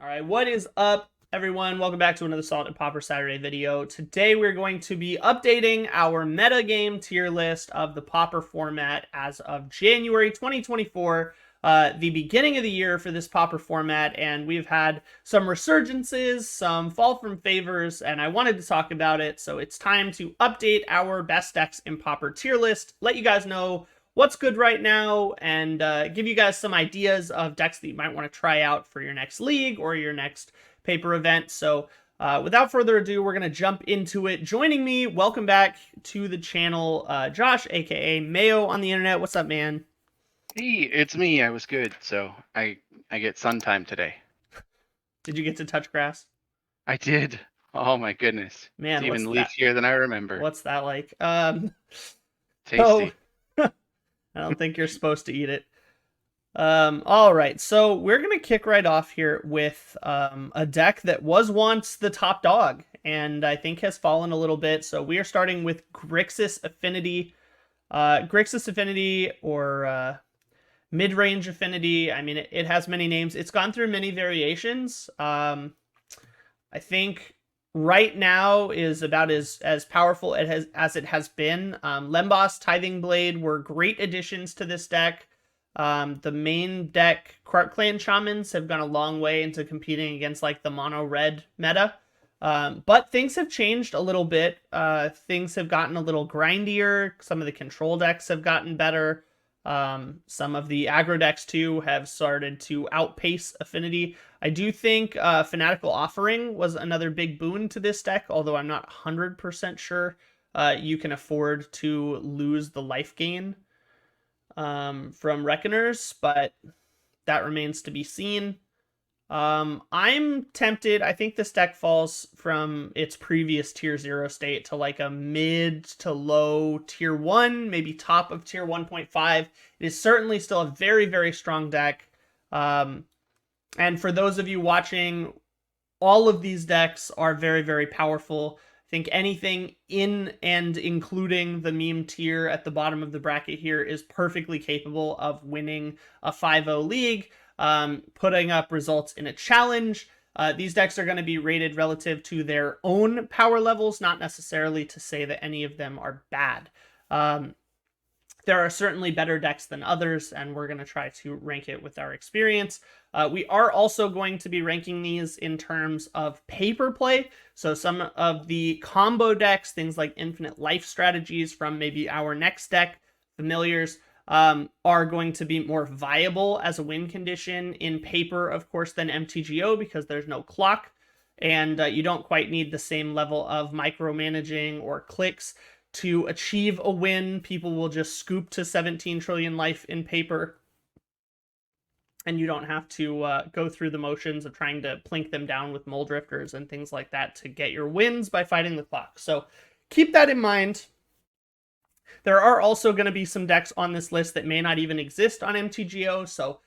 All right, what is up, everyone? Welcome back to another Salt and Pauper Saturday video. Today we're going to be updating our metagame tier list of the Pauper format as of January 2024, the beginning of the year for this Pauper format, and we've had some resurgences, some fall from favors, and I wanted to talk about it, so it's time to update our best decks in Pauper tier list, let you guys know what's good right now, and give you guys some ideas of decks that you might want to try out for your next league or your next paper event. So without further ado, we're going to jump into it. Joining me, welcome back to the channel, Josh, aka Mayo on the internet. What's up, man? Hey, it's me. I was good, so I get sun time today. Did you get to touch grass? I did. Oh my goodness. It's Man, what's even that? leafier than I remember. What's that like? So Tasty. I don't think you're supposed to eat it. All right, so we're gonna kick right off here with a deck that was once the top dog, and I think has fallen a little bit. So we are starting with Grixis Affinity. Grixis Affinity, or mid-range Affinity. I mean, it has many names. It's gone through many variations. I think right now is about as powerful as it has been. Lembas, Tithing Blade were great additions to this deck. The main deck, Krark Clan Shamans, have gone a long way into competing against like the mono red meta. But things have changed a little bit. Things have gotten a little grindier. Some of the control decks have gotten better. Some of the aggro decks too have started to outpace Affinity. I do think Fanatical Offering was another big boon to this deck, although I'm not 100% sure you can afford to lose the life gain from Reckoners, but that remains to be seen. I'm tempted. I think this deck falls from its previous tier 0 state to like a mid to low tier 1, maybe top of tier 1.5. It is certainly still a very, very strong deck. And for those of you watching, all of these decks are very, very powerful. I think anything in and including the meme tier at the bottom of the bracket here is perfectly capable of winning a 5-0 league, putting up results in a challenge. These decks are going to be rated relative to their own power levels, not necessarily to say that any of them are bad. There are certainly better decks than others, and we're going to try to rank it with our experience. We are also going to be ranking these in terms of paper play. So some of the combo decks, things like Infinite Life strategies from maybe our next deck, Familiars, are going to be more viable as a win condition in paper, of course, than MTGO because there's no clock, and you don't quite need the same level of micromanaging or clicks to achieve a win. People will just scoop to 17 trillion life in paper, and you don't have to go through the motions of trying to plink them down with mole drifters and things like that to get your wins by fighting the clock. So keep that in mind. There are also going to be some decks on this list that may not even exist on MTGO, so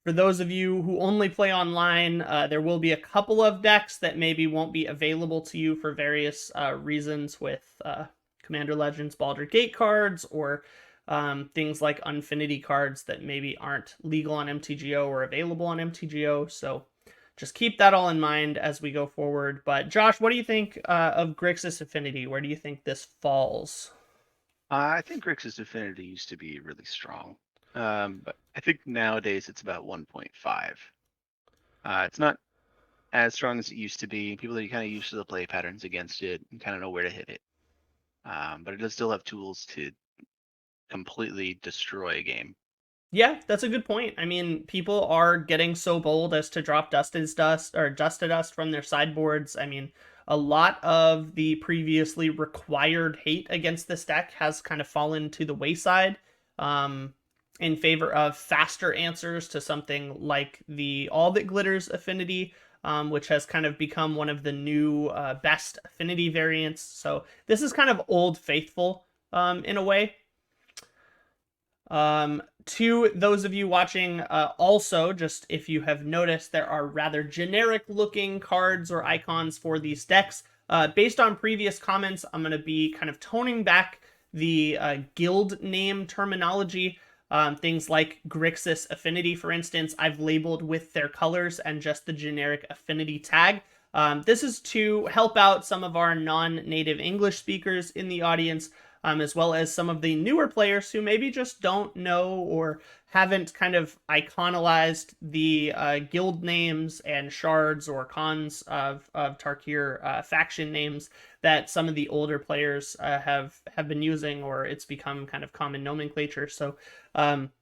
for those of you who only play online, there will be a couple of decks that maybe won't be available to you for various reasons with Commander Legends Baldur's Gate cards, or things like Unfinity cards that maybe aren't legal on MTGO or available on MTGO. So just keep that all in mind as we go forward. But Josh, what do you think of Grixis Affinity? Where do you think this falls? I think Grixis Affinity used to be really strong, but I think nowadays it's about 1.5. It's not as strong as it used to be. People are kind of used to the play patterns against it and kind of know where to hit it. But it does still have tools to completely destroy a game. Yeah, that's a good point. I mean, people are getting so bold as to drop Dusted Dust or Dusted Dust from their sideboards. I mean, a lot of the previously required hate against this deck has kind of fallen to the wayside in favor of faster answers to something like the All That Glitters Affinity, which has kind of become one of the new best Affinity variants. So this is kind of old faithful in a way. To those of you watching, also, just if you have noticed, there are rather generic looking cards or icons for these decks. Based on previous comments, I'm going to be kind of toning back the guild name terminology. Things like Grixis Affinity, for instance, I've labeled with their colors and just the generic affinity tag. This is to help out some of our non-native English speakers in the audience, as well as some of the newer players who maybe just don't know or haven't kind of iconized the guild names and shards or cons of Tarkir faction names that some of the older players have been using, or it's become kind of common nomenclature. So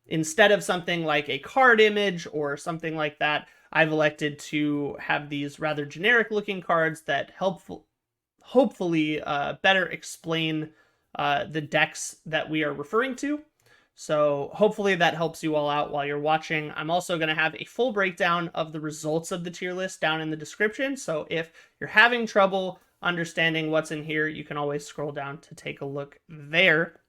instead of something like a card image or something like that, I've elected to have these rather generic looking cards that hopefully better explain the decks that we are referring to. So hopefully that helps you all out while you're watching. I'm also going to have a full breakdown of the results of the tier list down in the description. So if you're having trouble understanding what's in here, you can always scroll down to take a look there.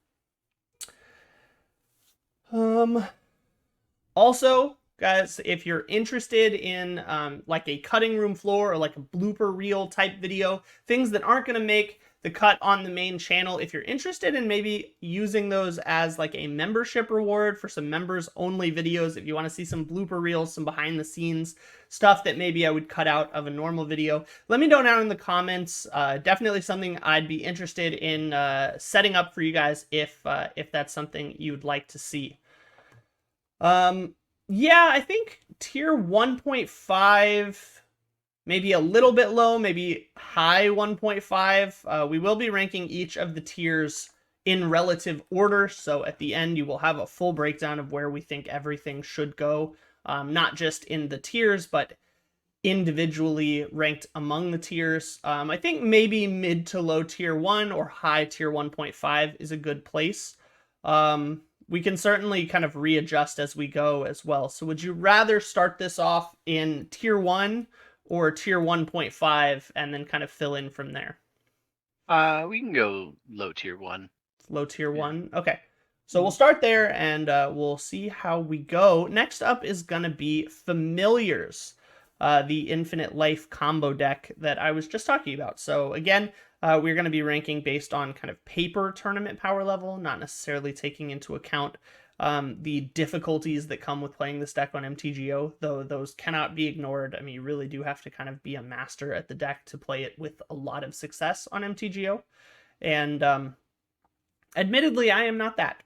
Also, guys, if you're interested in like a cutting room floor or like a blooper reel type video, things that aren't going to make the cut on the main channel, if you're interested in maybe using those as like a membership reward for some members only videos, if you want to see some blooper reels, some behind the scenes stuff that maybe I would cut out of a normal video, let me know down in the comments. Definitely something I'd be interested in setting up for you guys if that's something you'd like to see. Yeah, I think tier 1.5, maybe a little bit low, maybe high 1.5. We will be ranking each of the tiers in relative order, so at the end you will have a full breakdown of where we think everything should go, not just in the tiers, but individually ranked among the tiers. I think maybe mid to low tier 1 or high tier 1.5 is a good place. We can certainly kind of readjust as we go as well. So would you rather start this off in tier 1 or tier 1.5 and then kind of fill in from there? We can go low tier 1. Low tier 1? Okay. So we'll start there and we'll see how we go. Next up is going to be Familiars, the Infinite Life combo deck that I was just talking about. So again, we're going to be ranking based on kind of paper tournament power level, not necessarily taking into account the difficulties that come with playing this deck on MTGO, though those cannot be ignored. I mean, you really do have to kind of be a master at the deck to play it with a lot of success on MTGO. And admittedly, I am not that.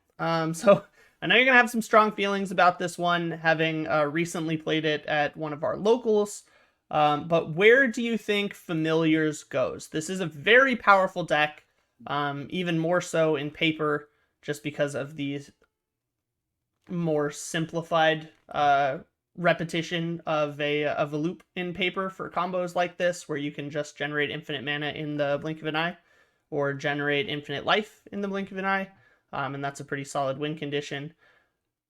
So I know you're going to have some strong feelings about this one, having recently played it at one of our locals. But where do you think Familiars goes? This is a very powerful deck, even more so in paper, just because of the more simplified repetition of a loop in paper for combos like this, where you can just generate infinite mana in the blink of an eye, or generate infinite life in the blink of an eye, and that's a pretty solid win condition.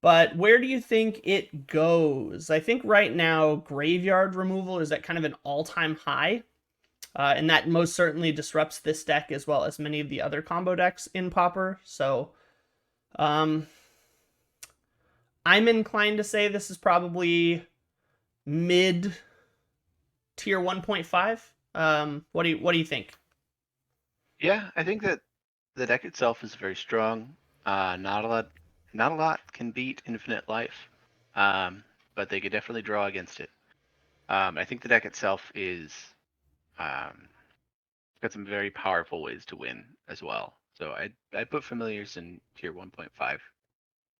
But where do you think it goes? I think right now graveyard removal is at kind of an all-time high, and that most certainly disrupts this deck as well as many of the other combo decks in Pauper. So I'm inclined to say this is probably mid tier 1.5. What do you think? Yeah, I think that the deck itself is very strong. Not a lot can beat Infinite Life, but they could definitely draw against it. I think the deck itself is got some very powerful ways to win as well. So I put Familiars in tier 1.5.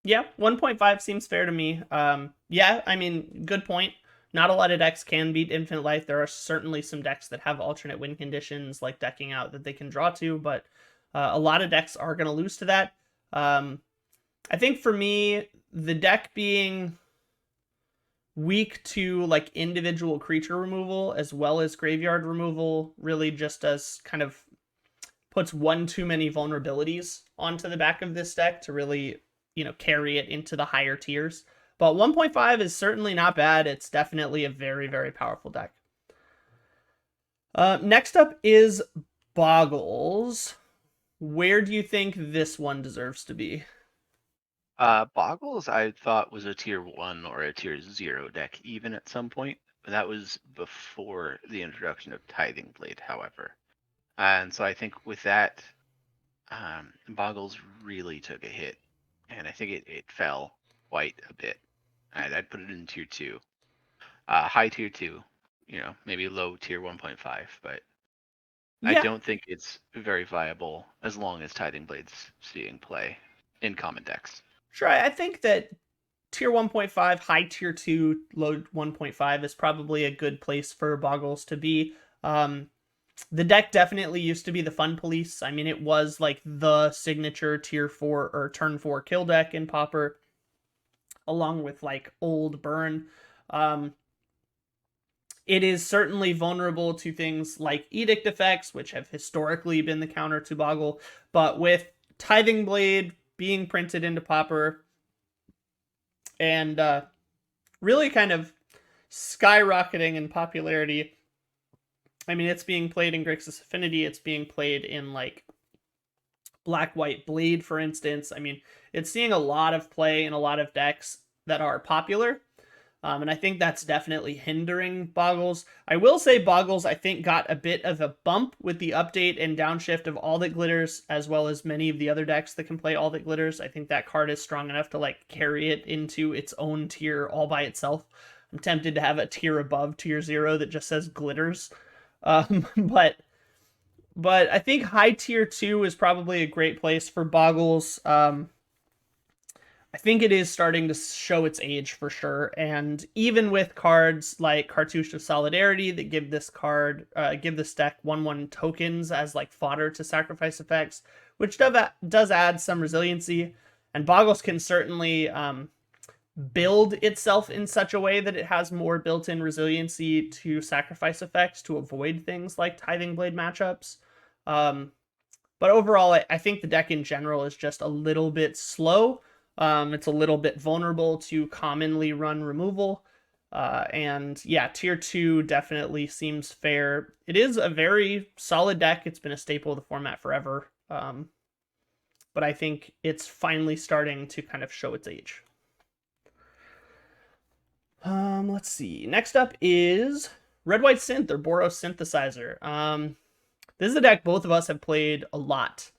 Yeah, 1.5 seems fair to me. Yeah, I mean, good point. Not a lot of decks can beat Infinite Life. There are certainly some decks that have alternate win conditions, like decking out, that they can draw to, but a lot of decks are going to lose to that. I think for me, the deck being weak to like individual creature removal as well as graveyard removal really just does kind of puts one too many vulnerabilities onto the back of this deck to really, carry it into the higher tiers. But 1.5 is certainly not bad. It's definitely a very, very powerful deck. Next up is Bogles. Where do you think this one deserves to be? Bogles I thought was a tier 1 or a tier 0 deck even at some point. That was before the introduction of Tithing Blade, however. And so I think with that, Bogles really took a hit. and I think it fell quite a bit. I'd put it in tier 2, high tier 2, maybe low tier 1.5, but I Yeah, don't think it's very viable as long as Tithing Blade's seeing play in common decks. sure. I think that tier 1.5, high tier 2, low 1.5 is probably a good place for Bogles to be. The deck definitely used to be the Fun Police. I mean, it was like the signature tier 4 or turn 4 kill deck in Pauper, along with like Old Burn. Um, it is certainly vulnerable to things like Edict effects, which have historically been the counter to Boggle, but with Tithing Blade being printed into Pauper and really kind of skyrocketing in popularity. I mean, it's being played in Grixis Affinity. It's being played in like Black White Blade, for instance. I mean, it's seeing a lot of play in a lot of decks that are popular. And I think that's definitely hindering Bogles. I will say Bogles, I think, got a bit of a bump with the update and downshift of All That Glitters, as well as many of the other decks that can play All That Glitters. I think that card is strong enough to like carry it into its own tier all by itself. I'm tempted to have a tier above tier 0 that just says Glitters. But I think high tier 2 is probably a great place for Bogles. I think it is starting to show its age for sure, and even with cards like Cartouche of Solidarity that give this deck 1/1 tokens as like fodder to sacrifice effects, which does add some resiliency, and Boggles can certainly build itself in such a way that it has more built-in resiliency to sacrifice effects to avoid things like Tithing Blade matchups. But overall, I think the deck in general is just a little bit slow. It's a little bit vulnerable to commonly run removal. And yeah, tier 2 definitely seems fair. It is a very solid deck. It's been a staple of the format forever. But I think it's finally starting to kind of show its age. Let's see. Next up is Red White Synth or Boros Synthesizer. This is a deck both of us have played a lot.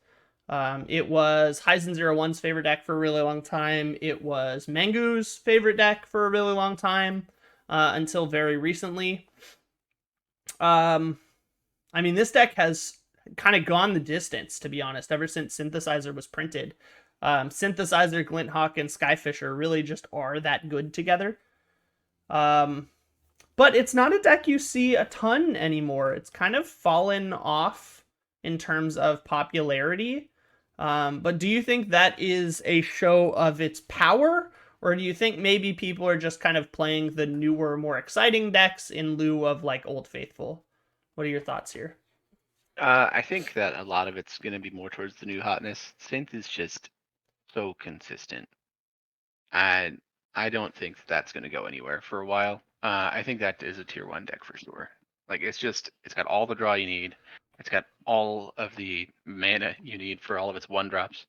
It was Heisen01's favorite deck for a really long time. It was Mangu's favorite deck for a really long time, until very recently. I mean, this deck has kind of gone the distance, to be honest, ever since Synthesizer was printed. Synthesizer, Glinthawk, and Skyfisher really just are that good together. But it's not a deck you see a ton anymore. It's kind of fallen off in terms of popularity. But do you think that is a show of its power? Or do you think maybe people are just kind of playing the newer, more exciting decks in lieu of like Old Faithful? What are your thoughts here? I think that a lot of it's going to be more towards the new hotness. Synth is just so consistent. And I don't think that's going to go anywhere for a while. I think that is a tier 1 deck for sure. Like it's got all the draw you need. It's got all of the mana you need for all of its 1-drops.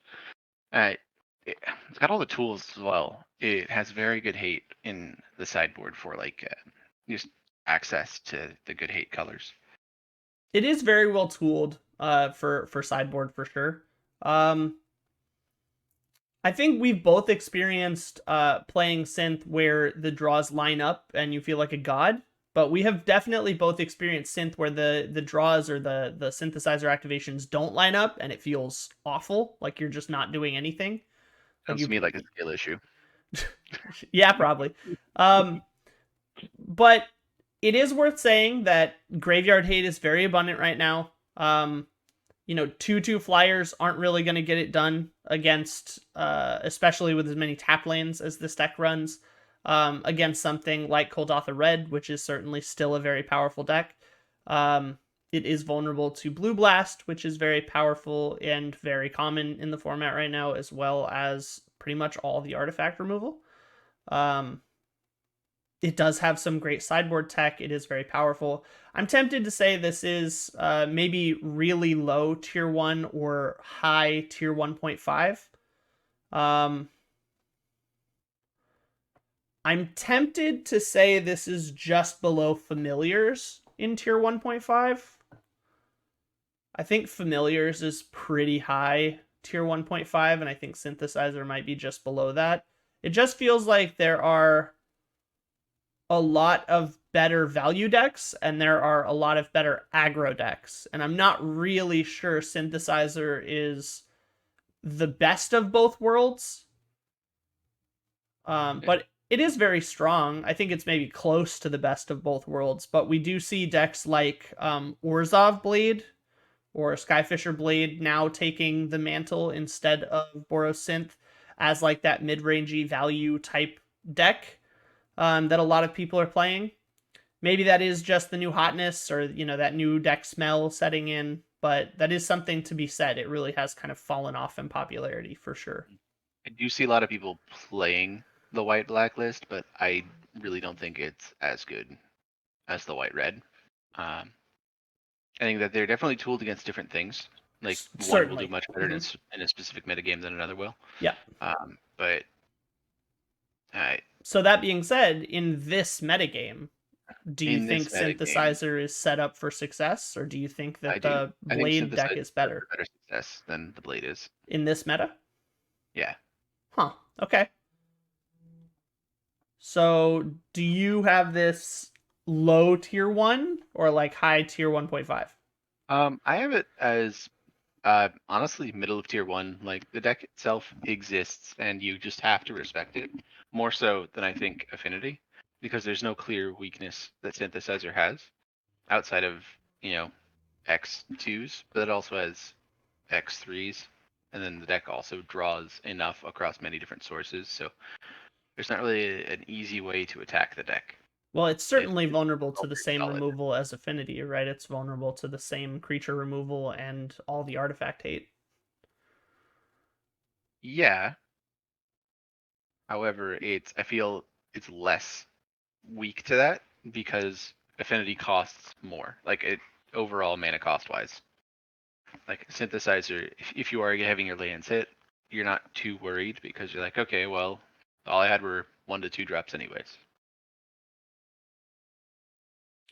It's got all the tools as well. It has very good hate in the sideboard for like just access to the good hate colors. It is very well tooled for sideboard for sure. I think we've both experienced playing synth where the draws line up and you feel like a god, but we have definitely both experienced synth where the draws or the synthesizer activations don't line up and it feels awful, like you're just not doing anything. Sounds to me like a skill issue. Yeah, probably. But it is worth saying that graveyard hate is very abundant right now. 2/2 flyers aren't really going to get it done against, especially with as many tap lanes as this deck runs, against something like Kuldotha Red, which is certainly still a very powerful deck. It is vulnerable to Blue Blast, which is very powerful and very common in the format right now, as well as pretty much all the artifact removal. It does have some great sideboard tech. It is very powerful. I'm tempted to say this is maybe really low tier 1 or high tier 1.5. I'm tempted to say this is just below Familiars in tier 1.5. I think Familiars is pretty high tier 1.5, and I think Synthesizer might be just below that. It just feels like there are a lot of better value decks, and there are a lot of better aggro decks. And I'm not really sure Synthesizer is the best of both worlds. But it is very strong. I think it's maybe close to the best of both worlds. But we do see decks like Orzhov Blade or Skyfisher Blade now taking the mantle instead of Boros Synth as like that mid-rangey value type deck that a lot of people are playing. Maybe that is just the new hotness or, you know, that new deck smell setting in, but that is something to be said. It really has kind of fallen off in popularity for sure. I do see a lot of people playing the white blacklist, but I really don't think it's as good as the white red. I think that they're definitely tooled against different things. Like one will do much better in a specific metagame than another will. Yeah. But so that being said, in this metagame, do you think Synthesizer is set up for success, or do you think that the Blade deck is better? Better success than the Blade is in this meta. Yeah. Huh. Okay. So, do you have this low tier 1 or like high tier 1.5? I have it as honestly middle of tier 1. Like the deck itself exists and you just have to respect it more so than I think Affinity, because there's no clear weakness that Synthesizer has outside of, you know, X2s, but it also has X3s, and then the deck also draws enough across many different sources, so there's not really an easy way to attack the deck. Well, it's certainly vulnerable to the same removal as Affinity, right? It's vulnerable to the same creature removal and all the artifact hate. Yeah. However, I feel it's less weak to that because Affinity costs more, like it overall mana cost wise. Like Synthesizer, if you are having your lands hit, you're not too worried because you're like, okay, well, all I had were 1 to 2 drops anyways.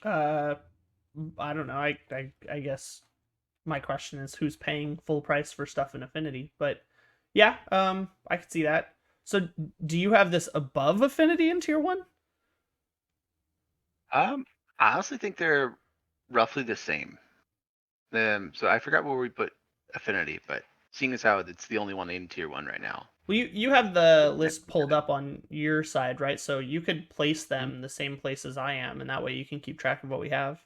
I don't know. I guess my question is who's paying full price for stuff in Affinity, but yeah, I could see that. So, do you have this above Affinity in tier 1? I honestly think they're roughly the same. So I forgot where we put Affinity, but seeing as how it's the only one in tier 1 right now. Well, you have the list pulled up on your side, right? So you could place them the same place as I am, and that way you can keep track of what we have.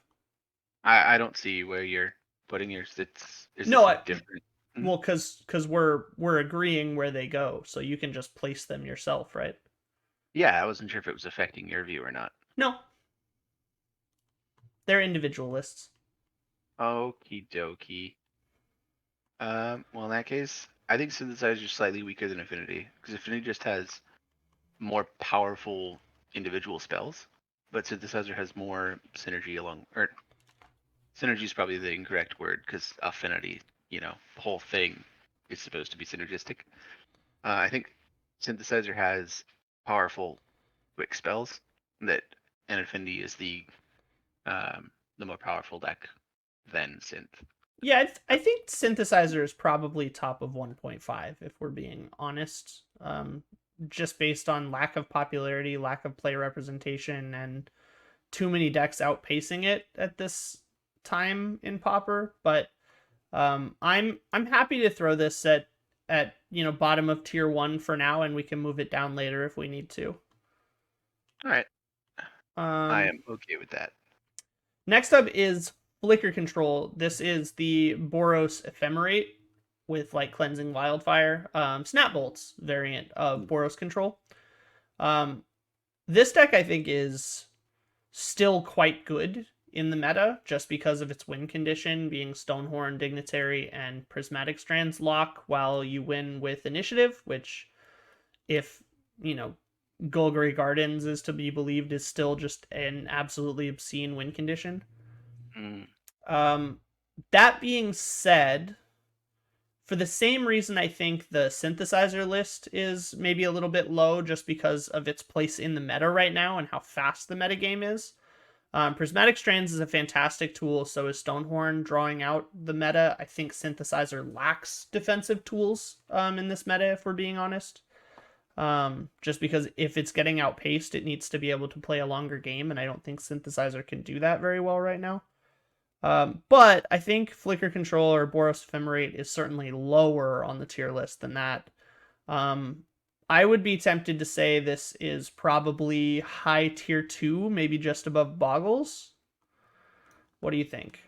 I don't see where you're putting yours. Different. Well, because we're agreeing where they go, so you can just place them yourself, right? Yeah, I wasn't sure if it was affecting your view or not. No, they're individual lists. Okie dokie. Well, in that case, I think Synthesizer is slightly weaker than Affinity, because Affinity just has more powerful individual spells, but Synthesizer has more synergy or synergy is probably the incorrect word, because Affinity, you know, the whole thing is supposed to be synergistic. I think Synthesizer has powerful quick spells and Affinity is the more powerful deck than Synth. Yeah, I think Synthesizer is probably top of 1.5 if we're being honest. Just based on lack of popularity, lack of play representation, and too many decks outpacing it at this time in Pauper. But I'm happy to throw this at bottom of tier 1 for now, and we can move it down later if we need to. All right. I am okay with that. Next up is Flicker Control. This is the Boros Ephemerate with like Cleansing Wildfire, Snap Bolts variant of Boros Control. This deck I think is still quite good in the meta just because of its win condition being Stonehorn, Dignitary, and Prismatic Strands lock while you win with Initiative, which if, Golgari Gardens is to be believed is still just an absolutely obscene win condition. That being said, for the same reason I think the Synthesizer list is maybe a little bit low just because of its place in the meta right now and how fast the metagame is, Prismatic Strands is a fantastic tool, so is Stonehorn drawing out the meta. I think Synthesizer lacks defensive tools in this meta, if we're being honest. Just because if it's getting outpaced, it needs to be able to play a longer game, and I don't think Synthesizer can do that very well right now. But I think Flicker Control or Boros Ephemerate is certainly lower on the tier list than that. I would be tempted to say this is probably high tier 2, maybe just above Bogles. What do you think?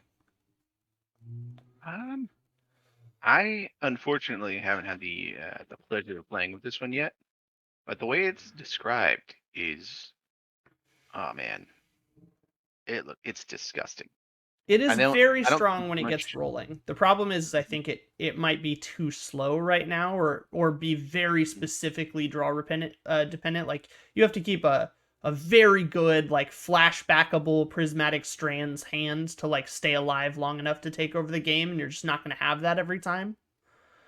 I unfortunately haven't had the pleasure of playing with this one yet, but the way it's described is, oh man, it's disgusting. It is very I don't strong think when it much- gets rolling. The problem is I think it might be too slow right now, or be very specifically draw dependent. Like you have to keep a very good like flashbackable prismatic strands hand to like stay alive long enough to take over the game, and you're just not going to have that every time.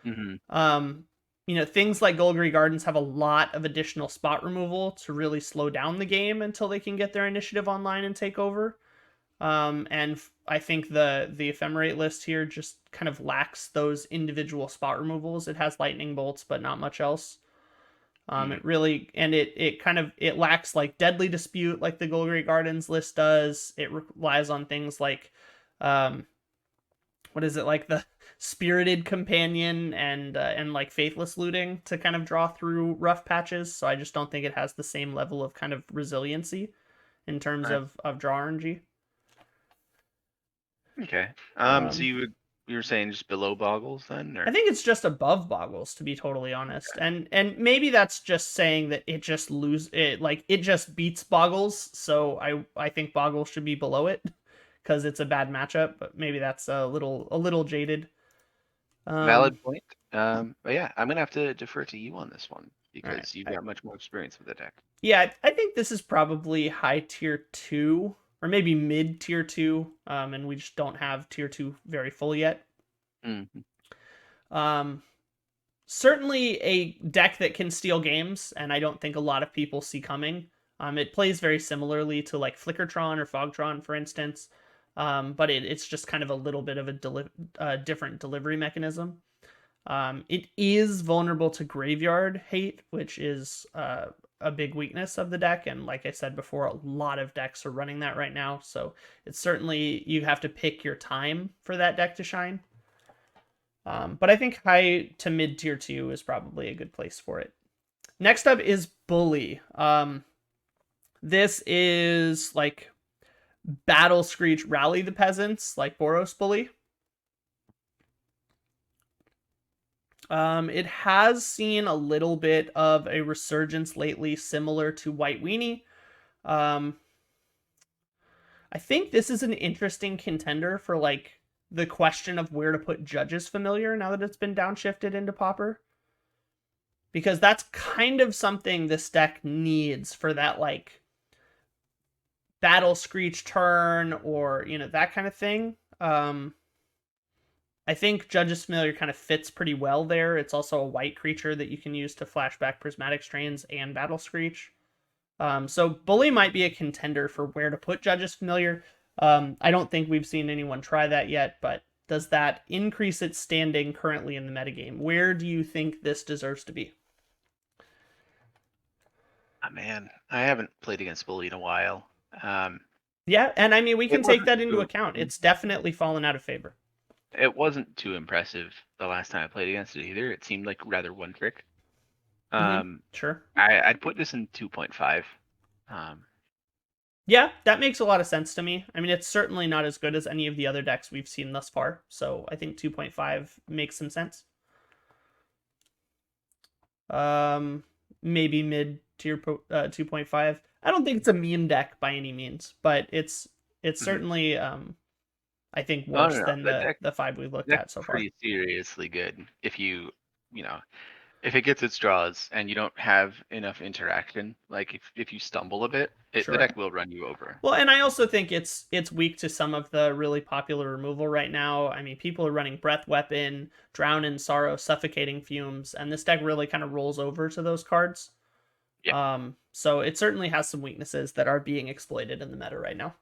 You know, things like Golgari Gardens have a lot of additional spot removal to really slow down the game until they can get their initiative online and take over. And I think the Ephemerate list here just kind of lacks those individual spot removals. It has lightning bolts, but not much else. It really, and it lacks like Deadly Dispute like the Golgari Gardens list does. It relies on things like, what is it, like the Spirited Companion and like Faithless Looting to kind of draw through rough patches. So I just don't think it has the same level of kind of resiliency in terms of draw RNG. Okay. So you were saying just below Bogles then, or? I think it's just above Bogles, to be totally honest. Okay. And maybe that's just saying that it just it just beats Bogles. So I think Bogles should be below it because it's a bad matchup. But maybe that's a little jaded. Valid point. But yeah, I'm gonna have to defer to you on this one because Right. you've got much more experience with the deck. Yeah, I think this is probably high tier 2 or maybe mid tier 2. And we just don't have tier 2 very full yet. Certainly a deck that can steal games, and I don't think a lot of people see coming. It plays very similarly to like Flickertron or Fogtron, for instance, but it's just kind of a little bit of a different delivery mechanism. It is vulnerable to graveyard hate, which is a big weakness of the deck, and like I said before, a lot of decks are running that right now, so it's certainly, you have to pick your time for that deck to shine. But I think high to mid tier 2 is probably a good place for it. Next up is Bully. This is like Battle Screech Rally the Peasants, like Boros Bully. It has seen a little bit of a resurgence lately, similar to White Weenie. I think this is an interesting contender for like the question of where to put Judge's Familiar now that it's been downshifted into Pauper. Because that's kind of something this deck needs for that like Battle Screech turn or, you know, that kind of thing. I think Judge's Familiar kind of fits pretty well there. It's also a white creature that you can use to flashback Prismatic Strains and Battle Screech. So Bully might be a contender for where to put Judge's Familiar. I don't think we've seen anyone try that yet, but does that increase its standing currently in the metagame? Where do you think this deserves to be? Oh, man, I haven't played against Bully in a while. Yeah, and I mean, we can take that into too- account. It's definitely fallen out of favor. It wasn't too impressive the last time I played against it either. It seemed like rather one trick. Sure. I'd put this in 2.5. Yeah, that makes a lot of sense to me. I mean, it's certainly not as good as any of the other decks we've seen thus far, so I think 2.5 makes some sense. Maybe mid tier 2.5. I don't think it's a meme deck by any means, but it's certainly I think worse than the 5 we've looked at so far. Pretty seriously good if if it gets its draws and you don't have enough interaction, like if you stumble a bit, Sure. the deck will run you over. Well, and I also think it's weak to some of the really popular removal right now. I mean, people are running Breath Weapon, Drown in Sorrow, Suffocating Fumes, and this deck really kind of rolls over to those cards. Yeah. So it certainly has some weaknesses that are being exploited in the meta right now.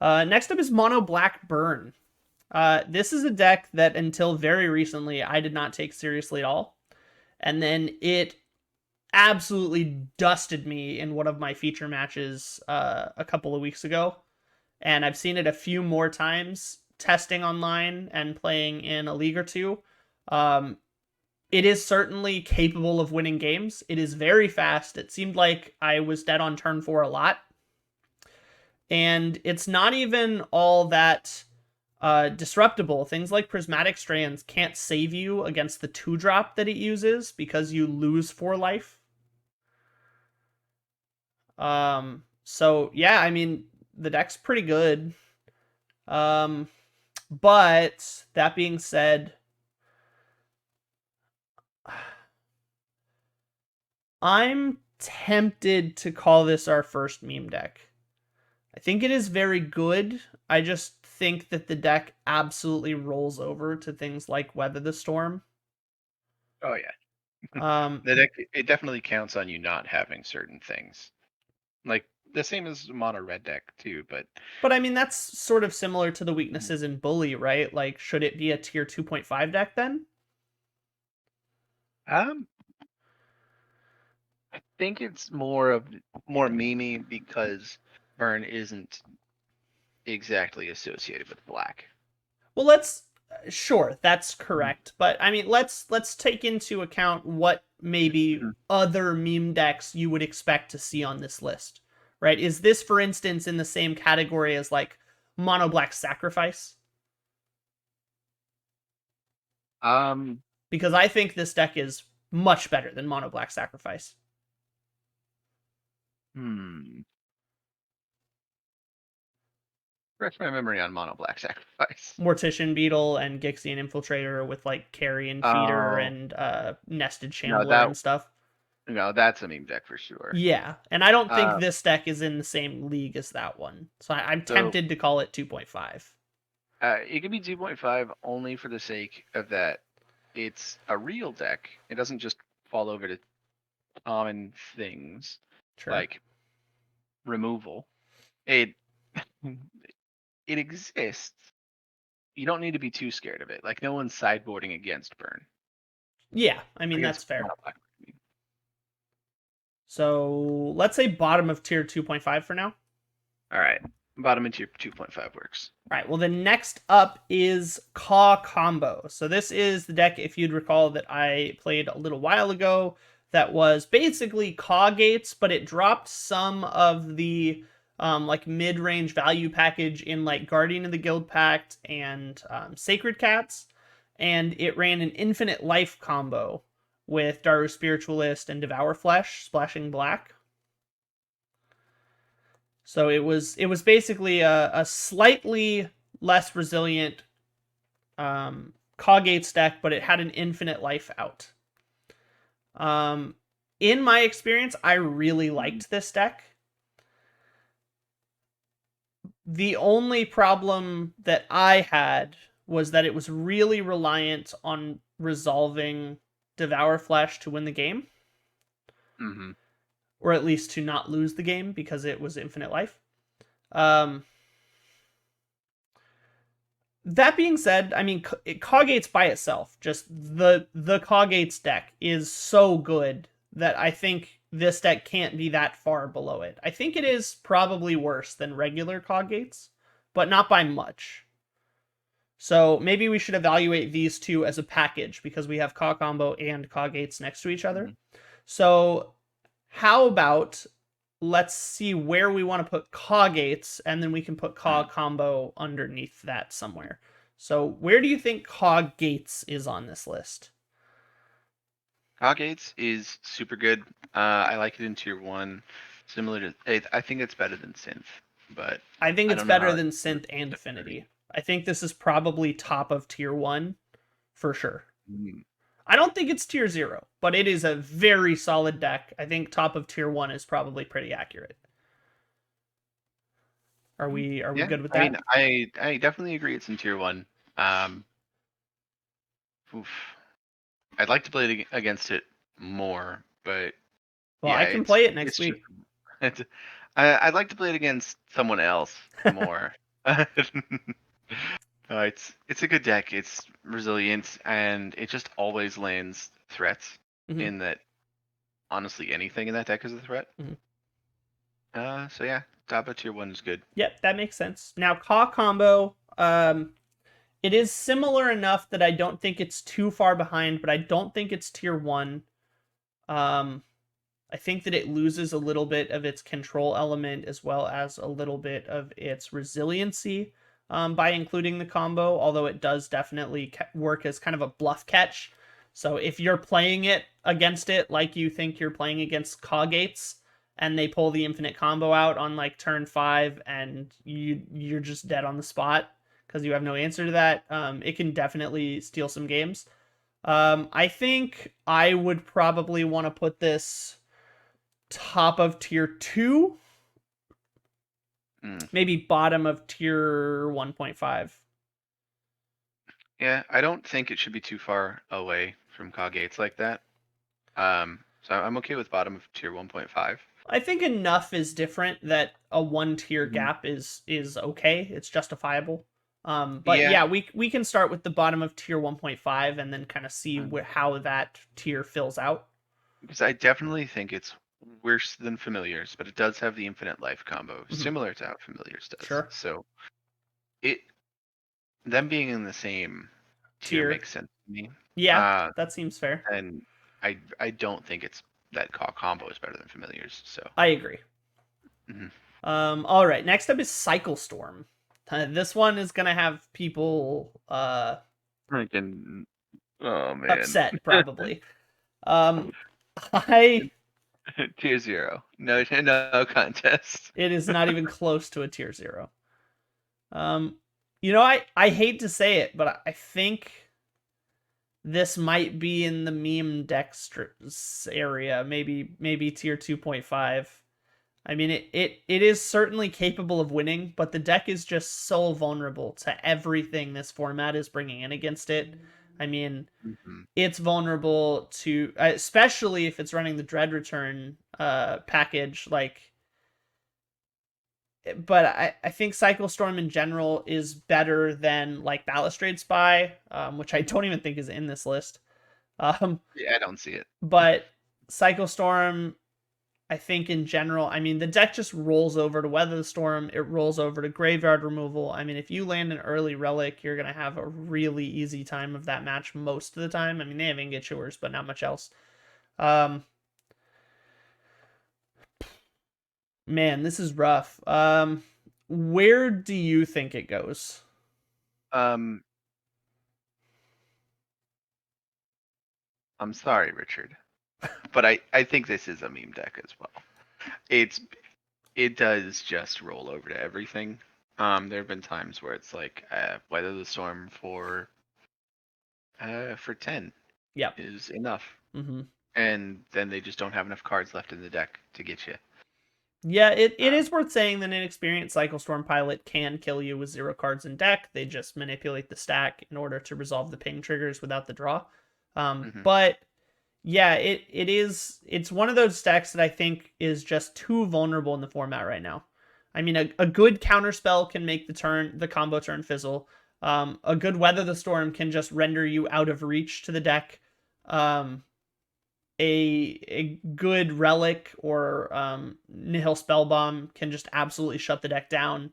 Next up is Mono Black Burn. This is a deck that until very recently I did not take seriously at all. And then it absolutely dusted me in one of my feature matches a couple of weeks ago. And I've seen it a few more times testing online and playing in a league or two. It is certainly capable of winning games. It is very fast. It seemed like I was dead on turn 4 a lot. And it's not even all that disruptible. Things like Prismatic Strands can't save you against the 2-drop that it uses because you lose 4 life. So yeah, I mean, the deck's pretty good. But that being said, I'm tempted to call this our first meme deck. I think it is very good. I just think that the deck absolutely rolls over to things like Weather the Storm. Oh yeah. The deck, it definitely counts on you not having certain things. Like the same as mono red deck too, but I mean that's sort of similar to the weaknesses in Bully, right? Like, should it be a tier 2.5 deck then? I think it's more memey because burn isn't exactly associated with black. Well, sure, that's correct. But I mean, let's take into account what maybe other meme decks you would expect to see on this list. Right? Is this, for instance, in the same category as like Mono Black Sacrifice? Because I think this deck is much better than Mono Black Sacrifice. Refresh my memory on mono black sacrifice. Mortician Beetle and Gixian Infiltrator with like Carrion Feeder and Nested Shambler and stuff. No, that's a meme deck for sure. Yeah, and I don't think this deck is in the same league as that one. So I'm tempted to call it 2.5. It can be 2.5 only for the sake of that it's a real deck. It doesn't just fall over to common things like removal. It it exists. You don't need to be too scared of it. Like no one's sideboarding against burn. Yeah, I mean that's fair. So let's say bottom of tier 2.5 for now. All right, bottom of tier 2.5 works. All right, well then next up is Caw-Combo. So this is the deck, if you'd recall, that I played a little while ago. That was basically Caw Gates, but it dropped some of the like mid-range value package in like Guardian of the Guild Pact and Sacred Cats, and it ran an infinite life combo with Daru Spiritualist and Devour Flesh splashing black. So it was basically a slightly less resilient Caw Gates deck, but it had an infinite life out. In my experience, I really liked this deck. The only problem that I had was that it was really reliant on resolving Devour Flesh to win the game. Or at least to not lose the game because it was infinite life. That being said, I mean, Caw Gates by itself, just the Caw Gates deck is so good that I think this deck can't be that far below it. I think it is probably worse than regular Caw Gates, but not by much. So maybe we should evaluate these two as a package because we have Caw-Combo and Caw Gates next to each other. So how about let's see where we want to put Caw Gates, and then we can put Caw-Combo underneath that somewhere. So where do you think Caw Gates is on this list? Caw Gates is super good. I like it in tier 1. Similar to, I think it's better than Synth, but I think it's better than Synth and Affinity. I think this is probably top of tier 1 for sure. I don't think it's tier 0, but it is a very solid deck. I think top of tier 1 is probably pretty accurate. Are we good with that? I mean, I definitely agree it's in tier 1. I'd like to play it against it more, but well, yeah, I can play it next week. I'd like to play it against someone else more. It's a good deck. It's resilient, and it just always lands threats. Mhm. In that, honestly, anything in that deck is a threat. Mhm. So yeah, Daba tier 1 is good. Yep, that makes sense. Now, Caw-Combo, it is similar enough that I don't think it's too far behind, but I don't think it's tier 1. I think that it loses a little bit of its control element as well as a little bit of its resiliency by including the combo, although it does definitely work as kind of a bluff catch. So if you're playing it against it like you think you're playing against Caw Gates, and they pull the infinite combo out on like turn 5 and you're just dead on the spot because you have no answer to that, it can definitely steal some games. I think I would probably want to put this top of tier 2, maybe bottom of tier 1.5. Yeah, I don't think it should be too far away from Caw Gates like that. So I'm okay with bottom of tier 1.5. I think enough is different that a 1 tier Mhm. gap is okay. It's justifiable. But Yeah. yeah, we can start with the bottom of tier 1.5 and then kind of see Mhm. how that tier fills out. Because I definitely think it's worse than Familiars, but it does have the infinite life combo, similar to how Familiars does. Sure. So them being in the same tier makes sense to me. Yeah, that seems fair. And I don't think it's that Caw-Combo is better than Familiars. So I agree. Mhm. All right, next up is Cycle Storm. This one is gonna have people Freaking, oh man, upset probably. I tier 0, no contest. It is not even close to a tier 0. I hate to say it, but I think this might be in the meme dexters area, maybe tier 2.5. I mean, it is certainly capable of winning, but the deck is just so vulnerable to everything this format is bringing in against it. I mean, it's vulnerable to, especially if it's running the Dread Return package, like. But I think Cycle Storm in general is better than like Balustrade Spy, which I don't even think is in this list. Yeah, I don't see it. But Cycle Storm, I think in general, I mean, the deck just rolls over to Weather the Storm. It rolls over to Graveyard Removal. I mean, if you land an early Relic, you're going to have a really easy time of that match most of the time. I mean, they have Ingot Chewers, but not much else. Man, this is rough. Where do you think it goes? I'm sorry, Richard, but I think this is a meme deck as well. It does just roll over to everything. There have been times where it's like Weather the Storm for 10 is enough. Mm-hmm. And then they just don't have enough cards left in the deck to get you. Yeah, it is worth saying that an experienced Cycle Storm pilot can kill you with 0 cards in deck. They just manipulate the stack in order to resolve the ping triggers without the draw. But yeah, it's one of those decks that I think is just too vulnerable in the format right now. I mean, a good counterspell can make the combo turn fizzle. A good Weather the Storm can just render you out of reach to the deck. A good Relic or Nihil Spellbomb can just absolutely shut the deck down.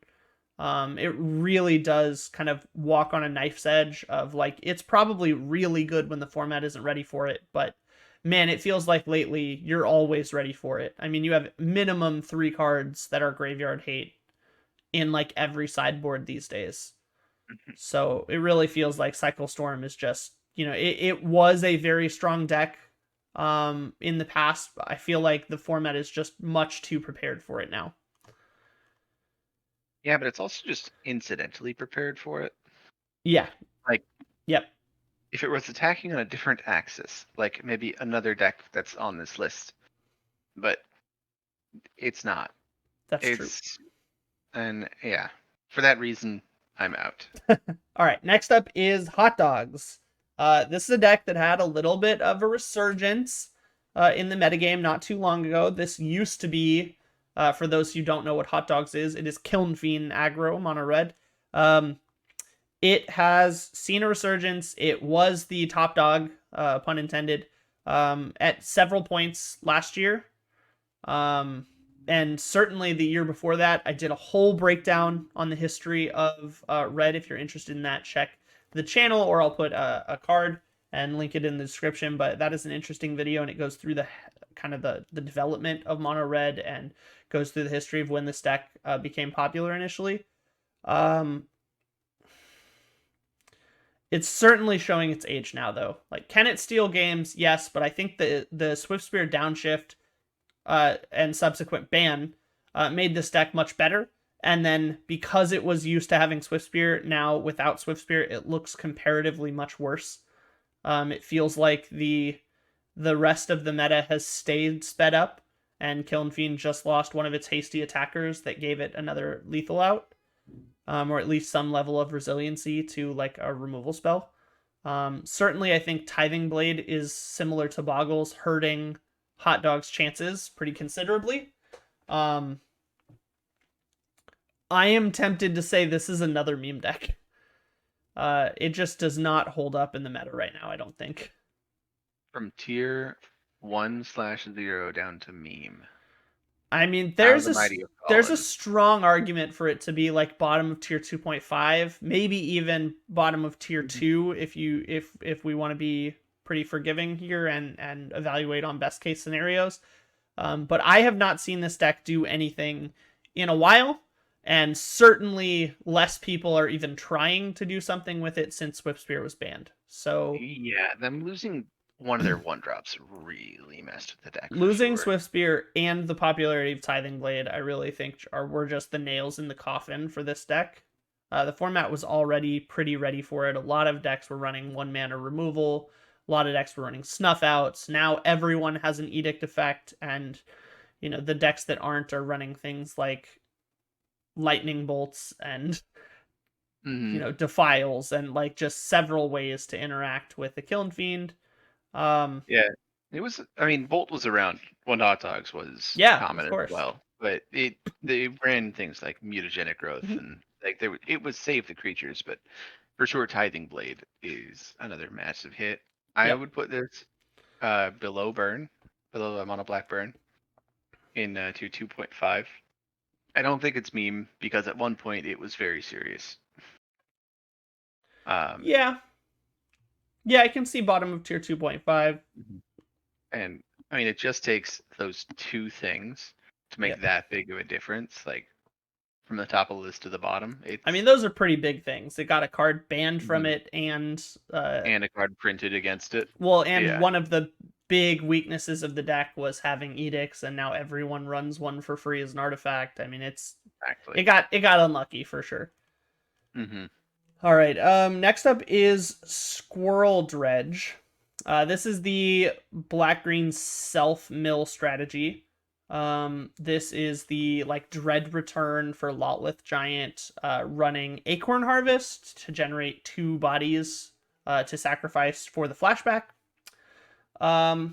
It really does kind of walk on a knife's edge of like, it's probably really good when the format isn't ready for it, but man, it feels like lately you're always ready for it. I mean, you have minimum 3 cards that are graveyard hate in like every sideboard these days. So it really feels like Cycle Storm is just, it was a very strong deck in the past. I feel like the format is just much too prepared for it now. Yeah, but it's also just incidentally prepared for it. Yeah. Like, yep. If it was attacking on a different axis, like maybe another deck that's on this list, but it's not. That's true. And yeah, for that reason, I'm out. All right, next up is Hot Dogs. This is a deck that had a little bit of a resurgence in the metagame not too long ago. This used to be, for those who don't know what Hot Dogs is, it is Kiln Fiend aggro, mono red. It has seen a resurgence. It was the top dog, pun intended, at several points last year. And certainly the year before that. I did a whole breakdown on the history of Red. If you're interested in that, check the channel, or I'll put a card and link it in the description. But that is an interesting video, and it goes through the kind of the development of Mono Red and goes through the history of when this deck became popular initially. It's certainly showing its age now, though. Like, can it steal games? Yes, but I think the Swift Spear downshift and subsequent ban made this deck much better. And then because it was used to having Swift Spear, now without Swift Spear, it looks comparatively much worse. It feels like the rest of the meta has stayed sped up, and Kiln Fiend just lost one of its hasty attackers that gave it another lethal out. Or at least some level of resiliency to like a removal spell. Certainly, I think Tithing Blade is similar to Bogles, hurting Hot Dog's chances pretty considerably. I am tempted to say this is another meme deck. It just does not hold up in the meta right now, I don't think. From tier 1/0 down to meme. I mean, How there's the mighty have there's a fallen. strong argument for it to be like bottom of tier 2.5, maybe even bottom of tier 2 if we want to be pretty forgiving here and evaluate on best case scenarios. But I have not seen this deck do anything in a while, and certainly less people are even trying to do something with it since Swift Spear was banned. So Yeah, them losing one of their 1-drops really messed with the deck. losing for sure. Swift Spear and the popularity of Tithing Blade, I really think were just the nails in the coffin for this deck. The format was already pretty ready for it. A lot of decks were running 1-mana removal. A lot of decks were running snuff outs. Now everyone has an edict effect, and the decks that aren't are running things like lightning bolts and defiles, and like just several ways to interact with the Kiln Fiend. Yeah, it was. I mean, Bolt was around when Hot Dogs was Yeah, common of as course. well, but they ran things like mutagenic growth and like it was save the creatures, but for sure, Tithing Blade is another massive hit. I Yep. would put this below Burn, below a Mono Black Burn in to 2.5. I don't think it's meme because at one point it was very serious. Yeah. Yeah, I can see bottom of tier 2.5. And I mean, it just takes those two things to make Yep. that big of a difference. Like from the top of the list to the bottom, it's I mean, those are pretty big things. It got a card banned from it, and a card printed against it. and Yeah, one of the big weaknesses of the deck was having edicts, and now everyone runs one for free as an artifact. I mean, it exactly. got unlucky for sure. Mm-hmm. All right. Next up is Squirrel Dredge. This is the black-green self-mill strategy. This is the like Dread return for Lotleth Giant, running Acorn Harvest to generate 2 bodies to sacrifice for the flashback. I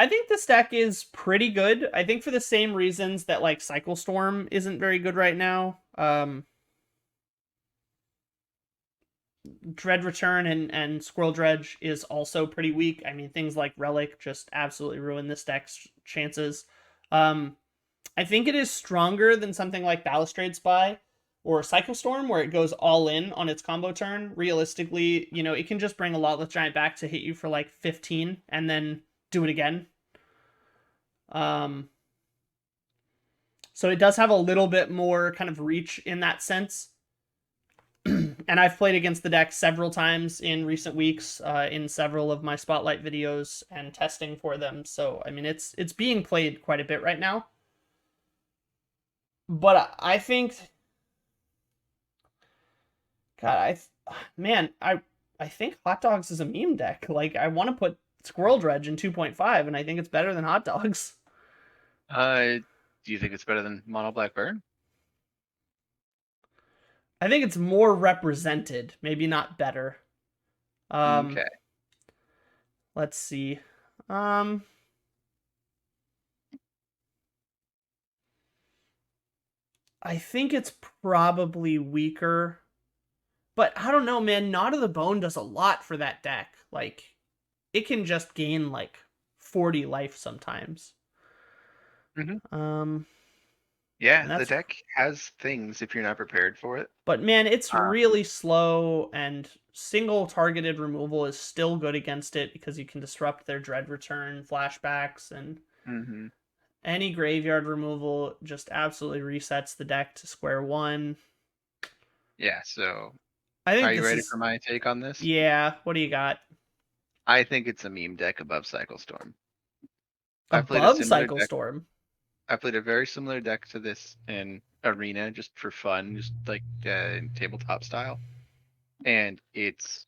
think this deck is pretty good. I think for the same reasons that like Cycle Storm isn't very good right now. Dread Return and Squirrel Dredge is also pretty weak. I mean, things like Relic just absolutely ruin this deck's chances. I think it is stronger than something like Balustrade Spy or Cycle Storm, where it goes all in on its combo turn. Realistically, it can just bring a Lotleth Giant back to hit you for like 15 and then do it again. So it does have a little bit more kind of reach in that sense. And I've played against the deck several times in recent weeks, in several of my spotlight videos and testing for them. So I mean, it's being played quite a bit right now. But I think, God, I think Hot Dogs is a meme deck. Like, I want to put Squirrel Dredge in 2.5, and I think it's better than Hot Dogs. Do you think it's better than Mono Black Burn? I think it's more represented, maybe not better. Okay. Let's see. I think it's probably weaker. But I don't know, man. Knot of the Bone does a lot for that deck. Like, it can just gain like 40 life sometimes. Mhm. Um, Yeah, and the that's. deck has things if you're not prepared for it. But man, it's Uh, really slow, and single targeted removal is still good against it because you can disrupt their dread return flashbacks, and mhm. any graveyard removal just absolutely resets the deck to square one. Yeah, so I are think you this ready is. for my take on this? Yeah, what do you got? I think it's a meme deck above Cycle Storm. I played a Above similar Cycle deck. Storm. I played a very similar deck to this in Arena just for fun, just like in tabletop style. And it's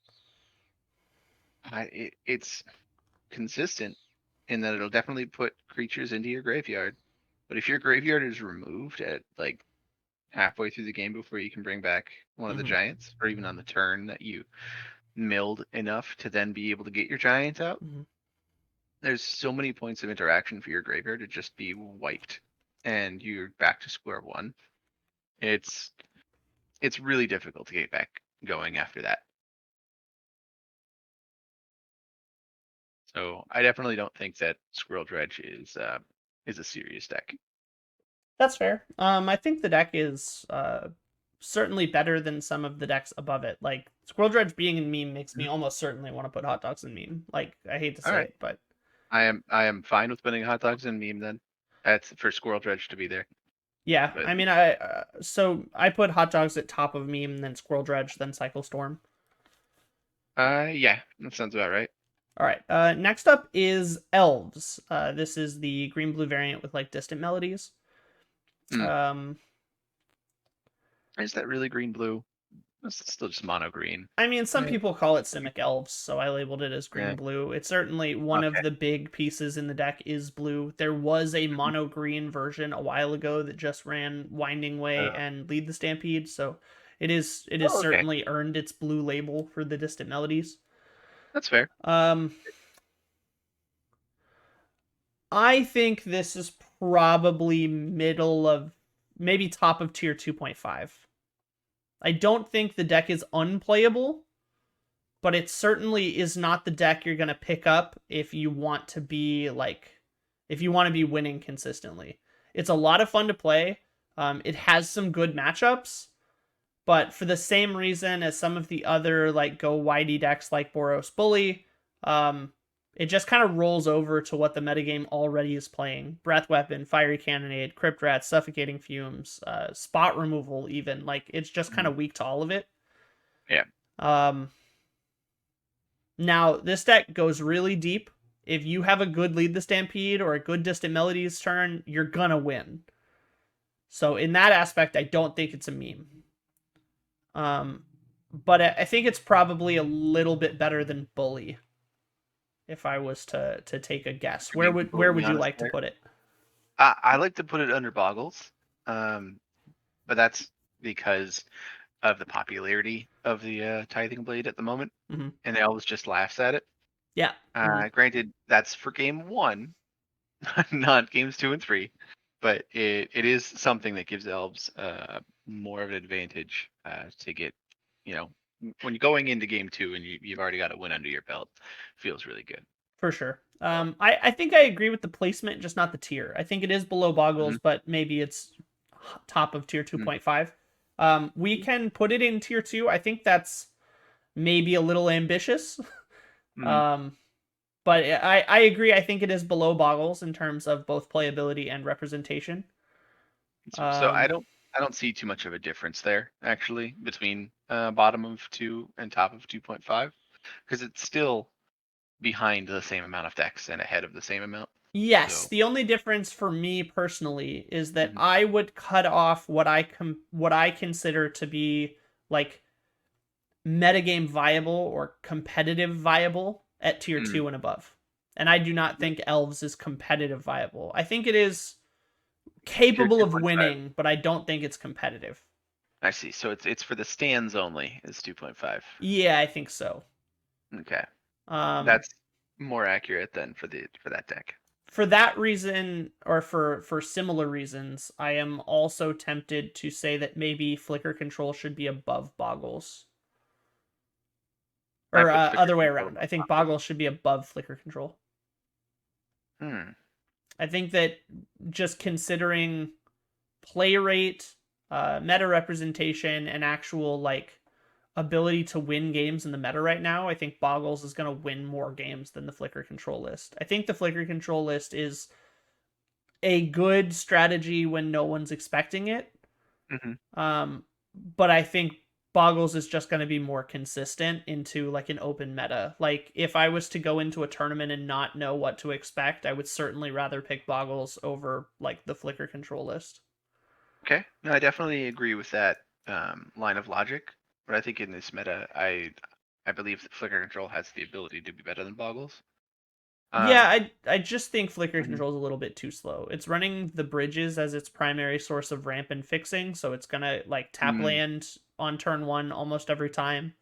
consistent in that it'll definitely put creatures into your graveyard. But if your graveyard is removed at like halfway through the game before you can bring back one of the Mm-hmm. giants, or even on the turn that you milled enough to then be able to get your giants out, Mm-hmm. there's so many points of interaction for your graveyard to just be wiped, and you're back to square one. It's it's really difficult to get back going after that. So I definitely don't think that Squirrel Dredge is a serious deck. That's fair. I think the deck is certainly better than some of the decks above it. Like Squirrel Dredge being in meme makes me Mhm. almost certainly want to put hot dogs in meme. Like I hate to All say right, it, but I am fine with putting hot dogs in meme then. That's for Squirrel Dredge to be there. yeah. But I mean, I put hot dogs at top of meme, then Squirrel Dredge, then Cycle Storm. yeah, that sounds about right. All right. Next up is Elves. This is the green blue variant with like distant melodies. Mm. Um, Is that really green blue? It's still just mono green. I mean, some Eh, people call it Simic Elves, so I labeled it as yeah. green blue. It's certainly one of Okay. the big pieces in the deck is blue. There was a Mhm. mono green version a while ago that just ran Winding Way and Lead the Stampede, so it is Okay, certainly earned its blue label for the distant melodies. that's fair. Um, I think this is probably middle of maybe top of tier 2.5. I don't think the deck is unplayable, but it certainly is not the deck you're going to pick up if you want to be winning consistently. It's a lot of fun to play. It has some good matchups, but for the same reason as some of the other like go widey decks like Boros Bully, um, it just kind of rolls over to what the metagame already is playing. Breath Weapon, Fiery Cannonade, Crypt Rat, Suffocating Fumes, Spot Removal, even. Like, it's just kind Mhm. of weak to all of it. Yeah. Um, Now, this deck goes really deep. If you have a good Lead the Stampede or a good Distant Melodies turn, you're gonna win. So in that aspect, I don't think it's a meme. Um, but I think it's probably a little bit better than Bully. If I was to take a guess, To where be would completely you honest like to there, put it? I like to put it under Boggles, um, but that's because of the popularity of the Tithing Blade at the moment, Mm-hmm. and Elves just laughs at it. Yeah. Mm-hmm. Granted, that's for game one, not games two and three, but it is something that gives Elves more of an advantage to get, you know, when you're going into game two and you've already got a win under your belt, feels really good. For sure. So, I think I agree with the placement, just not the tier. I think it is below Boggles, mhm, but maybe it's top of tier mhm, 2.5. We can put it in tier 2. I think that's maybe a little ambitious. mhm. Um, but I agree. I think it is below Boggles in terms of both playability and representation. So Um, I don't see too much of a difference there actually between bottom of two and top of 2.5 because it's still behind the same amount of decks and ahead of the same amount. yes, So the only difference for me personally is that mhm, I would cut off what I consider to be like metagame viable or competitive viable at tier mhm. 2 and above. And I do not think Elves is competitive viable. I think it is Tier capable of 2.5. winning, but I don't think it's competitive. I see. So it's for the stands only is 2.5. Yeah, I think so. Okay. Um, That's more accurate than for that deck. for that reason, or for similar reasons, I am also tempted to say that maybe Flicker Control should be above Bogles. I Or put Flicker other way Control around. I above think Bogles. Bogles should be above Flicker Control. I think that just considering play rate, meta representation, and actual like ability to win games in the meta right now, I think Bogles is going to win more games than the Flicker Control list. I think the Flicker Control list is a good strategy when no one's expecting it. But I think Bogles is just going to be more consistent into like an open meta. Like if I was to go into a tournament and not know what to expect, I would certainly rather pick Bogles over like the Flicker Control list. Okay, no, I definitely agree with that line of logic. But I think in this meta, I believe that Flicker Control has the ability to be better than Boggles. Yeah, I just think Flicker Mhm. Control is a little bit too slow. It's running the bridges as its primary source of ramp and fixing, so it's gonna like tap land on turn 1 almost every time.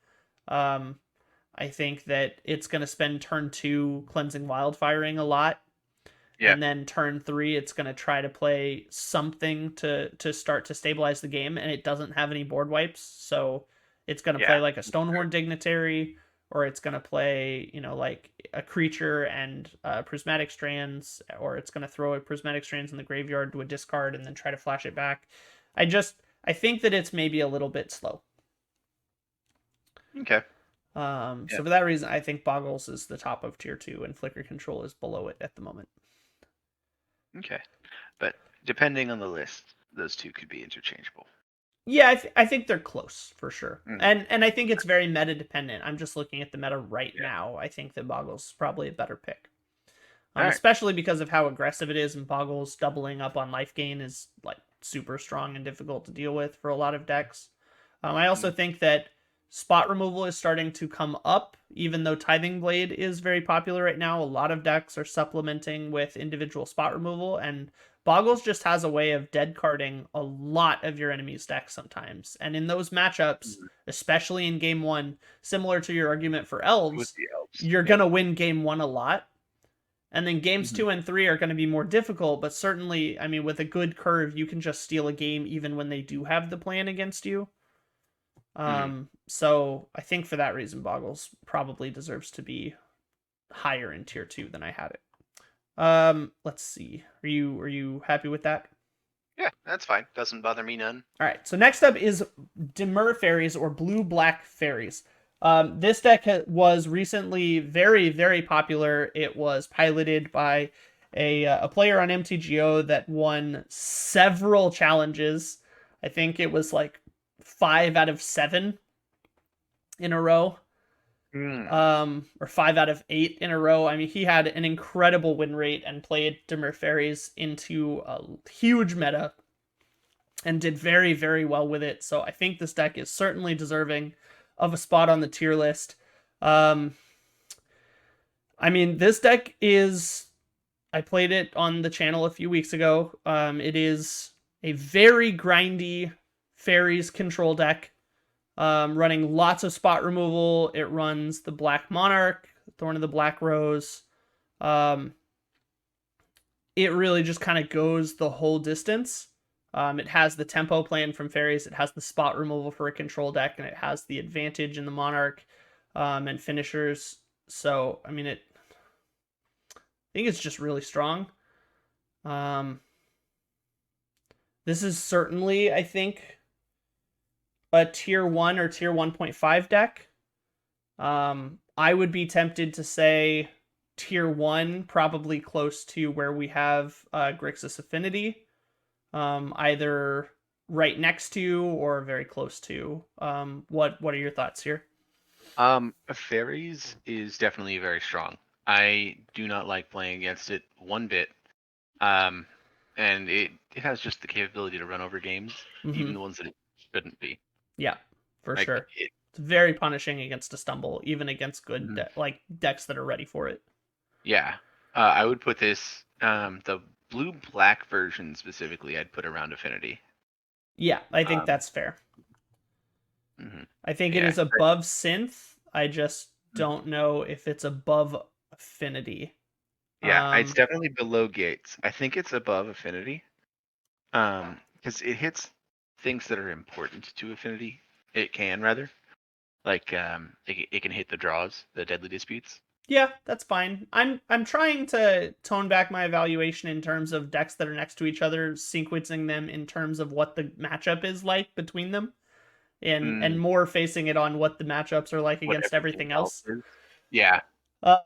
I think that it's gonna spend turn 2 cleansing wildfiring a lot. Yeah. And then turn 3 it's going to try to play something to start to stabilize the game, and it doesn't have any board wipes, so it's going to play like a Stonehorn Dignitary, or it's going to play, you know, like a creature and prismatic strands, or it's going to throw a prismatic strands in the graveyard to a discard and then try to flash it back. I think that it's maybe a little bit slow. Okay. So for that reason, I think Bogles is the top of tier 2 and Flicker Control is below it at the moment. Okay, but depending on the list, those two could be interchangeable. Yeah, I think they're close for sure, and I think it's very meta dependent. I'm just looking at the meta right now. I think that Bogles is probably a better pick, especially because of how aggressive it is, and Bogles doubling up on life gain is like super strong and difficult to deal with for a lot of decks. I also think that spot removal is starting to come up, even though Tithing Blade is very popular right now. A lot of decks are supplementing with individual spot removal, and Bogles just has a way of dead carding a lot of your enemy's decks sometimes. And in those matchups, especially in game 1, similar to your argument for Elves, you're going to win game 1 a lot. And then games 2 and 3 are going to be more difficult, but certainly, I mean, with a good curve, you can just steal a game even when they do have the plan against you. So I think for that reason, Bogles probably deserves to be higher in tier 2 than I had it. Let's see. Are you happy with that? Yeah, that's fine. Doesn't bother me none. All right. So next up is Dimir Fairies, or Blue-Black Fairies. This deck was recently very, very popular. It was piloted by a player on MTGO that won several challenges. I think it was like 5 out of 7 in a row. Or 5 out of 8 in a row. I mean, he had an incredible win rate and played Dimir Fairies into a huge meta and did very, very well with it. So I think this deck is certainly deserving of a spot on the tier list. I mean, this deck is... I played it on the channel a few weeks ago. It is a very grindy Fairies control deck. Running lots of spot removal. It runs the Black Monarch, Thorn of the Black Rose. It really just kind of goes the whole distance. It has the tempo plan from Fairies. It has the spot removal for a control deck, and it has the advantage in the Monarch and finishers. So, I mean, I think it's just really strong. This is certainly, I think, a tier 1 or tier 1.5 deck. I would be tempted to say tier 1, probably close to where we have Grixis Affinity. Either right next to or very close to. What are your thoughts here? Fairies is definitely very strong. I do not like playing against it one bit. And it has just the capability to run over games, even the ones that it shouldn't be. Yeah, for sure. It's very punishing against a stumble, even against good decks that are ready for it. Yeah, I would put this the blue-black version specifically. I'd put around Affinity. Yeah, I think that's fair. I think it is above Synth. I just don't know if it's above Affinity. Yeah, it's definitely below Gates. I think it's above Affinity. Because it hits things that are important to Affinity. It can rather. Like it can hit the draws, the deadly disputes. Yeah, that's fine. I'm trying to tone back my evaluation in terms of decks that are next to each other, sequencing them in terms of what the matchup is like between them, and more facing it on what the matchups are like What against everything everything else else. is. Yeah.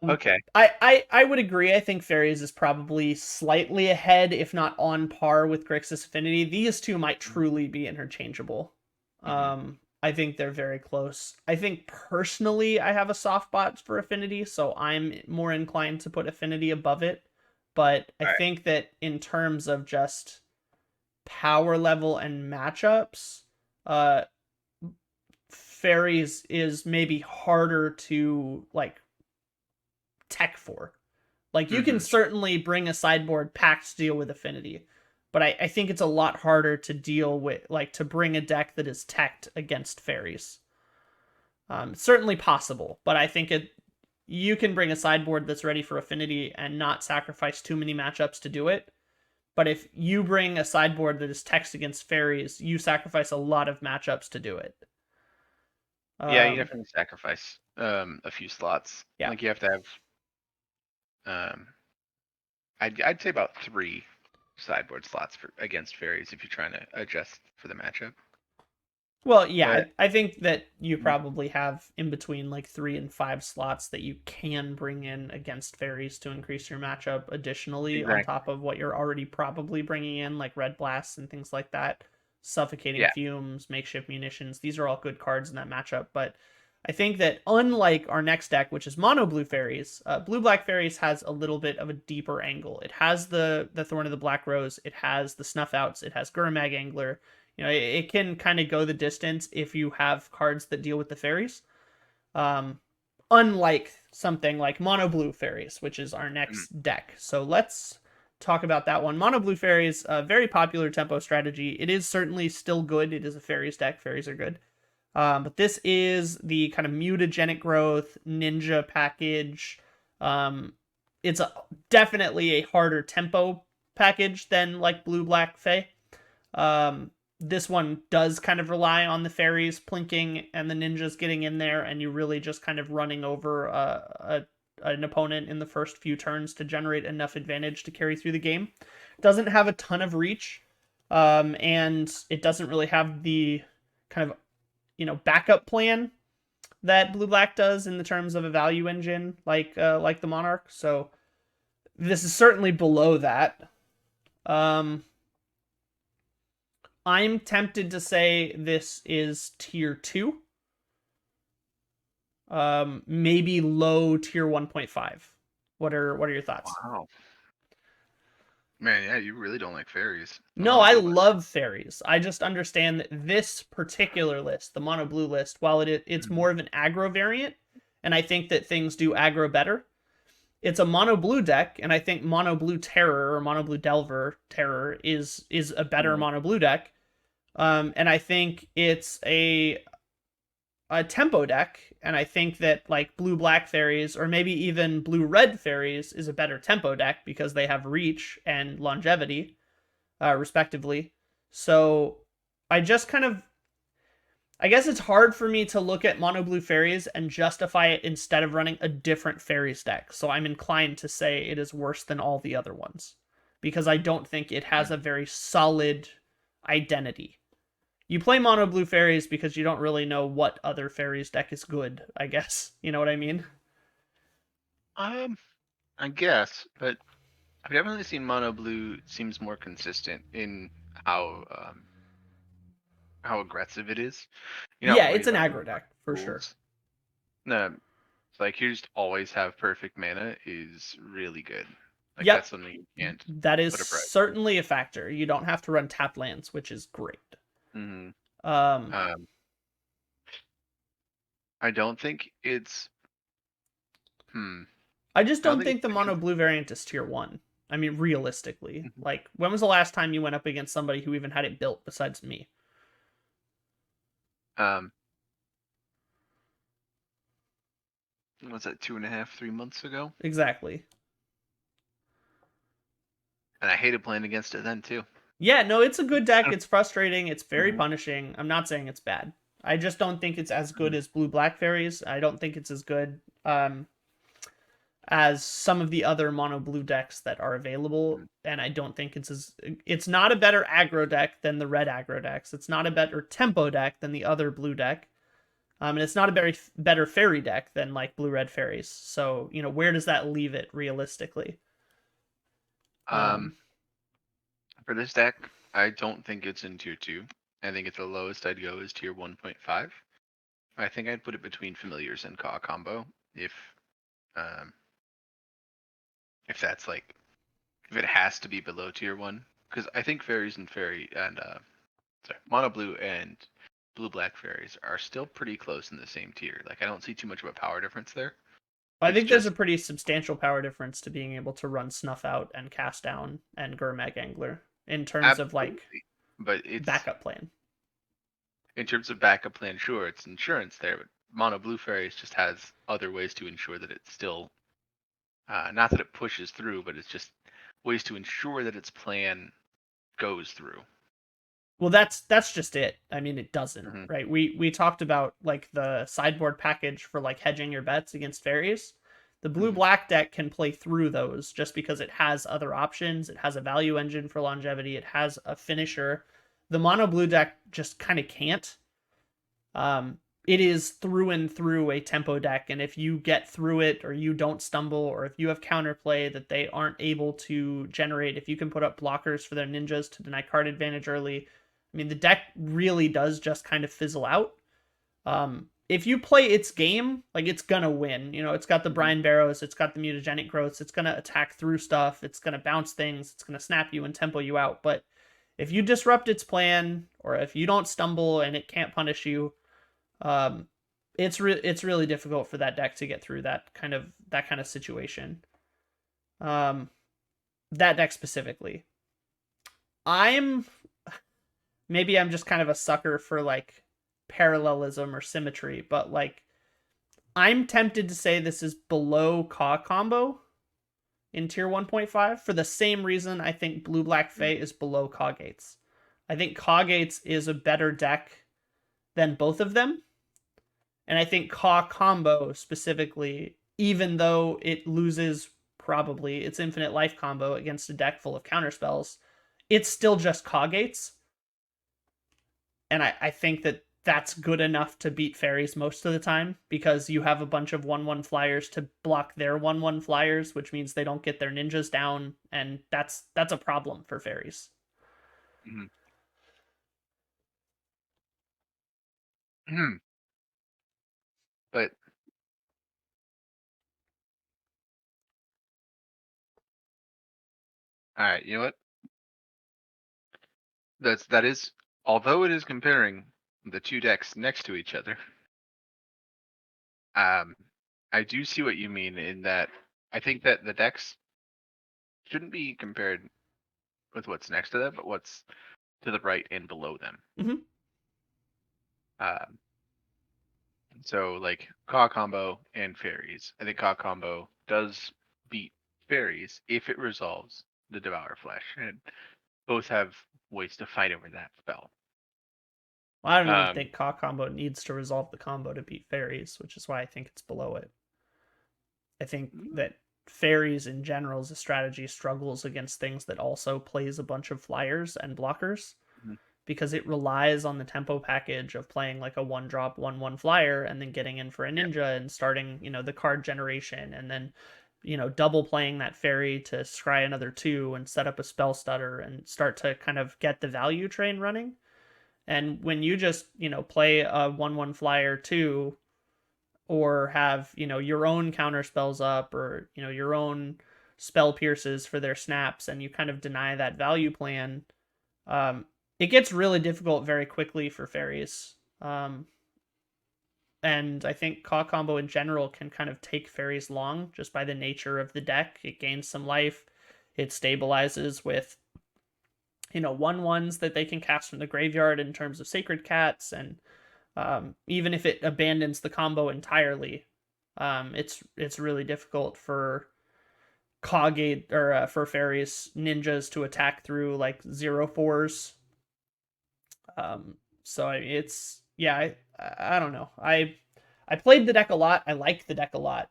Okay. I would agree. I think Fairies is probably slightly ahead, if not on par, with Grixis Affinity. These two might truly be interchangeable. I think they're very close. I think personally I have a soft spot for Affinity, so I'm more inclined to put Affinity above it. But I think that in terms of just power level and matchups, uh, Fairies is maybe harder to like tech for. Like you can certainly bring a sideboard packed to deal with Affinity, but I think it's a lot harder to deal with, like to bring a deck that is teched against Fairies. Certainly possible, but I think you can bring a sideboard that's ready for Affinity and not sacrifice too many matchups to do it. But if you bring a sideboard that is teched against Fairies, you sacrifice a lot of matchups to do it. Yeah, you definitely sacrifice a few slots. Yeah. Like you have to have I'd say about 3 sideboard slots for against Fairies if you're trying to adjust for the matchup. Well, yeah, But I think that you probably have in between like 3 and 5 slots that you can bring in against Fairies to increase your matchup additionally on top of what you're already probably bringing in, like Red Blasts and things like that. Suffocating Fumes, Makeshift Munitions, these are all good cards in that matchup, but I think that unlike our next deck, which is Mono Blue Fairies, Blue Black Fairies has a little bit of a deeper angle. It has the Thorn of the Black Rose, it has the Snuff Outs, it has Gurmag Angler. You know, it can kind of go the distance if you have cards that deal with the fairies. Unlike something like Mono Blue Fairies, which is our next deck. So let's talk about that one. Mono Blue Fairies, a very popular tempo strategy. It is certainly still good. It is a fairies deck. Fairies are good. But this is the kind of mutagenic growth ninja package. It's definitely a harder tempo package than like Blue Black Fae. This one does kind of rely on the fairies plinking and the ninjas getting in there, and you really just kind of running over an opponent in the first few turns to generate enough advantage to carry through the game. Doesn't have a ton of reach, and it doesn't really have the kind of backup plan that Blue Black does in the terms of a value engine like the Monarch. So this is certainly below that. I'm tempted to say this is tier 2. Maybe low tier 1.5. What are your thoughts? wow. Man, yeah, you really don't like fairies. No, I love fairies. I just understand that this particular list, the mono blue list, while it's more of an aggro variant, and I think that things do aggro better, it's a mono blue deck, and I think mono blue terror or mono blue delver terror is a better mono blue deck. And I think it's a tempo deck, and I think that like blue black fairies or maybe even blue red fairies is a better tempo deck because they have reach and longevity, respectively. So I just kind of, I guess it's hard for me to look at mono blue fairies and justify it instead of running a different fairies deck. So I'm inclined to say it is worse than all the other ones because I don't think it has a very solid identity. You play mono blue fairies because you don't really know what other fairies deck is good, I guess. You know what I mean? I guess, but I've definitely seen mono blue seems more consistent in how aggressive it is. You know, Yeah, where it's you an run aggro deck for sure. rules. No, it's like you just always have perfect mana is really good. Like Yep, that's something you can't that is put a price. certainly a factor. You don't have to run tap lands, which is great. Mm-hmm. Um, I don't think it's. I just I don't don't think think the it's mono blue variant is tier 1. I mean, realistically. Mhm. Like, when was the last time you went up against somebody who even had it built besides me? Was that 2.5, 3 months ago? Exactly. And I hated playing against it then too. Yeah, no, it's a good deck. It's frustrating. It's very punishing. I'm not saying it's bad. I just don't think it's as good as blue-black fairies. I don't think it's as good as some of the other mono blue decks that are available, and I don't think it's not a better aggro deck than the red aggro decks. It's not a better tempo deck than the other blue deck. And it's not a better fairy deck than like blue red fairies. So, where does that leave it realistically? For this deck, I don't think it's in tier 2. I think it's the lowest I'd go is tier 1.5. I think I'd put it between Familiars and Caw Combo if that's like, if it has to be below tier 1. Because I think fairies and mono blue and blue black fairies are still pretty close in the same tier. Like, I don't see too much of a power difference there. I think there's a pretty substantial power difference to being able to run Snuff Out and Cast Down and Gurmag Angler in terms of like backup plan. In terms of backup plan, sure, it's insurance there, but mono blue fairies just has other ways to ensure that it's still not that it pushes through, but it's just ways to ensure that its plan goes through. Well, that's just it. I mean, it doesn't, right? We talked about like the sideboard package for like hedging your bets against fairies. The blue-black deck can play through those just because it has other options. It has a value engine for longevity. It has a finisher. The mono blue deck just kind of can't. It is through and through a tempo deck, and if you get through it, or you don't stumble, or if you have counterplay that they aren't able to generate, if you can put up blockers for their ninjas to deny card advantage early, I mean, the deck really does just kind of fizzle out. If you play its game, like, it's gonna win. It's got the Brian Barrows, it's got the mutagenic growths, it's gonna attack through stuff, it's gonna bounce things, it's gonna snap you and tempo you out. But if you disrupt its plan, or if you don't stumble and it can't punish you, it's really difficult for that deck to get through that kind of situation. That deck specifically. Maybe I'm just kind of a sucker for like parallelism or symmetry, but like I'm tempted to say this is below Caw Combo in tier 1.5 for the same reason I think Blue Black Fae is below Caw Gates. I think Caw Gates is a better deck than both of them. And I think Caw Combo specifically, even though it loses probably its infinite life combo against a deck full of counterspells, it's still just Caw Gates. And I think that that's good enough to beat fairies most of the time, because you have a bunch of 1/1 flyers to block their 1/1 flyers, which means they don't get their ninjas down, and that's a problem for fairies. But all right, you know what? That is, although it is comparing the two decks next to each other, I do see what you mean in that I think that the decks shouldn't be compared with what's next to them, but what's to the right and below them. So like Caw Combo and fairies. I think Caw Combo does beat fairies if it resolves the Devour Flesh, and both have ways to fight over that spell. Well, I don't even think Caw Combo needs to resolve the combo to beat fairies, which is why I think it's below it. I think that fairies in general as a strategy struggles against things that also plays a bunch of flyers and blockers, because it relies on the tempo package of playing like a 1-drop 1/1 flyer and then getting in for a ninja and starting the card generation, and then double playing that fairy to scry another 2 and set up a spell stutter and start to kind of get the value train running. And when you just play a 1/1 flyer 2, or have your own counter spells up, or your own spell pierces for their snaps, and you kind of deny that value plan, it gets really difficult very quickly for fairies. And I think Caw Combo in general can kind of take fairies long just by the nature of the deck. It gains some life. It stabilizes with 1/1s that they can cast from the graveyard in terms of Sacred Cats, and even if it abandons the combo entirely, it's really difficult for Caw Gate or for fairies ninjas to attack through like 0/4s. So it's yeah, I don't know. I played the deck a lot. I like the deck a lot.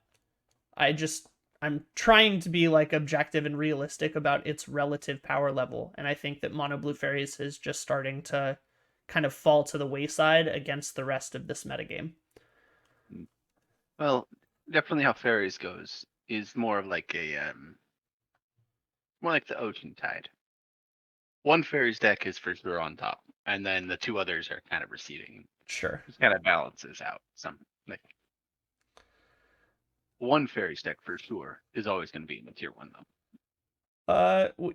I'm trying to be like objective and realistic about its relative power level, and I think that mono blue fairies is just starting to kind of fall to the wayside against the rest of this metagame. Well, definitely how fairies goes is more of like a more like the ocean tide. One fairies deck is for sure on top, and then the two others are kind of receding. Sure. It kind of balances out. Some like one fairies deck for sure is always going to be in the tier 1 though.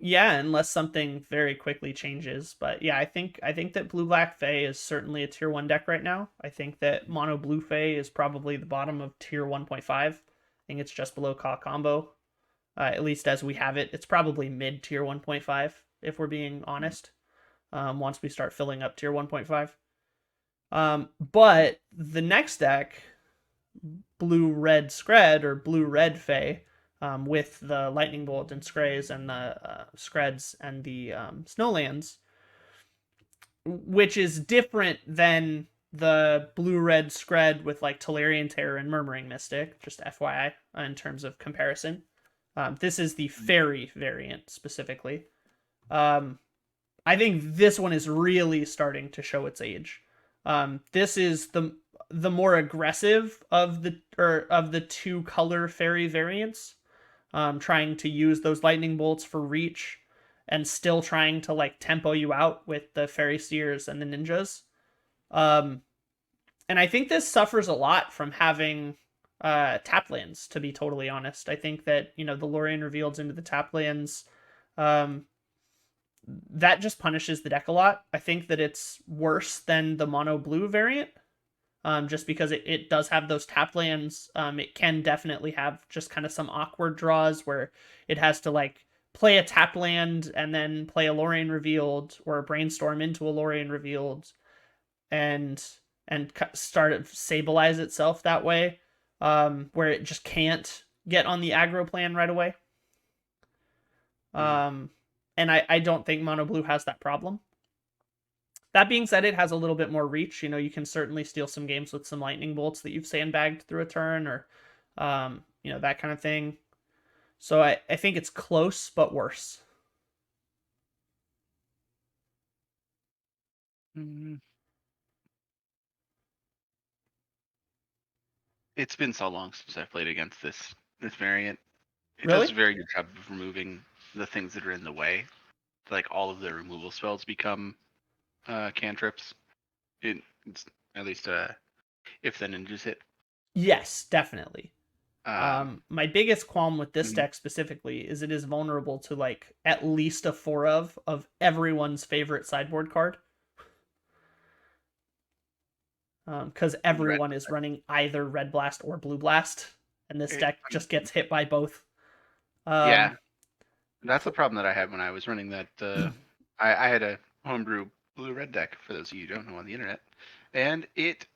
Yeah, unless something very quickly changes. But yeah, I think that blue black Fae is certainly a tier 1 deck right now. I think that mono blue Fae is probably the bottom of tier 1.5. I think it's just below Caw-Combo. At least as we have it. It's probably mid tier 1.5 if we're being honest. Once we start filling up tier 1.5. But the next deck, blue red Skred or blue red Fae, with the lightning bolt and Skrays and the Skreds and the Snowlands, which is different than the blue red Skred with like Tolarian Terror and Murmuring Mystic, just FYI in terms of comparison. This is the fairy variant specifically. I think this one is really starting to show its age. This is the more aggressive of the two color fairy variants, trying to use those lightning bolts for reach and still trying to like tempo you out with the fairy seers and the ninjas. And I think this suffers a lot from having taplands, to be totally honest. I think that, the Lorien revealed into the taplands, that just punishes the deck a lot. I think that it's worse than the mono blue variant, just because it does have those taplands. It can definitely have just kind of some awkward draws where it has to like play a tapland and then play a Lorien revealed or a brainstorm into a Lorien revealed and start to stabilize itself that way, where it just can't get on the aggro plan right away. And I don't think mono blue has that problem. That being said, it has a little bit more reach. You can certainly steal some games with some lightning bolts that you've sandbagged through a turn or, that kind of thing. So I think it's close, but worse. It's been so long since I've played against this variant. It Really? does a very good job of removing the things that are in the way. Like all of the removal spells become cantrips. It's at least if the ninjas hit. Yes, definitely. My biggest qualm with this deck specifically is it is vulnerable to like at least a 4 of everyone's favorite sideboard card. Because everyone is running either Red Blast or Blue Blast, and this deck just gets hit by both. Yeah, that's the problem that I had when I was running that. I had a homebrew blue-red deck, for those of you who don't know on the internet, and it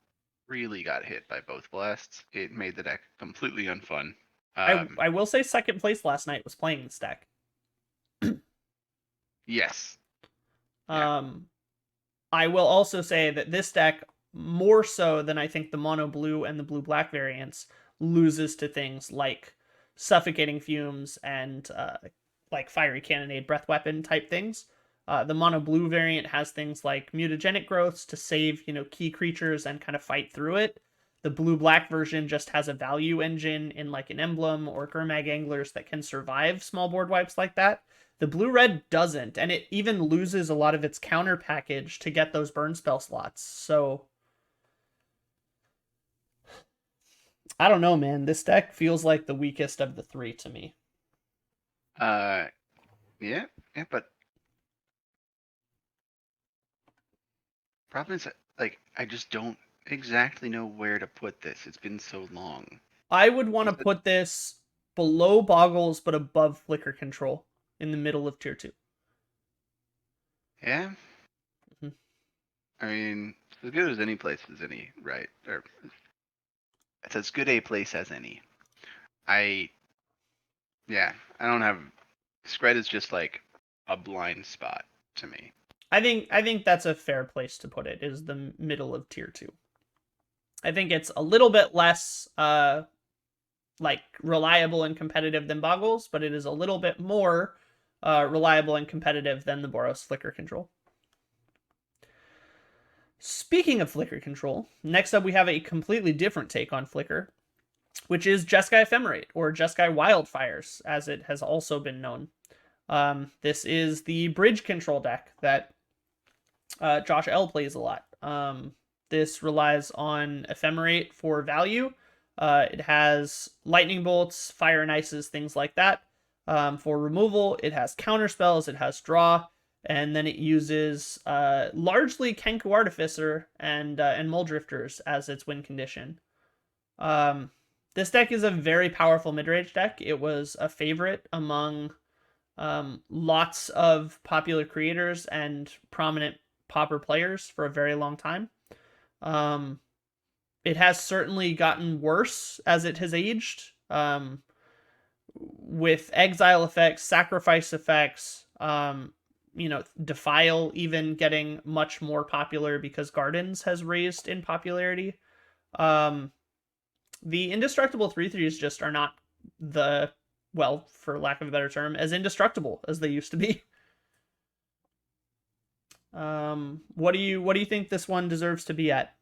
really got hit by both blasts. It made the deck completely unfun. I will say second place last night was playing this deck. Yes. I will also say that this deck, more so than I think the mono blue and the blue black variants, loses to things like suffocating fumes and like fiery cannonade breath weapon type things. The mono blue variant has things like mutagenic growths to save key creatures and kind of fight through it. The blue black version just has a value engine in like an emblem or Gurmag anglers that can survive small board wipes like that. The blue red doesn't, and it even loses a lot of its counter package to get those burn spell slots. So I don't know, man. This deck feels like the weakest of the three to me. Yeah, but problem is like I just don't exactly know where to put this. It's been so long. I would want to put this below Bogles but above Flicker Control in the middle of tier 2. Yeah. I mean, as good as any place as any, right? Or it's as good a place as any. I Yeah, I don't have. Skred is just like a blind spot to me. I think that's a fair place to put it, is the middle of tier 2. I think it's a little bit less like reliable and competitive than Bogles, but it is a little bit more reliable and competitive than the Boros Flicker Control. Speaking of Flicker Control, next up we have a completely different take on Flicker, which is Jeskai Ephemerate, or Jeskai Wildfires, as it has also been known. This is the bridge control deck that Josh L plays a lot. This relies on Ephemerate for value. It has lightning bolts, fire and ices, things like that. For removal, it has counter spells, it has draw, and then it uses largely Kenku Artificer and Muldrifters as its win condition. This deck is a very powerful midrange deck. It was a favorite among lots of popular creators and prominent Pauper players for a very long time. It has certainly gotten worse as it has aged, with exile effects, sacrifice effects, Defile even getting much more popular because Gardens has raised in popularity. The indestructible 3/3s just are not for lack of a better term, as indestructible as they used to be. What do you think this one deserves to be at?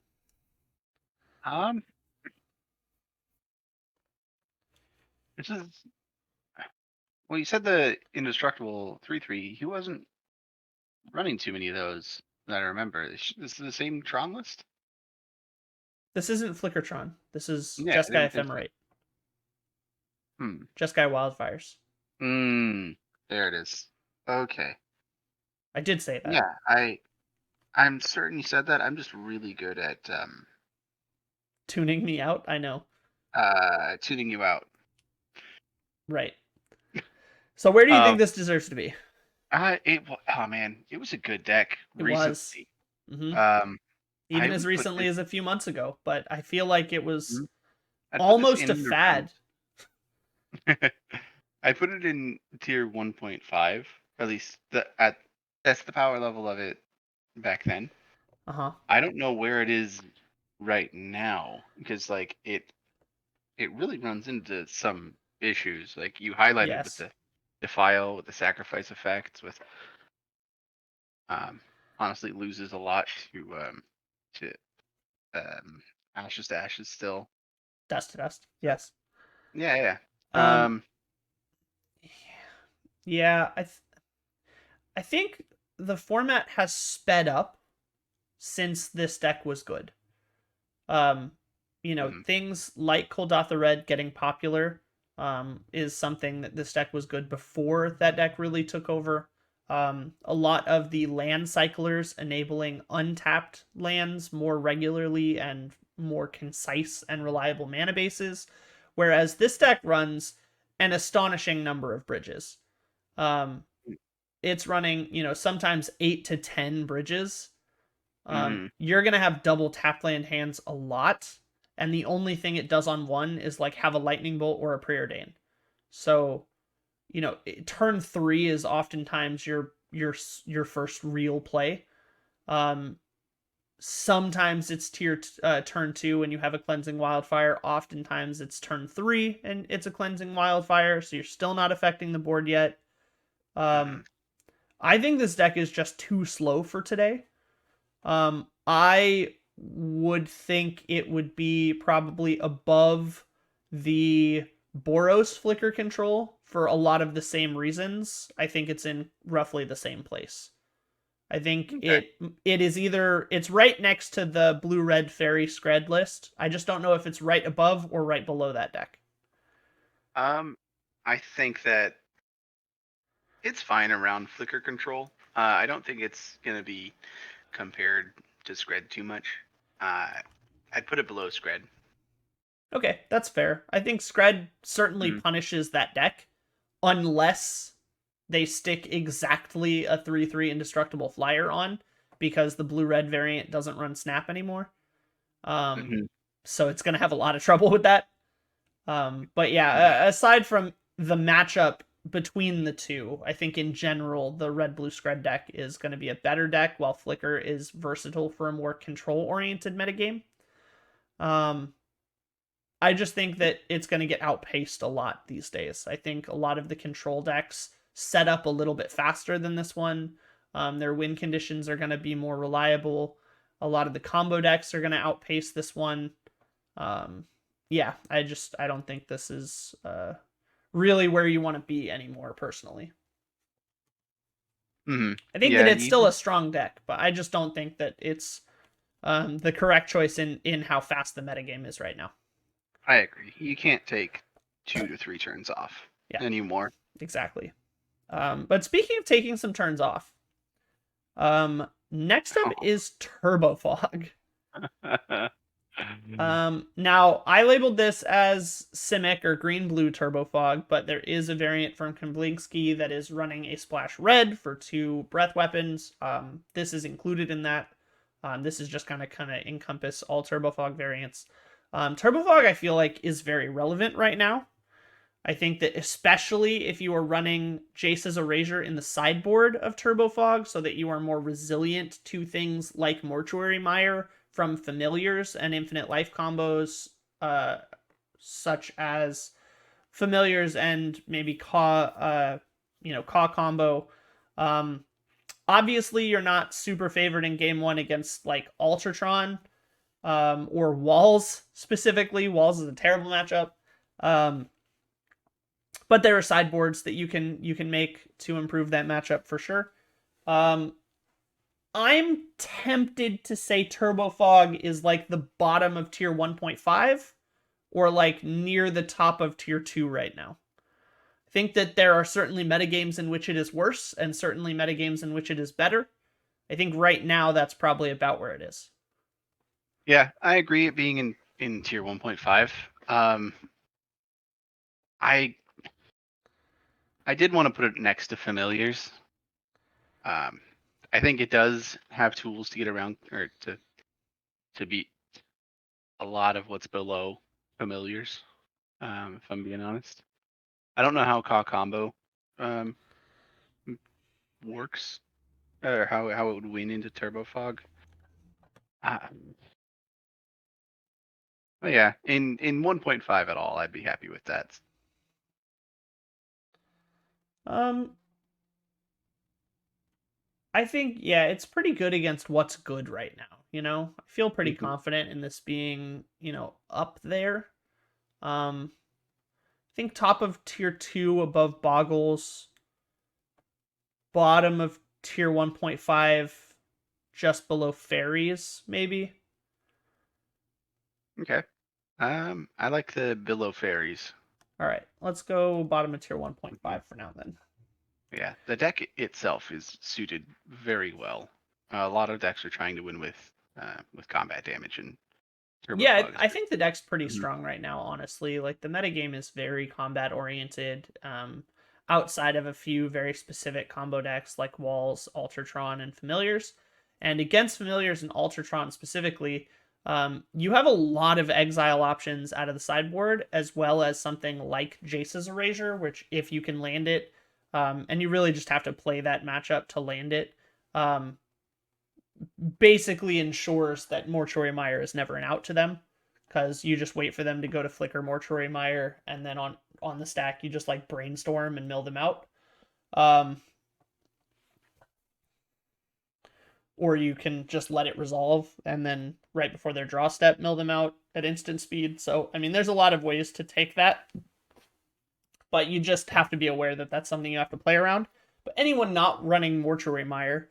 This is. Well, you said the indestructible 3/3. He wasn't running too many of those that I remember. This is the same Tron list. This isn't Flickertron. This is Jeskai Ephemerate. So. Jeskai Wildfires. There it is. Okay. I did say that. Yeah, I'm certain you said that. I'm just really good at tuning me out. I know. Tuning you out. Right. So where do you think this deserves to be? It was a good deck. It recently. Was. Mm-hmm. Even as recently as a few months ago, but I feel like it was almost a fad. I put it in tier 1.5, at least that's the power level of it back then. I don't know where it is right now, because like it really runs into some issues. Like you highlighted with the Defile, with the sacrifice effects, with honestly loses a lot to ashes to ashes still. Dust to dust. Yes. Yeah. Yeah, I think the format has sped up since this deck was good. Things like Kuldotha Red getting popular is something that this deck was good before that deck really took over. A lot of the land cyclers enabling untapped lands more regularly and more concise and reliable mana bases, whereas this deck runs an astonishing number of bridges. It's running, sometimes 8 to 10 bridges. You're going to have double tap land hands a lot, and the only thing it does on one is like have a lightning bolt or a preordain. So, turn 3 is oftentimes your first real play. Sometimes it's turn 2 and you have a cleansing wildfire. Oftentimes it's turn 3 and it's a cleansing wildfire, so you're still not affecting the board yet. I think this deck is just too slow for today. I would think it would be probably above the Boros Flicker Control for a lot of the same reasons. I think it's in roughly the same place. I think it is it's right next to the Blue-Red Fairy Skred list. I just don't know if it's right above or right below that deck. I think that it's fine around Flicker Control. I don't think it's going to be compared to Skred too much. I'd put it below Skred. Okay, that's fair. I think Skred certainly punishes that deck, unless they stick exactly a 3/3 indestructible flyer on, because the blue-red variant doesn't run snap anymore. So it's going to have a lot of trouble with that. But yeah, aside from the matchup between the two, I think in general, the red-blue Skred deck is going to be a better deck, while Flicker is versatile for a more control-oriented metagame. I just think that it's going to get outpaced a lot these days. I think a lot of the control decks set up a little bit faster than this one. Their win conditions are going to be more reliable. A lot of the combo decks are going to outpace this one. Yeah, I don't think this is really where you want to be anymore, personally. I think that it's still a strong deck, but I just don't think that it's the correct choice in how fast the metagame is right now. I agree. You can't take 2 to 3 turns off anymore. Exactly. But speaking of taking some turns off, next up is Turbo Fog. Now, I labeled this as Simic or Green-Blue Turbo Fog, but there is a variant from Kamblinski that is running a Splash Red for 2 breath weapons. This is included in that. This is just kind of encompass all Turbo Fog variants. Turbo Fog, I feel like, is very relevant right now. I think that especially if you are running Jace's Erasure in the sideboard of Turbo Fog, so that you are more resilient to things like Mortuary Mire from Familiars and Infinite Life combos, such as Familiars and maybe Caw Combo. Obviously, you're not super favored in game 1 against like Altar Tron, or Walls specifically. Walls is a terrible matchup. But there are sideboards that you can make to improve that matchup for sure. I'm tempted to say Turbo Fog is like the bottom of tier 1.5 or like near the top of tier 2 right now. I think that there are certainly metagames in which it is worse and certainly metagames in which it is better. I think right now that's probably about where it is. Yeah, I agree it being in tier 1.5. I did want to put it next to Familiars. I think it does have tools to get around or to beat a lot of what's below Familiars. If I'm being honest, I don't know how Caw-Combo works or how it would win into Turbo Fog. But yeah, in 1.5 at all, I'd be happy with that. I think, yeah, it's pretty good against what's good right now, you know? I feel pretty confident in this being, up there. I think top of tier 2 above Bogles, bottom of tier 1.5 just below Fairies, maybe. Okay. I like the below Fairies. All right, let's go bottom of tier 1.5 for now then. Yeah, the deck itself is suited very well. A lot of decks are trying to win with combat damage and Turbo Fog. I think the deck's pretty strong right now, honestly. Like, the metagame is very combat oriented. Outside of a few very specific combo decks like Walls, Altar Tron, and Familiars. And against Familiars and Altar Tron specifically, you have a lot of exile options out of the sideboard, as well as something like Jace's Erasure, which if you can land it, and you really just have to play that matchup to land it, basically ensures that Mortuary Mire is never an out to them, because you just wait for them to go to Flicker Mortuary Mire, and then on the stack you just like brainstorm and mill them out. Or you can just let it resolve, and then right before their draw step, mill them out at instant speed. So, I mean, there's a lot of ways to take that, but you just have to be aware that that's something you have to play around. But anyone not running Mortuary Mire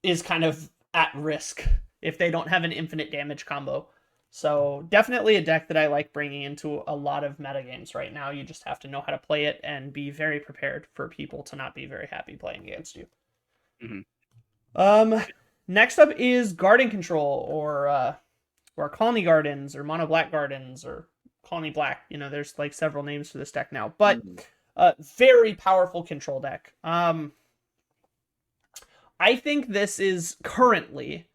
is kind of at risk if they don't have an infinite damage combo. So definitely a deck that I like bringing into a lot of metagames right now. You just have to know how to play it and be very prepared for people to not be very happy playing against you. Next up is Garden Control, or Colony Gardens, or Mono Black Gardens, or Colony Black. There's like several names for this deck now, but very powerful control deck. I think this is currently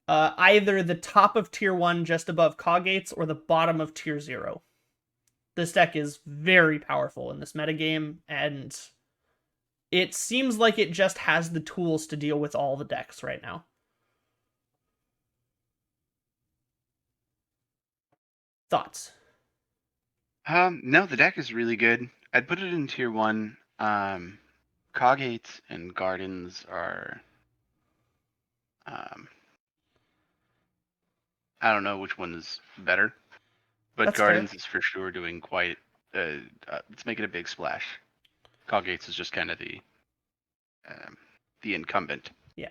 either the top of tier 1 just above Caw Gates or the bottom of tier 0. This deck is very powerful in this metagame, and it seems like it just has the tools to deal with all the decks right now. Thoughts? No, the deck is really good. I'd put it in tier 1. Caw Gates and Gardens are I don't know which one is better, but That's Gardens fair. is for sure doing quite it's making a big splash. Caw Gates is just kind of the incumbent. Yeah.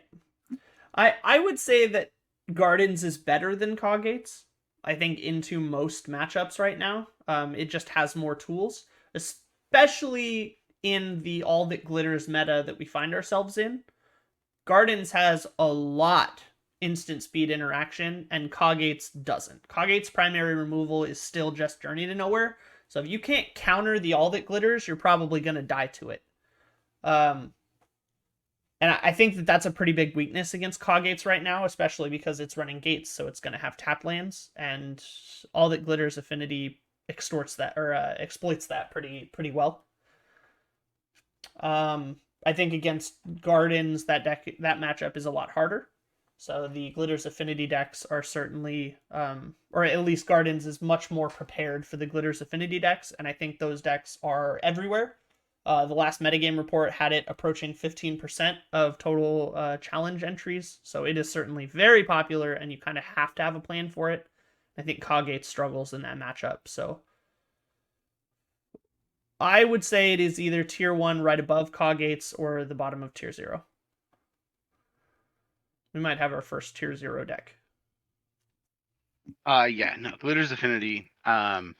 I would say that Gardens is better than Caw Gates. I think into most matchups right now. It just has more tools, especially in the all that glitters meta that we find ourselves in. Gardens has a lot instant speed interaction, and Caw Gates doesn't. Caw Gates' primary removal is still just Journey to Nowhere, so if you can't counter the all that glitters, you're probably going to die to it. And I think that that's a pretty big weakness against Caw Gates right now, especially because it's running gates, so it's going to have tap lands, and all that glitters affinity extorts that or exploits that pretty well. I think against Gardens, that matchup is a lot harder. So the Glitters Affinity decks are certainly, or at least Gardens is much more prepared for the Glitters Affinity decks, and I think those decks are everywhere. The last metagame report had it approaching 15% of total challenge entries, so it is certainly very popular, and you kind of have to have a plan for it. I think Caw Gates struggles in that matchup, so I would say it is either tier 1 right above Caw Gates or the bottom of tier 0. We might have our first tier 0 deck. Yeah, no, Glitters Affinity. Honestly,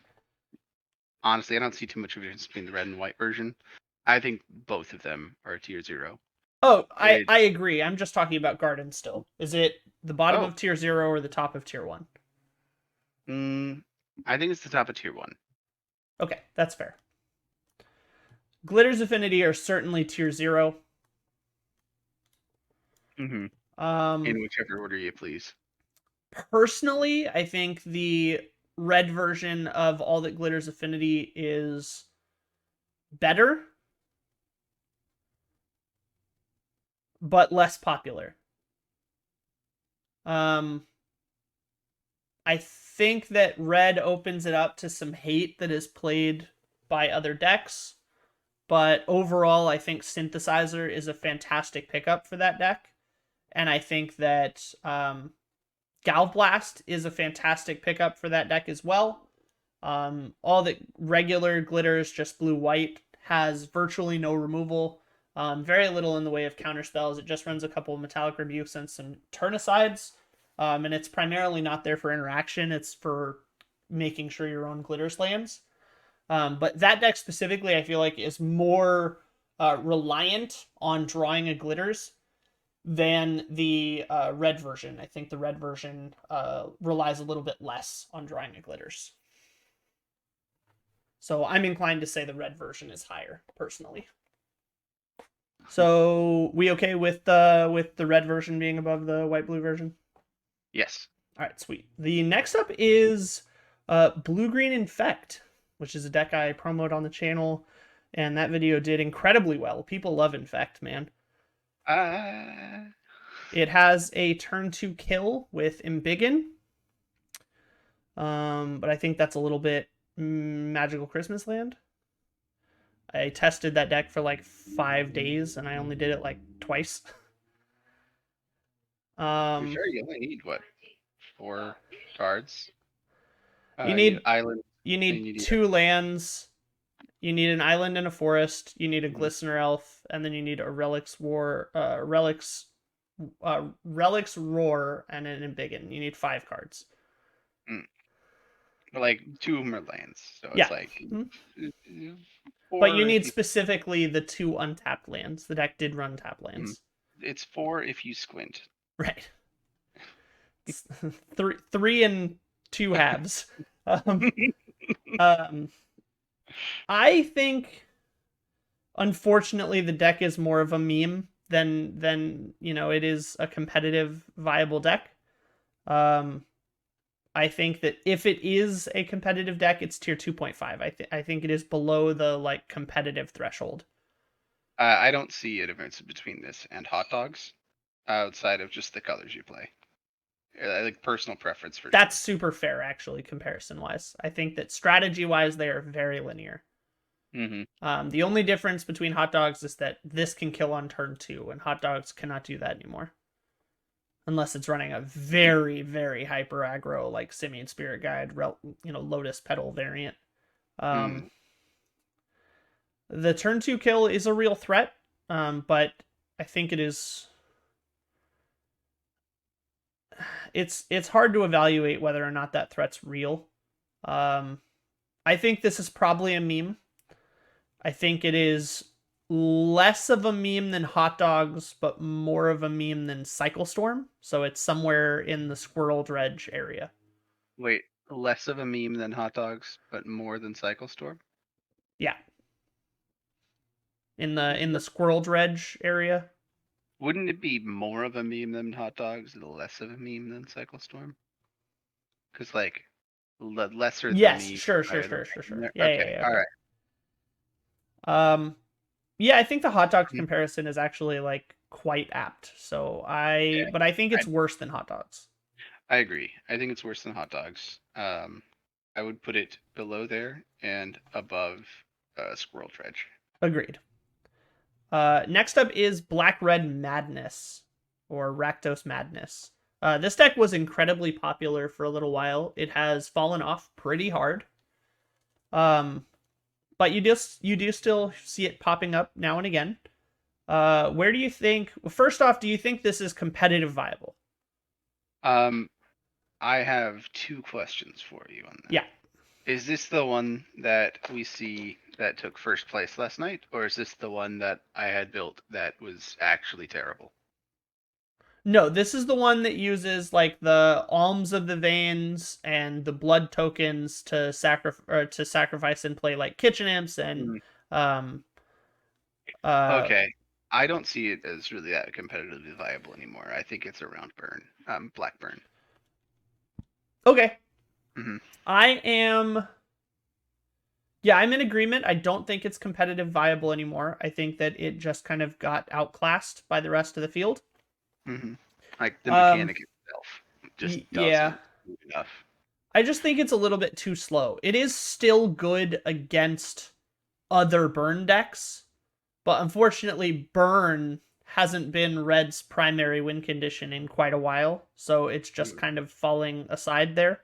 I don't see too much of a difference between the red and white version. I think both of them are tier 0. Oh, I agree. I'm just talking about Garden still. Is it the bottom of tier 0 or the top of tier 1? I think it's the top of tier 1. Okay, that's fair. Glitters Affinity are certainly tier 0. Mm-hmm. In whichever order you please. Personally, I think the red version of All That Glitters Affinity is better, but less popular. I think that red opens it up to some hate that is played by other decks, but overall, I think Synthesizer is a fantastic pickup for that deck, and I think that Galvblast is a fantastic pickup for that deck as well. All the regular glitters, just blue-white, has virtually no removal. Very little in the way of counter spells. It just runs a couple of Metallic Rebukes and some Turnicides. And it's primarily not there for interaction. It's for making sure your own glitters lands. But that deck specifically, I feel like, is more reliant on drawing a glitters than the red version. I think the red version relies a little bit less on drawing a glitters. So I'm inclined to say the red version is higher, personally. So we okay with the red version being above the white-blue version? Yes. All right, sweet. The next up is Blue-Green Infect, which is a deck I promoted on the channel, and that video did incredibly well. People love Infect, man. It has a turn 2 kill with Embiggen. But I think that's a little bit Magical Christmas Land. I tested that deck for like 5 days, and I only did it like twice. I'm sure you only need, what, 4 cards? You need island. You need 2 lands. You need an island and a forest. You need a Glistener Elf, and then you need a Relics Roar, and an Embiggen. You need 5 cards. Like 2 of them are lands, so yeah. It's like. But you need specifically the 2 untapped lands. The deck did run tap lands. It's 4 if you squint. Right. It's 3 and 2 halves. I think, unfortunately, the deck is more of a meme than it is a competitive, viable deck. I think that if it is a competitive deck, it's tier 2.5. I think it is below the like competitive threshold. I don't see a difference between this and hot dogs outside of just the colors you play. Like personal preference for That's super fair, actually, comparison-wise. I think that strategy-wise, they are very linear. sure. The only difference between hot dogs is that this can kill on turn 2, and hot dogs cannot do that anymore. Unless it's running a very, very hyper aggro, like Simian Spirit Guide, Lotus Petal variant. The turn 2 kill is a real threat, but I think it is... It's hard to evaluate whether or not that threat's real. I think this is probably a meme. I think it is less of a meme than hot dogs, but more of a meme than Cycle Storm. So it's somewhere in the Squirrel Dredge area. Wait, less of a meme than hot dogs, but more than Cycle Storm? Yeah. In the Squirrel Dredge area. Wouldn't it be more of a meme than hot dogs, less of a meme than Cycle Storm? Because like lesser Yes, the meme. sure. Yeah, Okay, yeah. all right. Yeah, I think the hot dogs comparison is actually like quite apt. So but I think it's worse than hot dogs. I agree. I think it's worse than hot dogs. I would put it below there and above Squirrel Dredge. Agreed. Next up is Black Red Madness, or Rakdos Madness. This deck was incredibly popular for a little while. It has fallen off pretty hard. But you do still see it popping up now and again. Where do you think... First off, do you think this is competitive viable? I have 2 questions for you on that. Yeah. Is this the one that we see that took first place last night, or is this the one that I had built that was actually terrible? No, this is the one that uses like the Alms of the Veins and the blood tokens to sacrifice and play like Kitchen Imps and Okay. I don't see it as really that competitively viable anymore. I think it's around burn, black burn. Okay. Mm-hmm. I'm in agreement. I don't think it's competitive viable anymore. I think that it just kind of got outclassed by the rest of the field. Mm-hmm. Like the mechanic itself just doesn't do enough. I just think it's a little bit too slow. It is still good against other burn decks, but unfortunately burn hasn't been Red's primary win condition in quite a while, so it's just kind of falling aside there.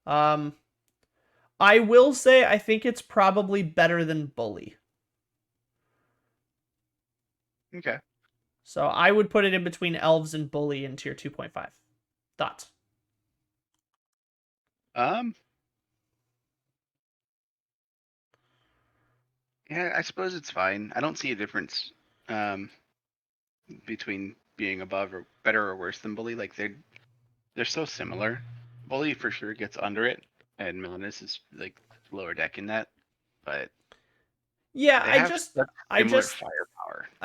I will say I think it's probably better than Bully. Okay. So I would put it in between Elves and Bully in tier 2.5. Thoughts? Yeah, I suppose it's fine. I don't see a difference between being above or better or worse than Bully. Like they're so similar. Bully for sure gets under it, and Milanus is like lower deck in that. But yeah, I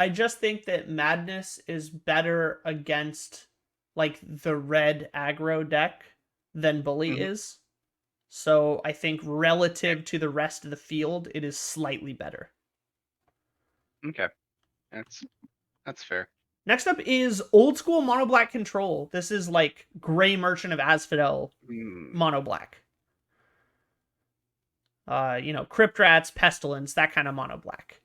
just think that Madness is better against like the red aggro deck than Bully is. So I think relative to the rest of the field, it is slightly better. Okay. That's fair. Next up is Old School Mono Black Control. This is like Gray Merchant of Asphodel Mono Black. Crypt Rats, Pestilence, that kind of Mono Black.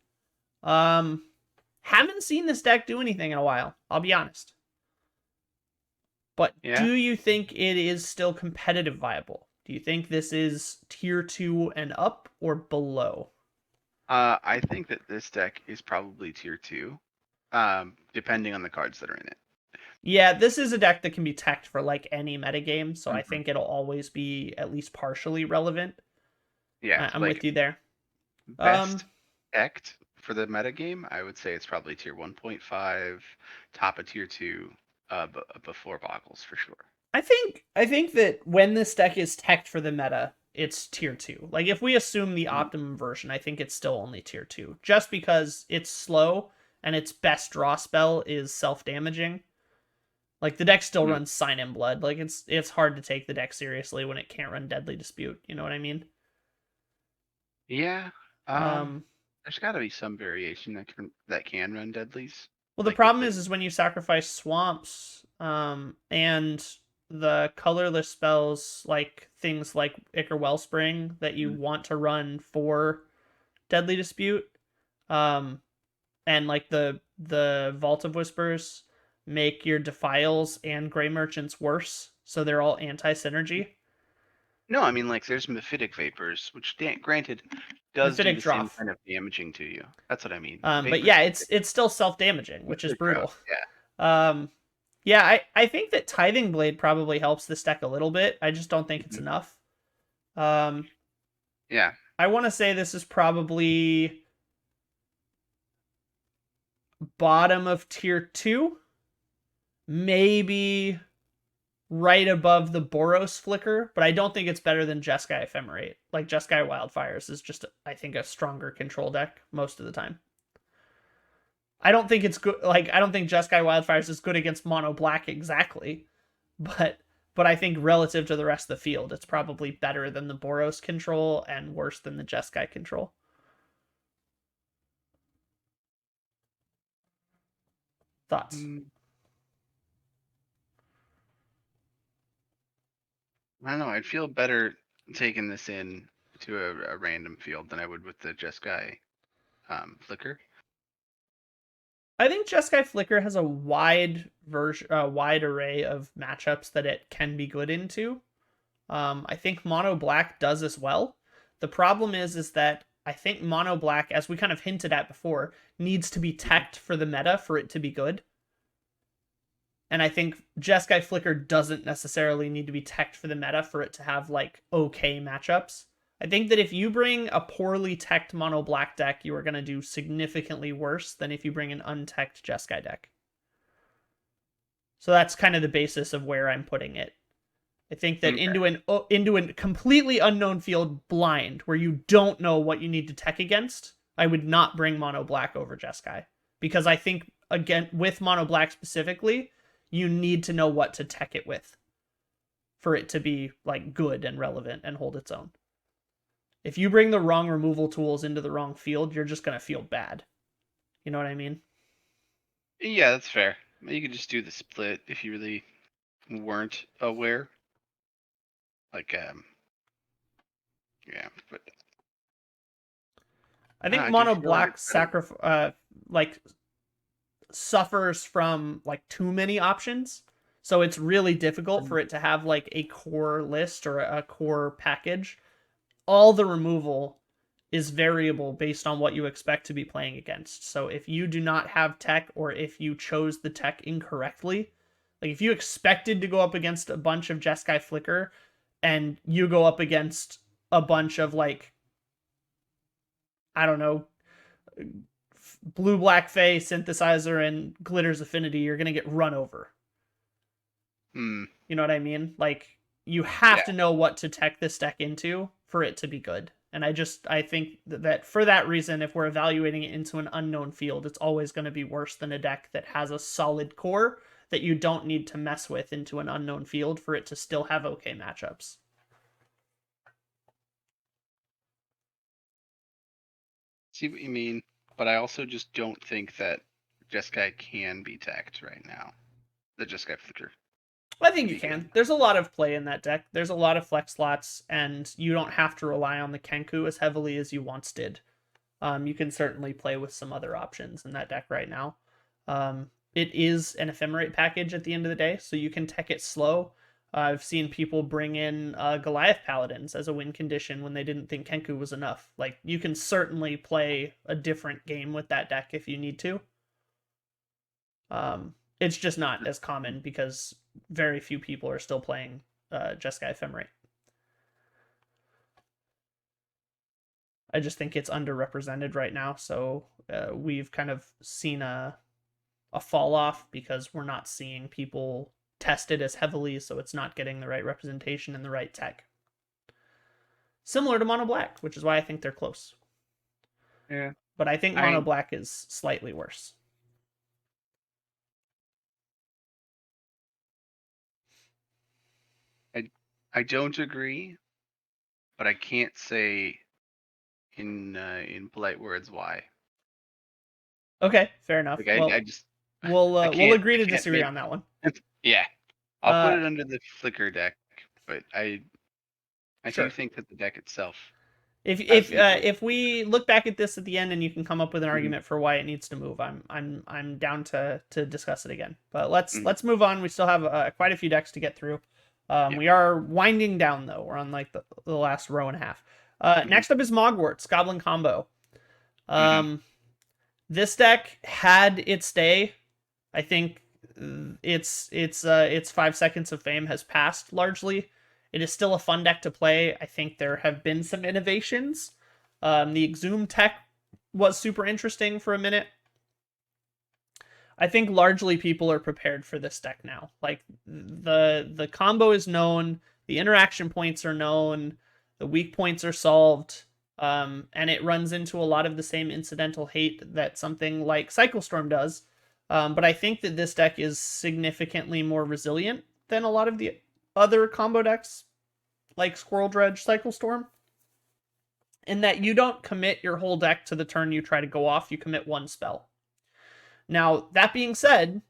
Haven't seen this deck do anything in a while, I'll be honest. But do you think it is still competitive viable? Do you think this is tier 2 and up or below? I think that this deck is probably tier 2, depending on the cards that are in it. Yeah, this is a deck that can be teched for like any metagame, so I think it'll always be at least partially relevant. Yeah, I'm with you there. Best teched for the metagame, I would say it's probably tier 1.5, top of tier 2, before Bogles for sure. I think that when this deck is teched for the meta, it's tier 2. Like if we assume the optimum version, I think it's still only tier 2, just because it's slow and its best draw spell is self-damaging. Like the deck still Hmm. runs Sign in Blood. Like it's hard to take the deck seriously when it can't run Deadly Dispute. You know what I mean? Yeah. Um, There's got to be some variation that can run deadlies. well, the Like if problem is when you sacrifice swamps, and the colorless spells like things like Ichor Wellspring that you want to run for Deadly Dispute, um, and like the Vault of Whispers make your Defiles and Grey Merchants worse, so they're all anti-synergy. No, I mean like there's mephitic vapors, which granted does do Mephitic the same Drawf. kind of damaging to you. That's what I mean. But Vapors, yeah, it's still self-damaging, which is mephitic Drought, brutal. Yeah. Yeah, I think that Tithing Blade probably helps this deck a little bit. I just don't think it's enough. Yeah. I want to say this is probably bottom of tier 2. Maybe right above the Boros Flicker, but I don't think it's better than Jeskai Ephemerate. Like Jeskai Wildfires is just, I think, a stronger control deck most of the time. I don't think it's good. Like I don't think Jeskai Wildfires is good against mono black exactly, but I think relative to the rest of the field, it's probably better than the Boros control and worse than the Jeskai control. Thoughts? I don't know. I'd feel better taking this in to a random field than I would with the Jeskai Flicker. I think Jeskai Flicker has a wide array of matchups that it can be good into. I think Mono Black does as well. The problem is that I think Mono Black, as we kind of hinted at before, needs to be teched for the meta for it to be good. And I think Jeskai Flicker doesn't necessarily need to be teched for the meta for it to have like okay matchups. I think that if you bring a poorly teched mono black deck, you are going to do significantly worse than if you bring an unteched Jeskai deck. So that's kind of the basis of where I'm putting it. I think that into a completely unknown field blind, where you don't know what you need to tech against, I would not bring mono black over Jeskai. Because I think, again, with mono black specifically, you need to know what to tech it with for it to be like good and relevant and hold its own. If you bring the wrong removal tools into the wrong field, you're just going to feel bad. You know what I mean? Yeah, that's fair. You could just do the split if you really weren't aware. Like, yeah, but I think I do mono feel like black it's better. suffers from like too many options. So it's really difficult for it to have like a core list or a core package. All the removal is variable based on what you expect to be playing against. So if you do not have tech, or if you chose the tech incorrectly, like if you expected to go up against a bunch of Jeskai Flicker and you go up against a bunch of like, I don't know, blue black Fae, Synthesizer, and Glitters Affinity, you're gonna get run over. Hmm. You know what I mean? Like you have to know what to tech this deck into for it to be good. And I think that for that reason, if we're evaluating it into an unknown field, it's always going to be worse than a deck that has a solid core that you don't need to mess with into an unknown field for it to still have okay matchups. See what you mean, but I also just don't think that Jeskai can be teched right now. The Jeskai Flicker. I think you can. There's a lot of play in that deck. There's a lot of flex slots, and you don't have to rely on the Kenku as heavily as you once did. You can certainly play with some other options in that deck right now. It is an ephemerate package at the end of the day, so you can tech it slow. I've seen people bring in Goliath Paladins as a win condition when they didn't think Kenku was enough. Like, you can certainly play a different game with that deck if you need to. It's just not as common because very few people are still playing Jeskai Ephemerate. I just think it's underrepresented right now, so we've kind of seen a fall off because we're not seeing people test it as heavily, so it's not getting the right representation and the right tech. Similar to Mono Black, which is why I think they're close. Yeah. But I think Mono Black is slightly worse. I don't agree, but I can't say in polite words why. Okay, fair enough. Like I Well, just we'll agree to I can't disagree make on that one. yeah. I'll put Uh, it under the flicker deck, but I do sure. think that the deck itself If has if the ability. if we look back at this at the end and you can come up with an Mhm, argument for why it needs to move, I'm down to discuss it again. But let's mhm, move on. We still have quite a few decks to get through. yeah. We are winding down though. We're on like the last row and a half. Mhm, Next up is Mogwarts Goblin Combo. mhm, This deck had its day. I think its 5 seconds of fame has passed largely. It is still a fun deck to play. I think there have been some innovations. The Exhume tech was super interesting for a minute. I think largely people are prepared for this deck now. Like the combo is known, the interaction points are known, the weak points are solved, and it runs into a lot of the same incidental hate that something like Cycle Storm does. But I think that this deck is significantly more resilient than a lot of the other combo decks, like Squirrel Dredge, Cycle Storm, in that you don't commit your whole deck to the turn you try to go off. You commit one spell. Now that being said,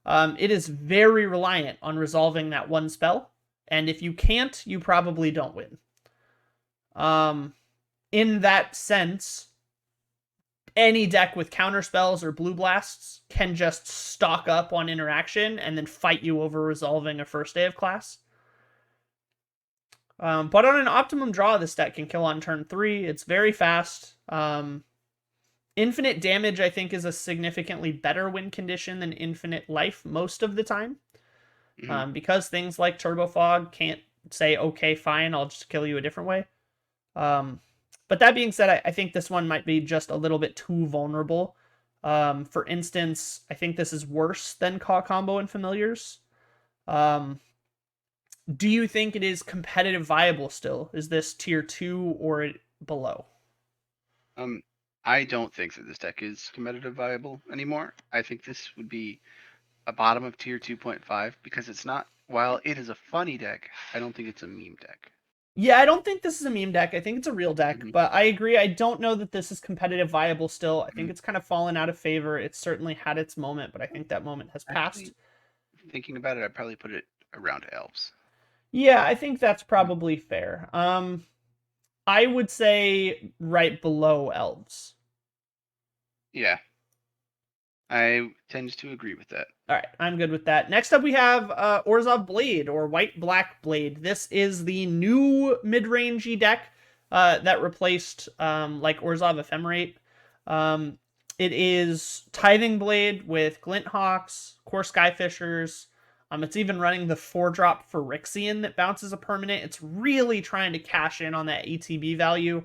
it is very reliant on resolving that one spell, and if you can't, you probably don't win. In that sense, any deck with counter spells or blue blasts can just stock up on interaction and then fight you over resolving a first day of class. But on an optimum draw, this deck can kill on turn 3. It's very fast. Infinite damage, I think, is a significantly better win condition than infinite life most of the time. mhm. Because things like Turbo Fog can't say, okay, fine, I'll just kill you a different way. But that being said, I think this one might be just a little bit too vulnerable. For instance, I think this is worse than Caw-Combo and Familiars. Do you think it is competitive viable still? Is this tier 2 or below? I don't think that this deck is competitive viable anymore. I think this would be a bottom of tier 2.5 because it's not. While it is a funny deck, I don't think it's a meme deck. Yeah, I don't think this is a meme deck. I think it's a real deck, Mhm, but I agree. I don't know that this is competitive viable still. I think mhm. it's kind of fallen out of favor. It's certainly had its moment, but I think that moment has passed. Actually, thinking about it, I'd probably put it around Elves. Yeah, I think that's Mhm. probably fair. I would say right below Elves. Yeah, I tend to agree with that. All right, I'm good with that. Next up, we have Orzhov Blade or White Black Blade. This is the new mid-rangey deck that replaced like Orzhov Ephemerate. It is Tithing Blade with Glint Hawks, Core Skyfishers. It's even running the 4-drop Phyrexian that bounces a permanent. It's really trying to cash in on that ATB value.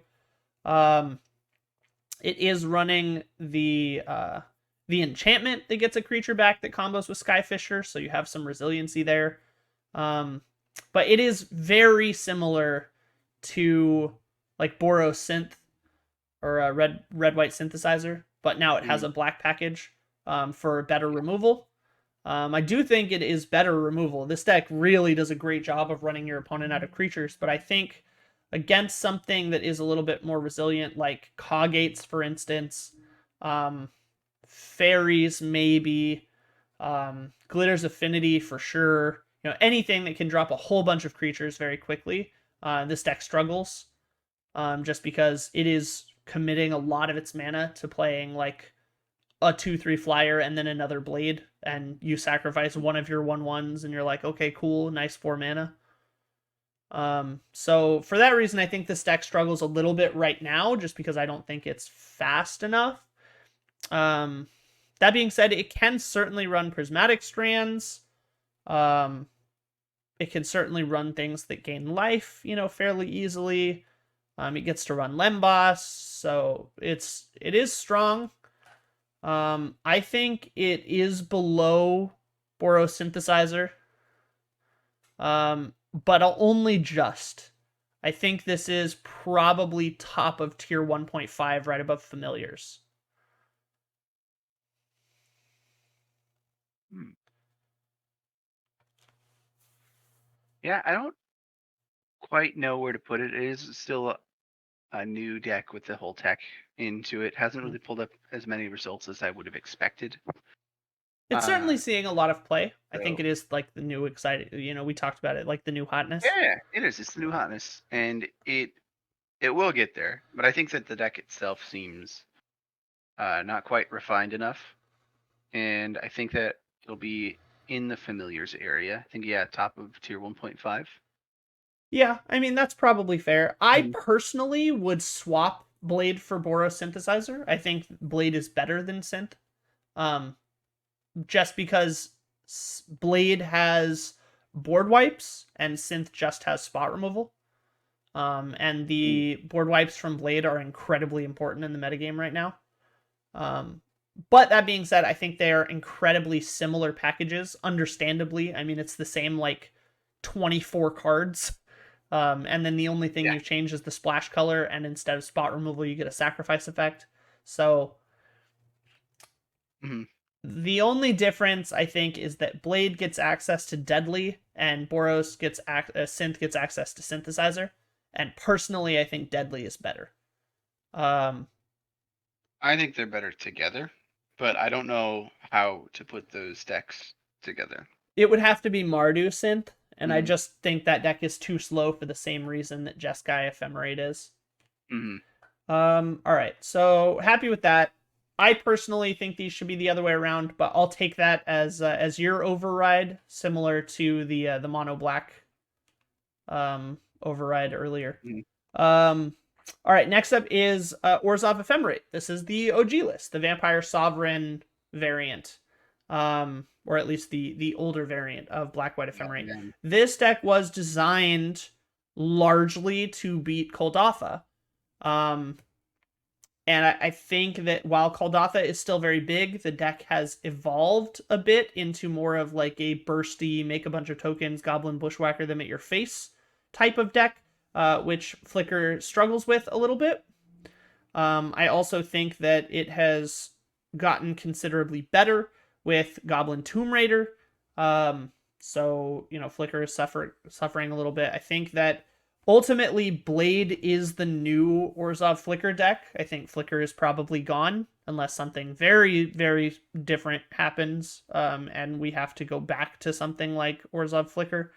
Um, it is running the enchantment that gets a creature back that combos with Skyfisher, so you have some resiliency there. But it is very similar to like Boros Synth or a red white synthesizer, but now it has Mhm. a black package for better removal. I do think it is better removal. This deck really does a great job of running your opponent out of creatures, but I think against something that is a little bit more resilient, like Caw Gates, for instance, fairies maybe, Glitter's Affinity for sure. You know, anything that can drop a whole bunch of creatures very quickly. This deck struggles, just because it is committing a lot of its mana to playing like a 2/3 flyer and then another blade, and you sacrifice one of your 1/1s, and you're like, okay, cool, nice 4 mana. So for that reason, I think this deck struggles a little bit right now, just because I don't think it's fast enough. Um, that being said, it can certainly run prismatic strands. Um, it can certainly run things that gain life, fairly easily. It gets to run Lembas, so it is strong. I think it is below Boros Synthesizer, but only just. I think this is probably top of tier 1.5, right above Familiars. Yeah, I don't quite know where to put it. It is still a new deck with the whole tech into it. Hasn't really pulled up as many results as I would have expected. It's certainly seeing a lot of play. I think so- it is like the new exciting. We talked about it, like the new hotness. Yeah, it is. It's the new hotness, and it will get there. But I think that the deck itself seems not quite refined enough, and I think that it'll be in the familiars area. I think top of tier 1.5. Yeah, I mean that's probably fair. I Mhm. personally would swap Blade for Boros Synthesizer. I think Blade is better than Synth. Just because Blade has board wipes and Synth just has spot removal. And the board wipes from Blade are incredibly important in the metagame right now. But that being said, I think they are incredibly similar packages, understandably. I mean, it's the same, like, 24 cards. And then the only thing you change is the splash color, and instead of spot removal, you get a sacrifice effect. So the only difference, I think, is that Blade gets access to Deadly, and Boros gets Synth gets access to Synthesizer. And personally, I think Deadly is better. I think they're better together, but I don't know how to put those decks together. It would have to be Mardu Synth, and I just think that deck is too slow for the same reason that Jeskai Ephemerate is. All right, so happy with that. I personally think these should be the other way around, but I'll take that as your override, similar to the mono black override earlier. All right, next up is Orzhov Ephemerate. This is the OG list, the Vampire Sovereign variant, or at least the older variant of Black-White Ephemerate. Yeah. This deck was designed largely to beat Kuldotha. And I think that while Kuldotha is still very big, the deck has evolved a bit into more of like a bursty, make a bunch of tokens, Goblin Bushwhacker them at your face type of deck, which Flicker struggles with a little bit. I also think that it has gotten considerably better with Goblin Tomb Raider. So, Flicker is suffering a little bit. I think that ultimately, Blade is the new Orzhov Flicker deck. I think Flicker is probably gone unless something very, very different happens, and we have to go back to something like Orzhov Flicker.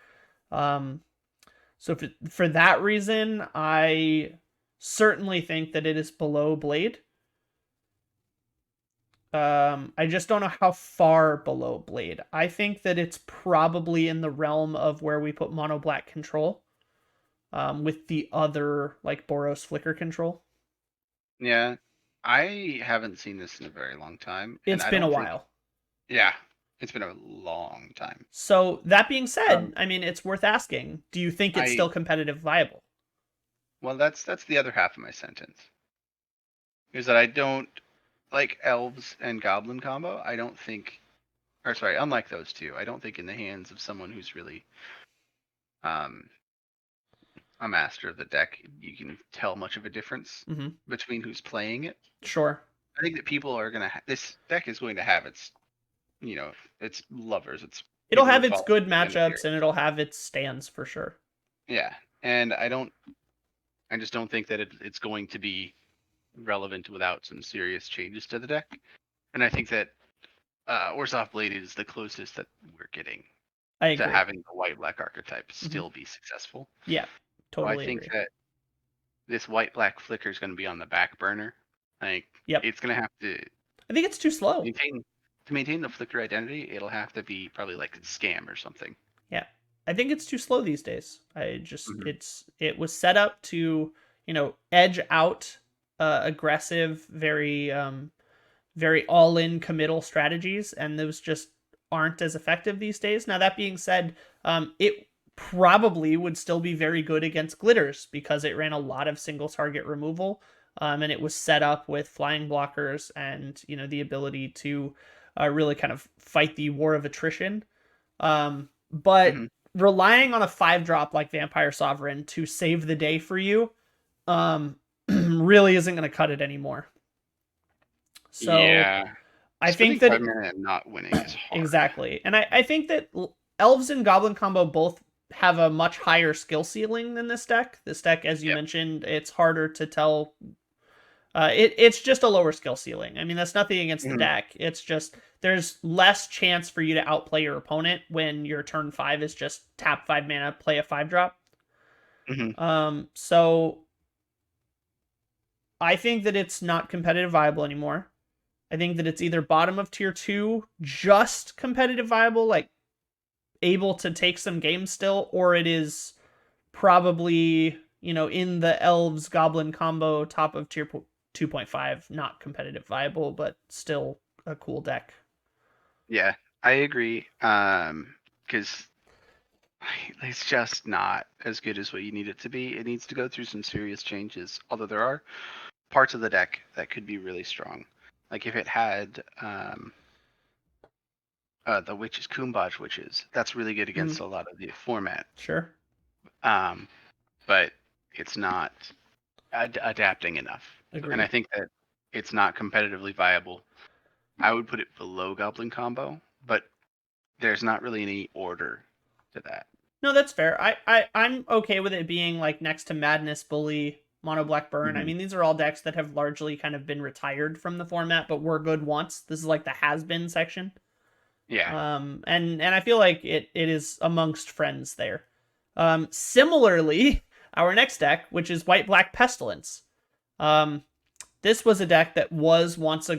So for that reason, I certainly think that it is below Blade. I just don't know how far below Blade. I think that it's probably in the realm of where we put Mono Black Control. With the other, like, Boros Flicker control. Yeah, I haven't seen this in a very long time. It's been a while. Yeah, it's been a long time. So, that being said, I mean, it's worth asking. Do you think it's still competitive viable? Well, that's the other half of my sentence. Is that I don't, like Elves and Goblin Combo, I don't think, or sorry, unlike those two, I don't think in the hands of someone who's really a master of the deck, you can tell much of a difference between who's playing it. Sure. I think that people are gonna. This deck is going to have its, its lovers. It'll have its good matchups and it'll have its stands for sure. Yeah, and I just don't think that it's going to be relevant without some serious changes to the deck. And I think that Orzhov Blade is the closest that we're getting to having the white-black archetype still be successful. Yeah. Totally. So I think that this white-black Flicker is going to be on the back burner. Like, it's going to have to. I think it's too slow. To maintain the Flicker identity, it'll have to be probably like a scam or something. Yeah, I think it's too slow these days. It was set up to edge out aggressive, very very all-in committal strategies, and those just aren't as effective these days. Now that being said, it probably would still be very good against Glitters because it ran a lot of single target removal, and it was set up with flying blockers and the ability to really kind of fight the war of attrition. But relying on a 5-drop like Vampire Sovereign to save the day for you really isn't going to cut it anymore. So yeah, I think that not winning is hard. Exactly, and I think that Elves and Goblin Combo both have a much higher skill ceiling than this deck. This deck, as you mentioned, it's harder to tell. It's just a lower skill ceiling. I mean, that's nothing against the deck. It's just there's less chance for you to outplay your opponent when your turn 5 is just tap 5 mana, play a 5-drop. So I think that it's not competitive viable anymore. I think that it's either bottom of tier 2, just competitive viable, like able to take some games still, or it is probably, in the Elves Goblin Combo, top of tier 2.5, not competitive viable, but still a cool deck. Yeah, I agree. Because it's just not as good as what you need it to be. It needs to go through some serious changes. Although there are parts of the deck that could be really strong. Like if it had the witches, Kumbaj witches, that's really good against a lot of the format. Sure. But it's not adapting enough. Agreed. And I think that it's not competitively viable. I would put it below Goblin Combo, but there's not really any order to that. No, that's fair. I'm okay with it being like next to Madness, Bully, Mono Black Burn. I mean, these are all decks that have largely kind of been retired from the format, but were good once. This is like the has-been section. Yeah. And I feel like it is amongst friends there. Similarly, our next deck, which is White Black Pestilence. This was a deck that was once a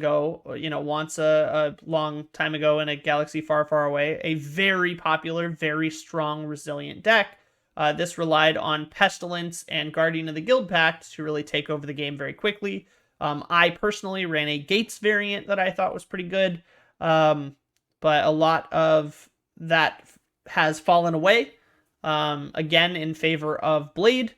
long time ago in a galaxy far, far away, a very popular, very strong, resilient deck. This relied on Pestilence and Guardian of the Guild Pact to really take over the game very quickly. I personally ran a Gates variant that I thought was pretty good, but a lot of that has fallen away, again in favor of Blade,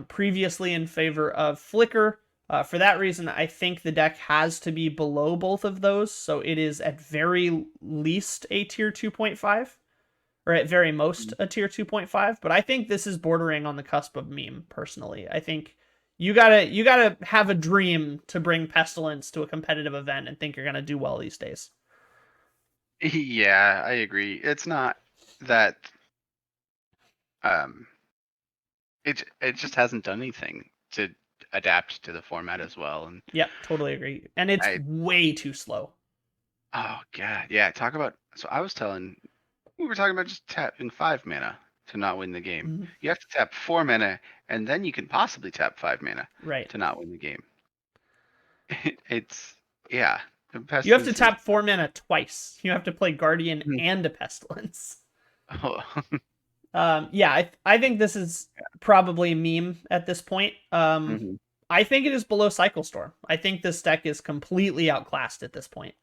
previously in favor of Flicker. For that reason, I think the deck has to be below both of those, so it is at very least a tier 2.5, or at very most a tier 2.5, but I think this is bordering on the cusp of meme, personally. I think you gotta have a dream to bring Pestilence to a competitive event and think you're gonna do well these days. Yeah, I agree. It's not that it just hasn't done anything to adapt to the format as well. And yeah, totally agree. And it's way too slow. Oh god, yeah. So I was we were talking about just tapping 5 mana to not win the game. You have to tap 4 mana, and then you can possibly tap 5 mana to not win the game. Yeah. You have to tap 4 mana twice. You have to play Guardian and a Pestilence. Oh. Yeah, I think this is probably a meme at this point. I think it is below Cycle Storm. I think this deck is completely outclassed at this point.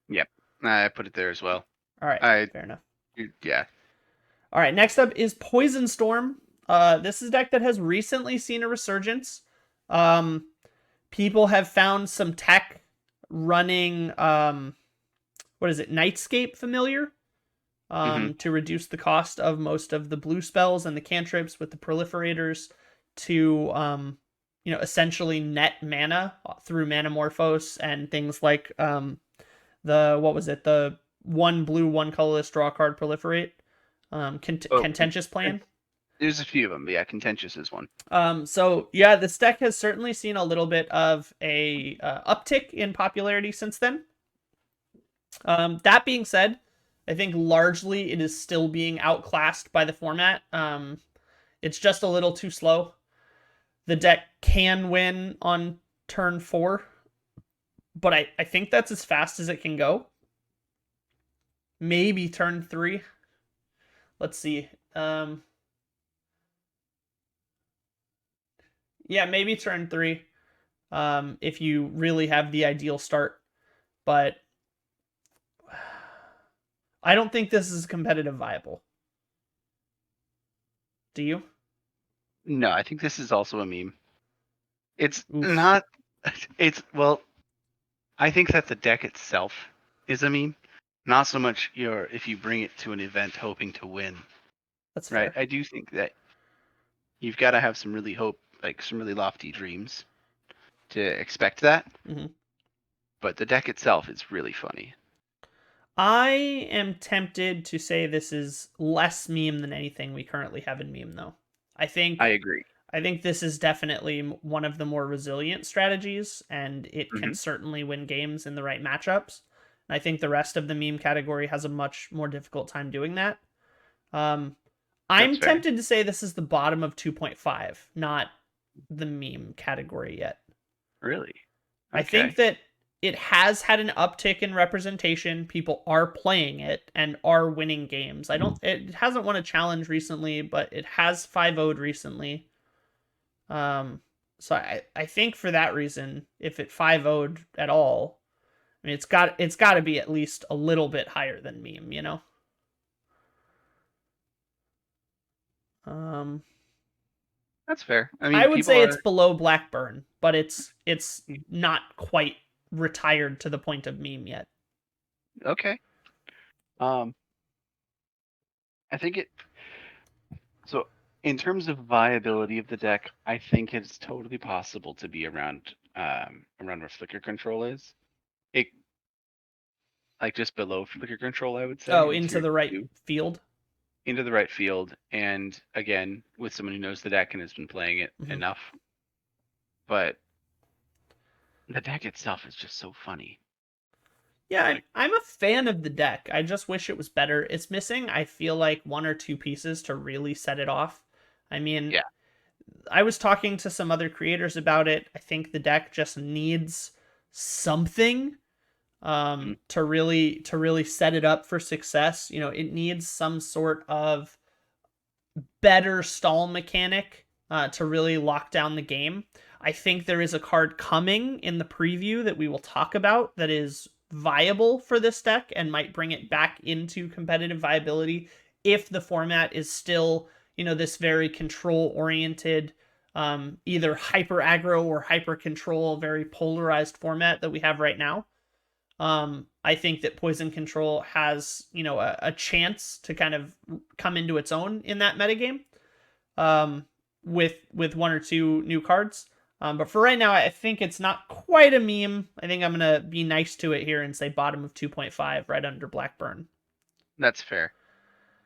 Yep, I put it there as well. All right, fair enough. Yeah. All right, next up is Poison Storm. This is a deck that has recently seen a resurgence. People have found some tech running, Nightscape Familiar, to reduce the cost of most of the blue spells and the cantrips with the proliferators to, essentially net mana through Manamorphose and things like the 1 blue, 1 colorless, draw a card, proliferate. Contentious Plan. There's a few of them, but yeah, Contentious is one. So yeah, this deck has certainly seen a little bit of a uptick in popularity since then. That being said, I think largely it is still being outclassed by the format. It's just a little too slow. The deck can win on turn 4, but I think that's as fast as it can go. Maybe turn 3. Let's see. Yeah, maybe turn 3. If you really have the ideal start. But I don't think this is competitive viable. Do you? No, I think this is also a meme. It's Oof. not. Well, I think that the deck itself is a meme. Not so much if you bring it to an event hoping to win. That's right. fair. I do think that you've got to have some really some really lofty dreams to expect that. But the deck itself is really funny. I am tempted to say this is less meme than anything we currently have in meme, though. I think I agree. this is definitely one of the more resilient strategies, and it can Mhm. certainly win games in the right matchups. And I think the rest of the meme category has a much more difficult time doing that. Um, That's I'm fair. tempted to say this is the bottom of 2.5, not the meme category yet. Really? I think Okay. that it has had an uptick in representation. People are playing it and are winning games. It hasn't won a challenge recently, but it has 5-0'd recently. So I think for that reason, if it 5-0'd at all, I mean it's got to be at least a little bit higher than meme, you know. Um, That's fair. I I mean, would people say it's are below Blackburn, but it's not quite retired to the point of meme yet. okay. Um, I think it. So, in terms of viability of the deck, I think it's totally possible to be around where flicker control is. It like just below flicker control, I would say, Oh, in into tier the right 2, field. into the right field, and again with someone who knows the deck and has been playing it Mhm. enough. But the deck itself is just so funny. Yeah, Like, I'm a fan of the deck. I just wish it was better. It's missing, I feel like, one or two pieces to really set it off. I mean, yeah, I was talking to some other creators about it. I think the deck just needs something mm, to really set it up for success. You know, it needs some sort of better stall mechanic to really lock down the game. I think there is a card coming in the preview that we will talk about that is viable for this deck and might bring it back into competitive viability if the format is still, you know, this very control oriented, either hyper aggro or hyper control, very polarized format that we have right now. I think that Poison Control has, you know, a chance to kind of come into its own in that metagame, um, with one or two new cards. But for right now, I think it's not quite a meme. I think I'm gonna be nice to it here and say bottom of 2.5, right under Blackburn. that's fair.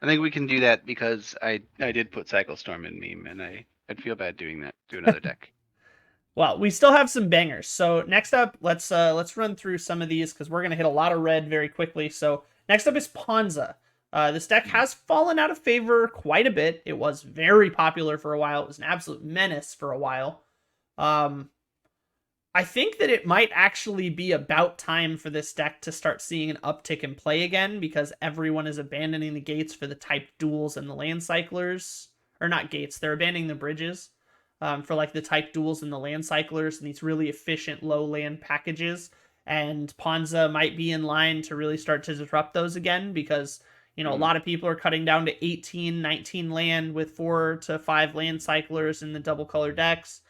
I think we can do that because I did put Cycle Storm in meme, and I'd feel bad doing that to another deck. Well, we still have some bangers. So next up, let's run through some of these because we're gonna hit a lot of red very quickly. So next up is Ponza. This deck has fallen out of favor quite a bit. It was very popular for a while. It was an absolute menace for a while. Um, I think that it might actually be about time for this deck to start seeing an uptick in play again because everyone is abandoning the gates for the type duels and the land cyclers. Or not gates, they're abandoning the bridges for like the type duels and the land cyclers and these really efficient low land packages. And Ponza might be in line to really start to disrupt those again because, you know, a lot of people are cutting down to 18, 19 land with 4 to 5 land cyclers in the double color decks.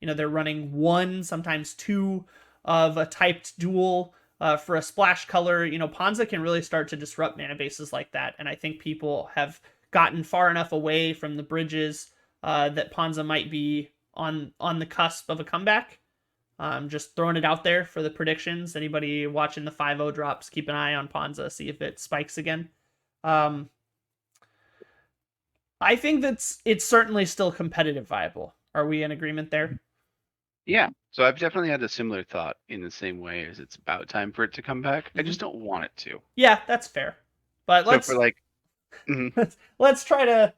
You know, they're running 1, sometimes 2 of a typed duel for a splash color. You know, Ponza can really start to disrupt mana bases like that. And I think people have gotten far enough away from the bridges that Ponza might be on the cusp of a comeback. Just throwing it out there for the predictions. Anybody watching the 5-0 drops, keep an eye on Ponza, see if it spikes again. Um, I think it's certainly still competitive viable. Are we in agreement there? Yeah, so I've definitely had a similar thought in the same way as it's about time for it to come back. I just don't want it to. Yeah, that's fair. But So for like, mhm, let's try to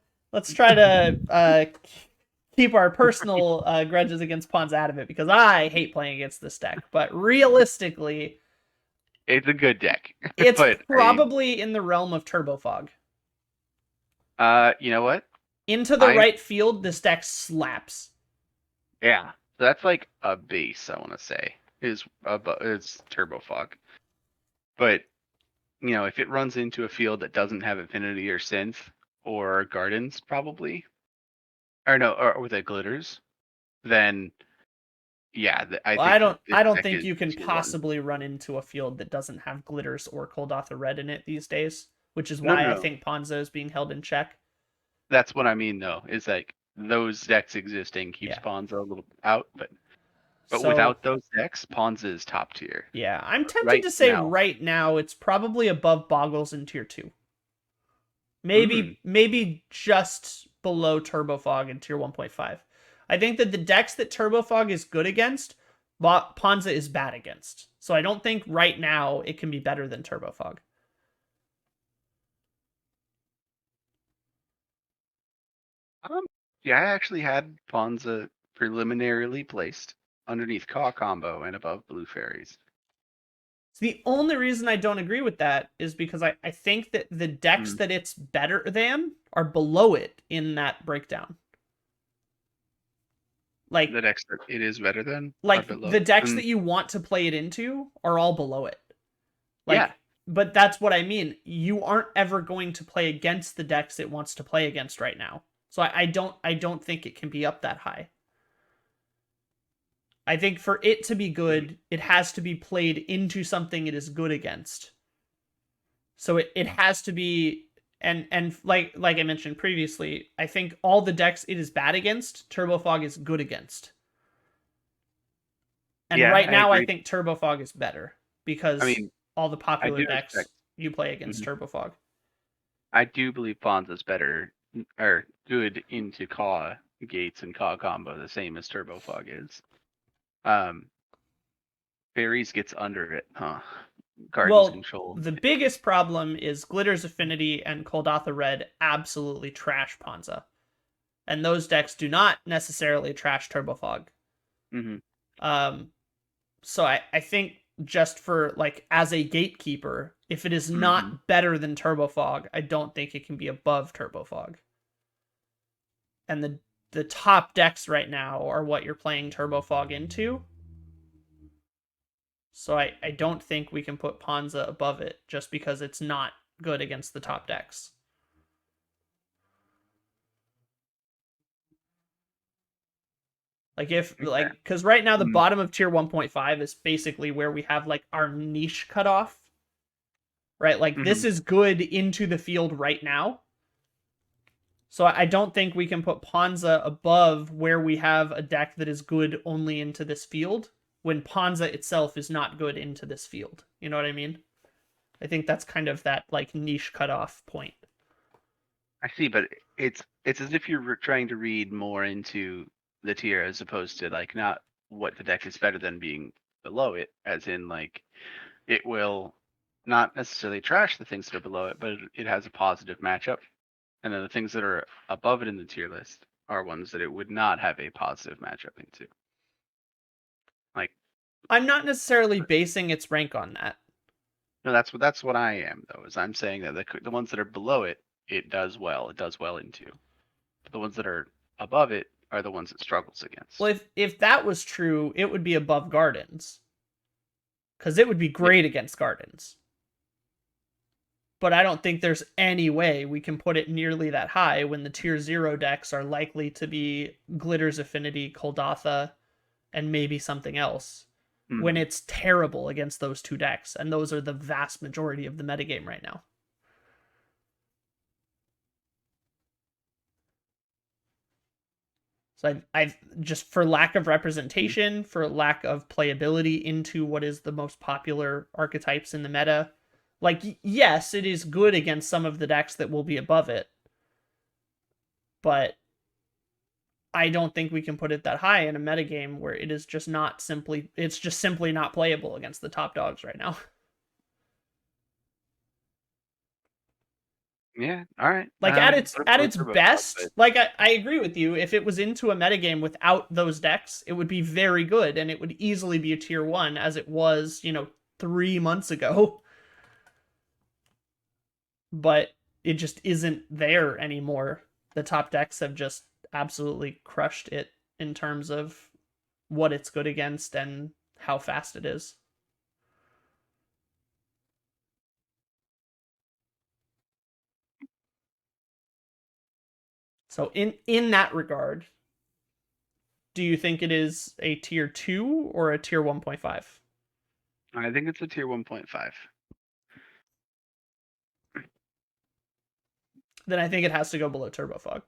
keep our personal grudges against Pawns out of it because I hate playing against this deck. But realistically, it's a good deck, it's but probably in the realm of Turbo Fog. You know what? Into the right field, this deck slaps. Yeah, so that's like a base. I want to say is Turbo Fog, but you know, if it runs into a field that doesn't have Affinity or Synth or Gardens, probably, or no, or the Glitters, then yeah, I Well, think that this I don't deck think is you can tier 1. possibly run into a field that doesn't have Glitters or Kuldotha Red in it these days, which is No, why no, I no. think Ponzo is being held in check. That's what I mean, though. Is like those decks existing keeps Yeah. Ponza a little out, but But So, without those decks, Ponza is top tier. yeah, I'm tempted Right to say now. right now it's probably above Bogles in tier 2. Maybe just below Turbofog in tier 1.5. I think that the decks that Turbofog is good against, Ponza is bad against. So I don't think right now it can be better than Turbofog. Yeah, I actually had Ponza preliminarily placed underneath Caw Combo and above Blue Fairies. So the only reason I don't agree with that is because I think that the decks Mm. that it's better than are below it in that breakdown. Like The decks that it is better than are like below. the decks that you want to play it into are all below it. Like, Yeah. but that's what I mean. You aren't ever going to play against the decks it wants to play against right now. So I don't think it can be up that high. I think for it to be good, it has to be played into something it is good against. So it has to be, and like I mentioned previously, I think all the decks it is bad against, Turbofog is good against. And Yeah, right I now I agree. think Turbofog is better because I mean, all the popular do decks respect- you play against Turbofog. I do believe Ponza's better or good into Caw Gates and Caw Combo, the same as Turbofog is. Fairies gets under it, huh? Garden's Well, control. the biggest problem is Glitter's Affinity and Kuldotha Red absolutely trash Ponza. And those decks do not necessarily trash Turbofog. So I think just for like as a gatekeeper, if it is not better than Turbofog, I don't think it can be above Turbofog. And the top decks right now are what you're playing Turbofog into. So I don't think we can put Ponza above it just because it's not good against the top decks. Like because right now the bottom of tier 1.5 is basically where we have like our niche cutoff. Right? Like this is good into the field right now. So I don't think we can put Ponza above where we have a deck that is good only into this field when Ponza itself is not good into this field. You know what I mean? I think that's kind of that like niche cutoff point. I see, but it's as if you're trying to read more into the tier as opposed to like not what the deck is better than being below it, as in like it will not necessarily trash the things that are below it, but it has a positive matchup. And then the things that are above it in the tier list are ones that it would not have a positive matchup into. Like I'm not necessarily basing its rank on that. no, that's what I am though. Is I'm saying that the ones that are below it, it does well. It does well into. But the ones that are above it are the ones it struggles against. Well, if that was true, it would be above Gardens. Because it would be great against Gardens. But I don't think there's any way we can put it nearly that high when the tier 0 decks are likely to be Glitter's Affinity, Kuldotha, and maybe something else. When it's terrible against those two decks, and those are the vast majority of the metagame right now. So I've just for lack of representation, for lack of playability into what is the most popular archetypes in the meta, like yes, it is good against some of the decks that will be above it, but I don't think we can put it that high in a metagame where it is just not simply it's just simply not playable against the top dogs right now. Yeah, all right. Like at its best, like I agree with you. If it was into a metagame without those decks, it would be very good, and it would easily be a tier 1 as it was, 3 months ago. But it just isn't there anymore. The top decks have just absolutely crushed it in terms of what it's good against and how fast it is. So in that regard, do you think it is a tier 2 or a tier 1.5? I think it's a tier 1.5. Then I think it has to go below Turbofog.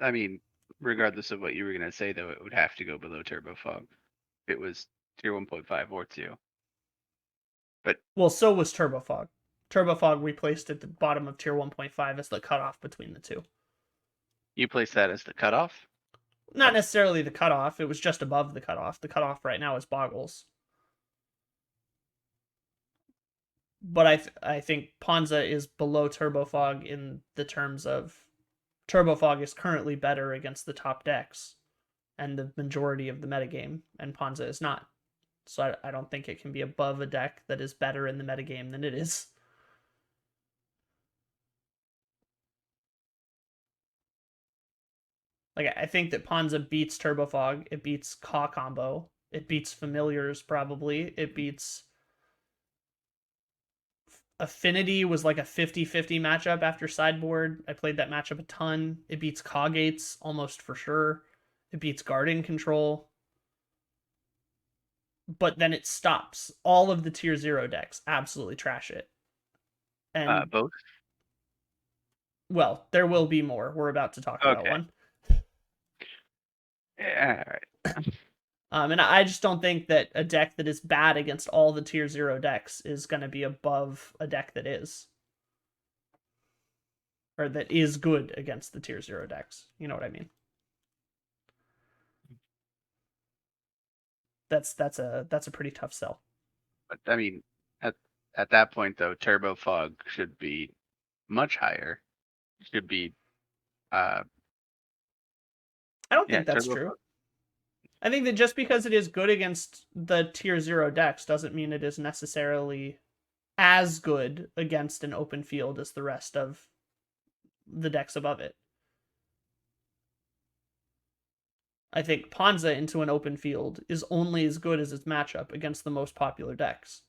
I mean, regardless of what you were gonna say, though, it would have to go below Turbo Fog. If it was tier 1.5 or 2. Well, so was Turbo Fog. Turbo Fog we placed at the bottom of tier 1.5 as the cutoff between the two. You place that as the cutoff? Not necessarily the cutoff. It was just above the cutoff. The cutoff right now is Bogles. But I think Ponza is below Turbo Fog in the terms of Turbo Fog is currently better against the top decks and the majority of the metagame, and Ponza is not. So I don't think it can be above a deck that is better in the metagame than it is. Like, I think that Ponza beats Turbo Fog. It beats Caw-Combo. It beats Familiars, probably. It beats... Affinity was like a 50-50 matchup after sideboard. I played that matchup a ton. It beats Caw Gates almost for sure. It beats Garden Control. But then it stops. All of the tier 0 decks absolutely trash it. And Both? well, there will be more. We're about to talk about Okay. one. Yeah, alright. And I just don't think that a deck that is bad against all the tier 0 decks is going to be above a deck that is. Or that is good against the tier 0 decks. You know what I mean? That's a pretty tough sell. But I mean, at that point though, Turbo Fog should be much higher. Should be I don't think that's Turbo true. Fog. I think that just because it is good against the tier 0 decks doesn't mean it is necessarily as good against an open field as the rest of the decks above it. I think Ponza into an open field is only as good as its matchup against the most popular decks.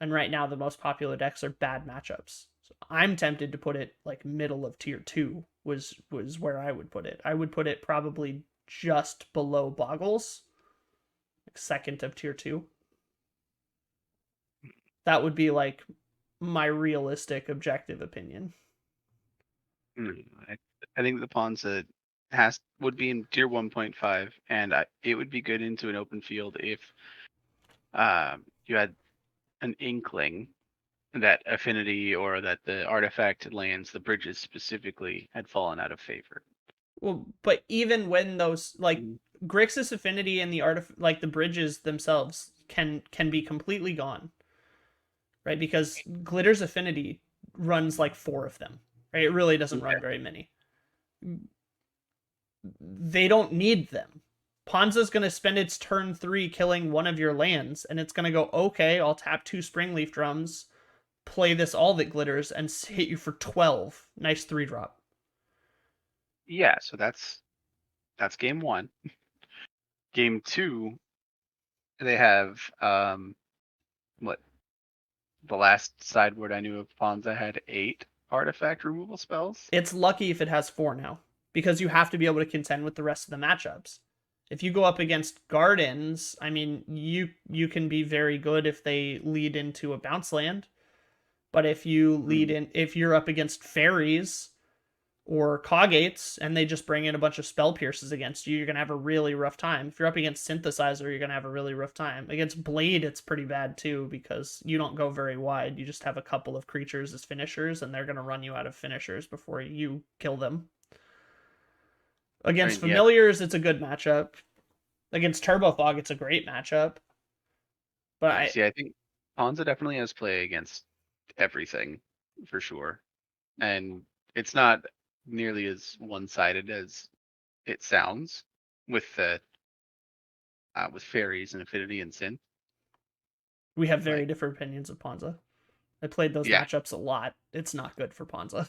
And right now the most popular decks are bad matchups. So I'm tempted to put it like middle of tier 2 was where I would put it. I would put it probably just below Bogles, like second of tier 2. That would be like my realistic objective opinion. I think the Ponza would be in tier 1.5, and it would be good into an open field if you had an inkling that affinity or that the artifact lands, the bridges specifically, had fallen out of favor. Well, but even when those like Grixis Affinity and the like the bridges themselves can be completely gone, right? Because Glitter's Affinity runs like 4 of them, right? It really doesn't run very many. They don't need them. Ponza's going to spend its turn 3 killing one of your lands, and it's going to go, okay, I'll tap 2 Springleaf Drums, play this All That Glitters, and hit you for 12. Nice 3-drop. Yeah, so that's game 1. Game 2, they have what? The last sideboard I knew of Ponza had 8 artifact removal spells. It's lucky if it has 4 now, because you have to be able to contend with the rest of the matchups. If you go up against Gardens, I mean, you can be very good if they lead into a bounce land. But if you lead in, if you're up against Fairies or Caw Gates and they just bring in a bunch of Spell Pierces against you, you're going to have a really rough time. If you're up against Synthesizer, you're going to have a really rough time. Against Blade, it's pretty bad too, because you don't go very wide. You just have a couple of creatures as finishers, and they're going to run you out of finishers before you kill them. Against Familiars, it's a good matchup. Against Turbo Fog, it's a great matchup. But I think Ponza definitely has play against everything, for sure. And it's not nearly as one-sided as it sounds with Fairies and Affinity and Synth. We have very different opinions of Ponza. I played those matchups a lot. It's not good for Ponza.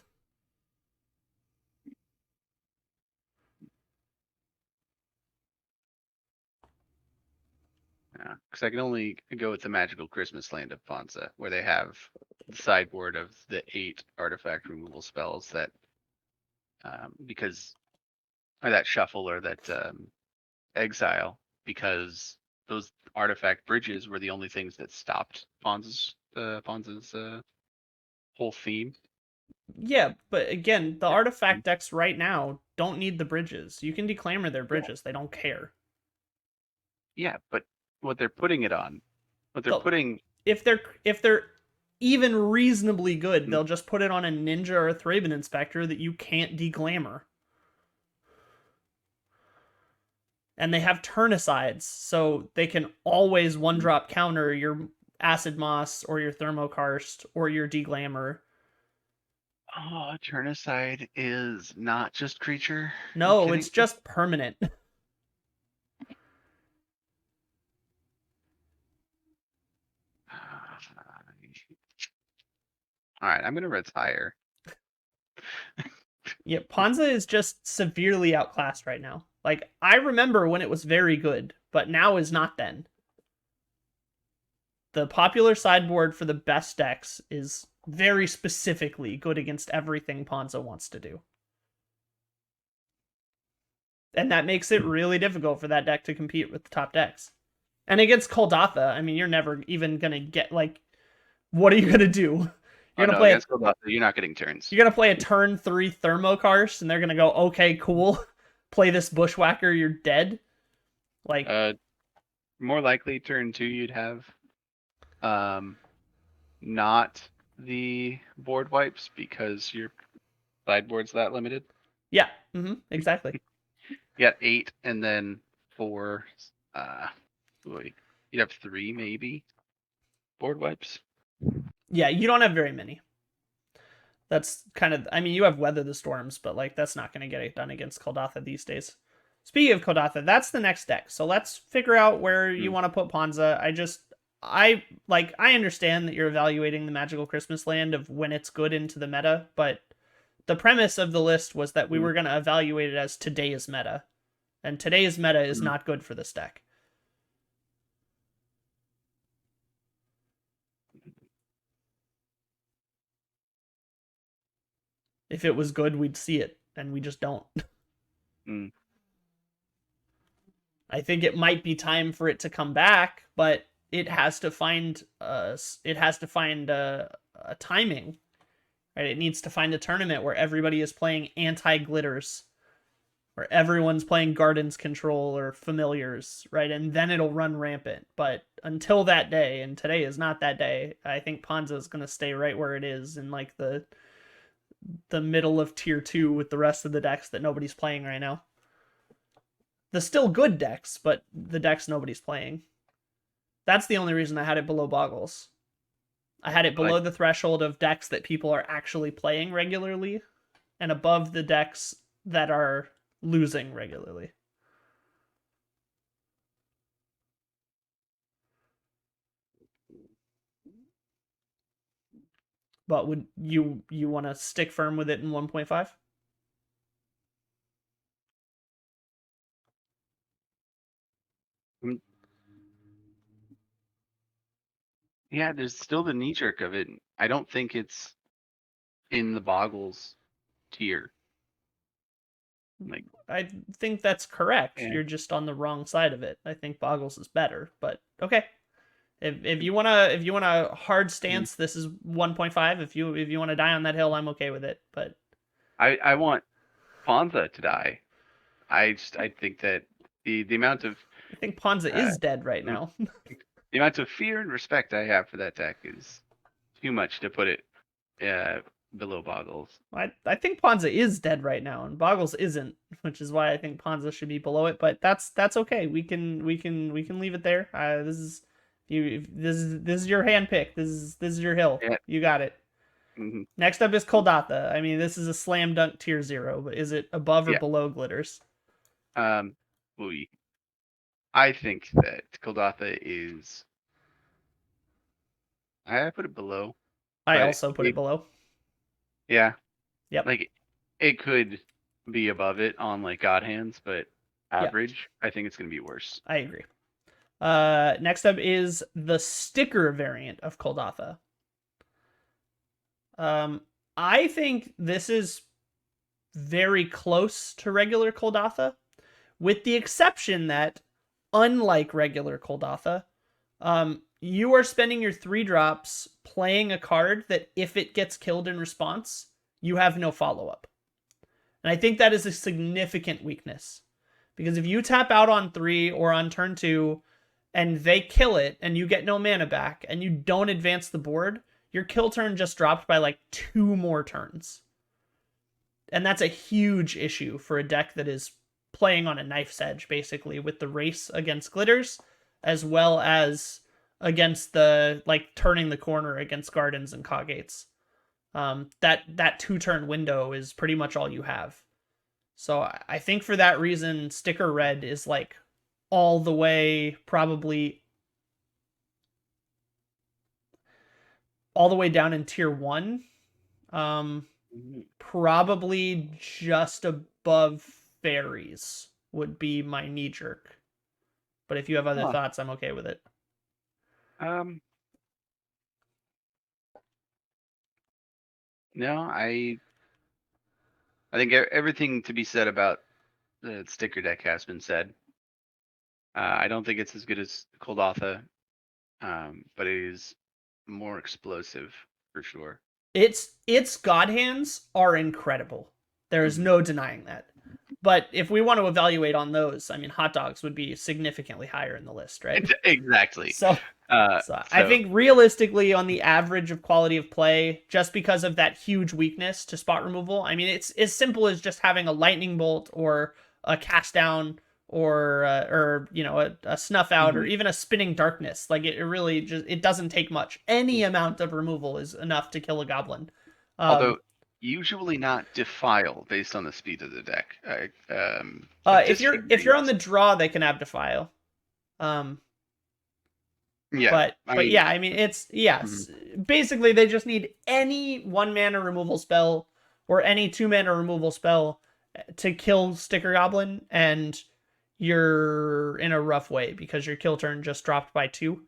Yeah, because I can only go with the Magical Christmas Land of Ponza, where they have the sideboard of the 8 artifact removal spells that, or that shuffle or that exile, because those artifact bridges were the only things that stopped Ponza's whole theme. Yeah, but again, the artifact decks right now don't need the bridges. You can declamor their bridges. They don't care. Yeah, but what they're putting it on, what they're The- putting, If they're even reasonably good, Hmm. they'll just put it on a ninja or a Thraben Inspector that you can't declamor. And they have turnicides, so they can always one-drop counter your Acid Moss or your Thermokarst or your Deglamor. oh, Turnicide is not just creature. You No, kidding it's me? just permanent. All right, I'm gonna retire. Yeah, Ponza is just severely outclassed right now. Like, I remember when it was very good, but now is not then. The popular sideboard for the best decks is very specifically good against everything Ponza wants to do. And that makes it really difficult for that deck to compete with the top decks. And against Kuldotha, I mean, you're never even going to get, like, what are you going to do? You're gonna play against Goblin, you're not getting turns. You're gonna play a turn 3 Thermokarst, and they're gonna go, okay, cool. Play this Bushwhacker, you're dead. Like, More likely turn 2 you'd have not the board wipes because your sideboard's that limited. yeah, exactly. You got 8 and then 4. You'd have 3 maybe board wipes. Yeah, you don't have very many. That's kind of, I mean, you have Weather the Storms, but like that's not gonna get it done against Kuldotha these days. Speaking of Kuldotha, that's the next deck. So let's figure out where you want to put Ponza. I understand that you're evaluating the Magical Christmas Land of when it's good into the meta, but the premise of the list was that we were going to evaluate it as today's meta. And today's meta is not good for this deck. If it was good, we'd see it, and we just don't. I think it might be time for it to come back, but it has to find a timing. Right? It needs to find a tournament where everybody is playing anti-glitters, where everyone's playing Gardens Control or Familiars, right? And then it'll run rampant. But until that day, and today is not that day, I think Ponza is going to stay right where it is in like the middle of tier 2 with the rest of the decks that nobody's playing right now. The still good decks, but the decks nobody's playing. That's the only reason I had it below Bogles. I had it below the threshold of decks that people are actually playing regularly, and above the decks that are losing regularly. But would you want to stick firm with it in 1.5? Yeah, there's still the knee jerk of it. I don't think it's in the Bogles tier. Like, I think that's correct. Yeah. You're just on the wrong side of it. I think Bogles is better, but okay. If you wanna hard stance, this is 1.5. If you wanna die on that hill, I'm okay with it. But I want Ponza to die. I think that the amount of I think Ponza is dead right now. the amount of fear and respect I have for that deck is too much to put it below Bogles. I think Ponza is dead right now, and Bogles isn't, which is why I think Ponza should be below it. But that's okay. We can leave it there. This is your hand pick. This is your hill. Yeah. You got it. Next up is Kuldotha. I mean, this is a slam dunk tier 0, but is it above or below Glitters? I think that Kuldotha is. I put it below. I also put it below. Yeah. Yep. Like it could be above it on like God hands, but average, I think it's gonna be worse. I agree. Next up is the sticker variant of Kuldotha. I think this is very close to regular Kuldotha, with the exception that, unlike regular Kuldotha, you are spending your 3 drops playing a card that, if it gets killed in response, you have no follow-up. And I think that is a significant weakness. Because if you tap out on 3 or on turn 2, and they kill it, and you get no mana back, and you don't advance the board, your kill turn just dropped by like 2 more turns. And that's a huge issue for a deck that is playing on a knife's edge, basically, with the race against Glitters, as well as against the, like, turning the corner against Gardens and Caw Gates. That 2-turn window is pretty much all you have. So I think for that reason, Sticker Red is, like, all the way, probably all the way down in tier 1. Probably just above Fairies would be my knee jerk. But if you have other thoughts, I'm okay with it. No, I think everything to be said about the sticker deck has been said. I don't think it's as good as Kuldotha, but it is more explosive for sure. Its God Hands are incredible. There is no denying that. But if we want to evaluate on those, I mean, Hot Dogs would be significantly higher in the list, right? Exactly. So I think realistically, on the average of quality of play, just because of that huge weakness to spot removal, I mean, it's as simple as just having a Lightning Bolt or a Cast Down or you know, a Snuff Out or even a Spinning Darkness. Like, it really just, it doesn't take much. Any amount of removal is enough to kill a Goblin. Although usually not Defile based on the speed of the deck. If you're on the draw, they can have Defile. Yeah, but yeah, I mean, it's basically they just need any 1 mana removal spell or any 2 mana removal spell to kill Sticker Goblin, and you're in a rough way because your kill turn just dropped by 2.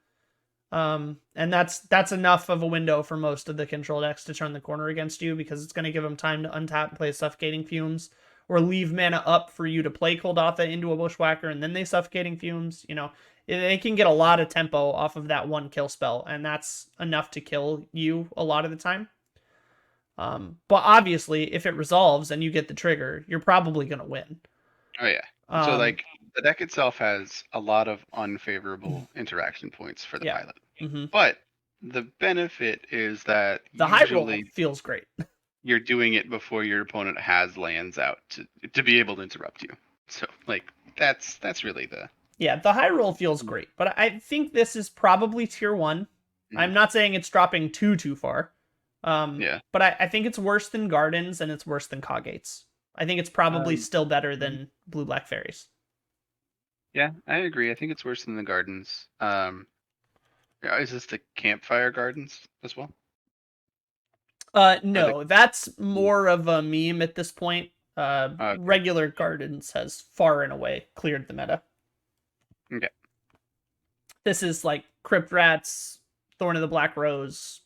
And that's enough of a window for most of the control decks to turn the corner against you, because it's going to give them time to untap and play Suffocating Fumes, or leave mana up for you to play Kuldotha into a Bushwhacker and then they Suffocating Fumes. You know, they can get a lot of tempo off of that 1 kill spell, and that's enough to kill you a lot of the time. But obviously, if it resolves and you get the trigger, you're probably going to win. Oh yeah. So like the deck itself has a lot of unfavorable interaction points for the pilot. But the benefit is that the high roll feels great. You're doing it before your opponent has lands out to be able to interrupt you. So like that's really the high roll feels great. But I think this is probably tier 1. I'm not saying it's dropping too far. But I think it's worse than Gardens and it's worse than Caw Gates. I think it's probably still better than Blue Black Fairies. Yeah, I agree. I think it's worse than the Gardens. Is this the Campfire Gardens as well? No, that's more of a meme at this point. Okay. Regular Gardens has far and away cleared the meta. Okay. This is like Crypt Rats, Thorn of the Black Rose.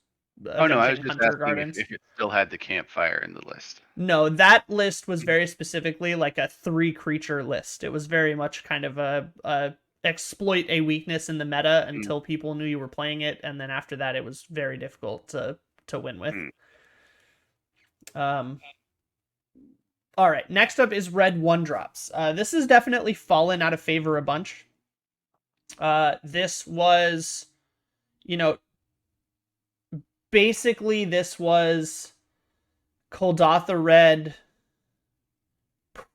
Oh no, I was just asking if it still had the Campfire in the list. No, that list was very specifically like a 3-creature list. It was very much kind of a exploit a weakness in the meta until people knew you were playing it, and then after that it was very difficult to win with. All right, next up is red 1-drops. This has definitely fallen out of favor a bunch. This was, you know, basically this was Kuldotha red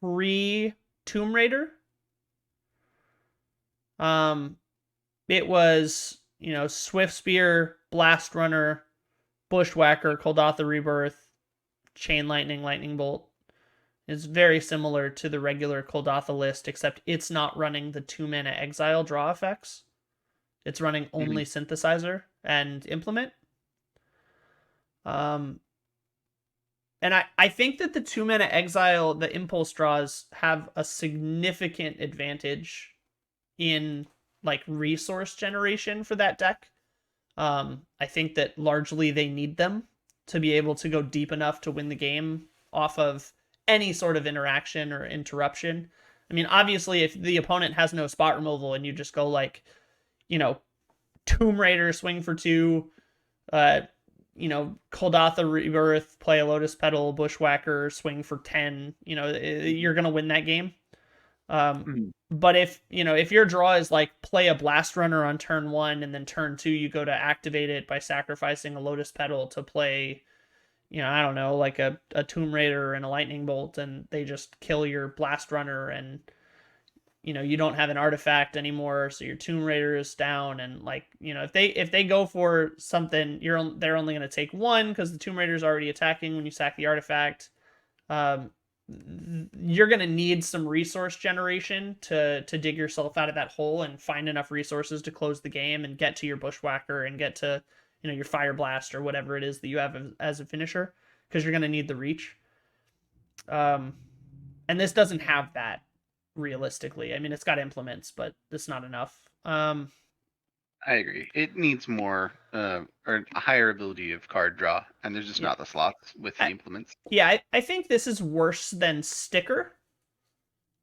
pre-Tomb Raider. It was, you know, Swift Spear, Blast Runner, Bushwhacker, Kuldotha Rebirth, Chain Lightning, Lightning Bolt. It's very similar to the regular Kuldotha list, except it's not running the 2-mana exile draw effects. It's running only Synthesizer and Implement. And I think that the 2-mana exile, the impulse draws, have a significant advantage in like resource generation for that deck. I think that largely they need them to be able to go deep enough to win the game off of any sort of interaction or interruption. I mean, obviously, if the opponent has no spot removal and you just go like, you know, Tomb Raider, swing for 2, Kuldotha Rebirth, play a Lotus Petal, Bushwhacker, swing for 10, you're going to win that game. But if your draw is like play a Blast Runner on turn 1 and then turn 2 you go to activate it by sacrificing a Lotus Petal to play, I don't know, like a Tomb Raider and a Lightning Bolt, and they just kill your Blast Runner, and you don't have an artifact anymore, so your Tomb Raider is down, and like, if they go for something, they're only going to take 1 because the Tomb Raider is already attacking when you sack the artifact. You're going to need some resource generation to dig yourself out of that hole and find enough resources to close the game and get to your Bushwhacker and get to your Fire Blast or whatever it is that you have as a finisher, because you're going to need the reach. And this doesn't have that realistically. I mean, it's got implements, but it's not enough. I agree. It needs more or a higher ability of card draw, and there's just not the slots with the implements. Yeah, I think this is worse than Sticker.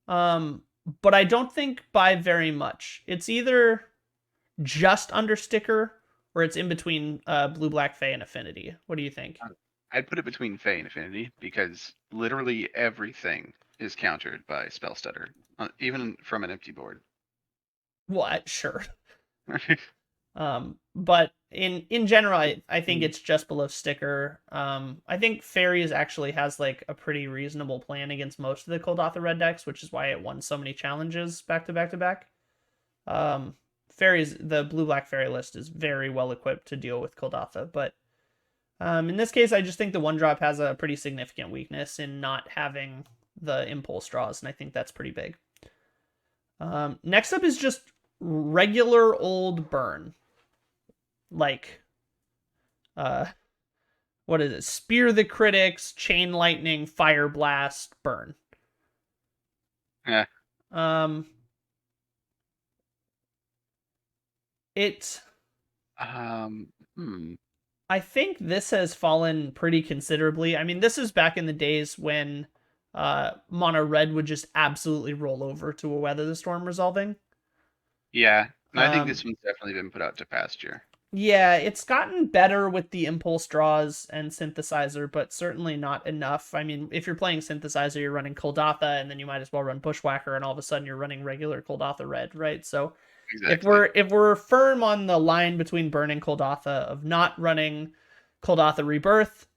But I don't think by very much. It's either just under Sticker or it's in between Blue, Black, Fey, and Affinity. What do you think? I'd put it between Fey and Affinity because literally everything is countered by Spell Stutter, even from an empty board. What? Sure. But in general, I think it's just below Sticker. I think Fairies actually has like a pretty reasonable plan against most of the Kuldotha red decks, which is why it won so many challenges back to back to back. Fairies, the blue-black fairy list is very well equipped to deal with Kuldotha, but in this case, I just think the one drop has a pretty significant weakness in not having the impulse draws, and I think that's pretty big. Next up is just regular old burn. Like, what is it? Spear the Critics, Chain Lightning, Fire Blast, burn. Yeah. I think this has fallen pretty considerably. I mean, this is back in the days when mono red would just absolutely roll over to a Weather the Storm resolving. Yeah, and I think this one's definitely been put out to pasture. Yeah, it's gotten better with the impulse draws and Synthesizer, but certainly not enough. I mean, if you're playing Synthesizer, you're running Kuldotha, and then you might as well run Bushwhacker, and all of a sudden you're running regular Kuldotha red, right? So exactly. If we're firm on the line between Burn and Kuldotha of not running Kuldotha Rebirth,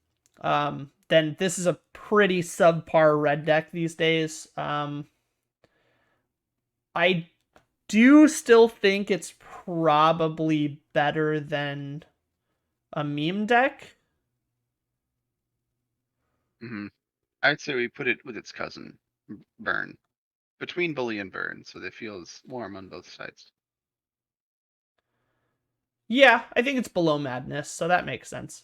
then this is a pretty subpar red deck these days. I do still think it's probably better than a meme deck. I'd say we put it with its cousin, Burn, between Bully and Burn, so that it feels warm on both sides. Yeah, I think it's below Madness, so that makes sense.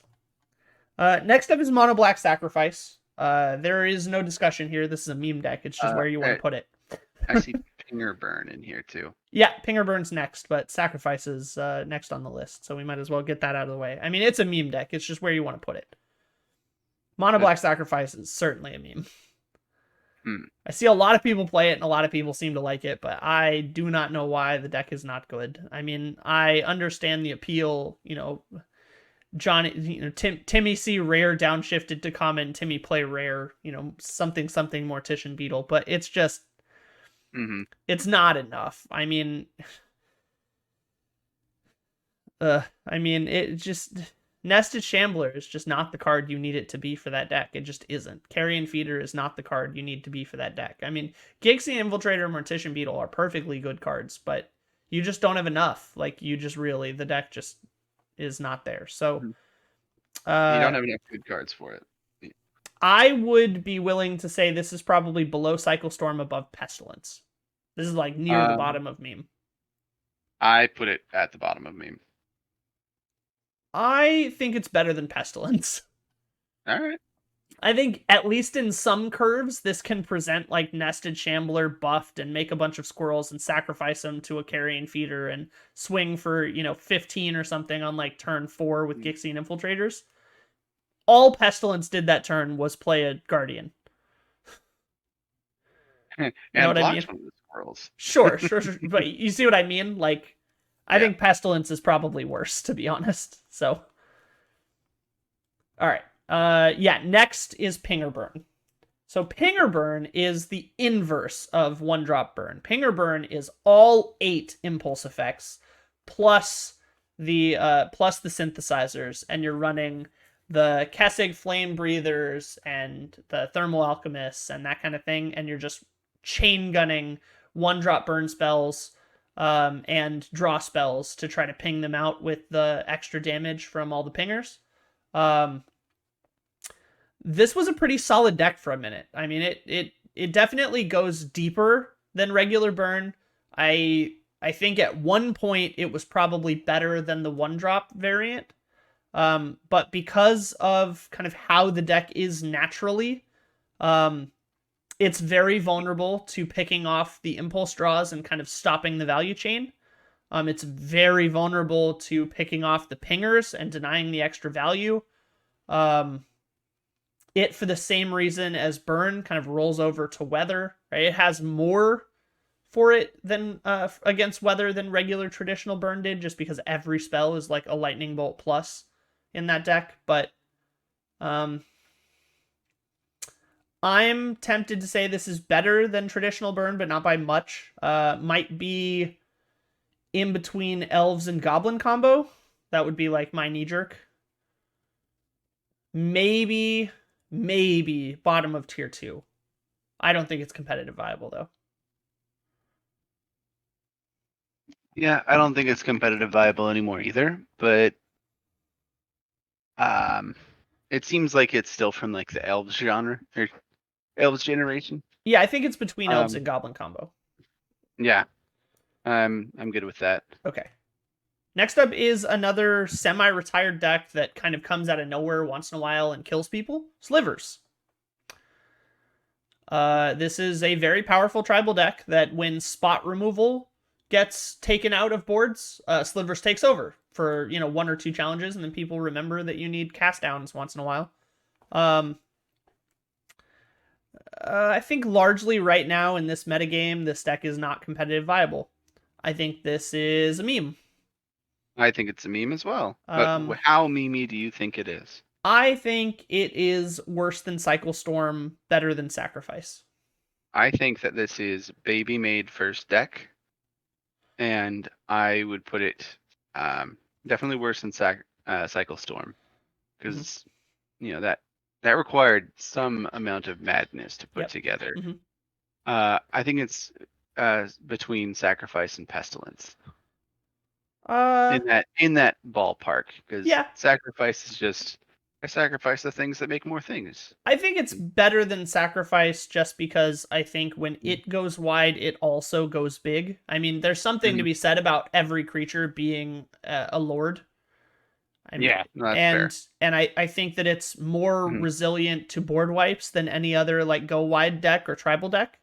Next up is Mono Black Sacrifice. There is no discussion here. This is a meme deck. It's just where you want to put it. I see Pinger Burn in here too. Yeah, Pinger Burn's next, but Sacrifice is next on the list, so we might as well get that out of the way. I mean, it's a meme deck. It's just where you want to put it. Mono Black Sacrifice is certainly a meme. I see a lot of people play it, and a lot of people seem to like it, but I do not know why the deck is not good. I mean, I understand the appeal, Johnny, Timmy C rare downshifted to common, Timmy play rare, something Mortician Beetle, but it's just, it's not enough. I mean, it just, Nested Shambler is just not the card you need it to be for that deck. It just isn't. Carrion Feeder is not the card you need to be for that deck. I mean, Gixie Infiltrator and Mortician Beetle are perfectly good cards, but you just don't have enough. Like, the deck just is not there. So, you don't have enough good cards for it. I would be willing to say this is probably below Cycle Storm, above Pestilence. This is like near the bottom of meme. I put it at the bottom of meme. I think it's better than Pestilence. All right. I think at least in some curves, this can present like Nested Shambler buffed and make a bunch of squirrels and sacrifice them to a Carrion Feeder and swing for, 15 or something on like turn 4 with Gixie and Infiltrators. All Pestilence did that turn was play a Guardian. You know what I mean? One of the squirrels. Sure. But you see what I mean? Like, I think Pestilence is probably worse, to be honest. So, All right. Yeah, next is Pinger Burn. So Pinger Burn is the inverse of One Drop Burn. Pinger Burn is all 8 impulse effects plus the synthesizers, and you're running the Kessig Flame Breathers and the Thermal Alchemists and that kind of thing, and you're just chain gunning one drop burn spells and draw spells to try to ping them out with the extra damage from all the pingers. This was a pretty solid deck for a minute. I mean, it definitely goes deeper than regular burn. I think at one point it was probably better than the one drop variant. But because of kind of how the deck is naturally, it's very vulnerable to picking off the impulse draws and kind of stopping the value chain. It's very vulnerable to picking off the pingers and denying the extra value. It, for the same reason as burn, kind of rolls over to weather. Right? It has more for it than against weather than regular traditional burn did, just because every spell is like a lightning bolt plus in that deck. But I'm tempted to say this is better than traditional burn, but not by much. Might be in between Elves and Goblin Combo. That would be like my knee jerk. Maybe bottom of tier 2. I don't think it's competitive viable though. Yeah, I don't think it's competitive viable anymore either, but it seems like it's still from like the Elves genre or Elves generation. Yeah, I think it's between Elves and Goblin Combo. Yeah. I'm good with that. Okay. Next up is another semi-retired deck that kind of comes out of nowhere once in a while and kills people. Slivers. This is a very powerful tribal deck that when spot removal gets taken out of boards, Slivers takes over for, 1 or 2 challenges, and then people remember that you need cast downs once in a while. I think largely right now in this metagame, this deck is not competitive viable. I think this is a meme. I think it's a meme as well. But how memey do you think it is? I think it is worse than Cycle Storm, better than Sacrifice. I think that this is baby made first deck, and I would put it definitely worse than Cycle Storm, because that required some amount of madness to put together. I think it's between Sacrifice and Pestilence. In that ballpark, because Sacrifice is just I sacrifice the things that make more things. I think it's better than Sacrifice just because I think when it goes wide, it also goes big. I mean, there's something to be said about every creature being a lord. That's fair. And I think that it's more resilient to board wipes than any other like go wide deck or tribal deck,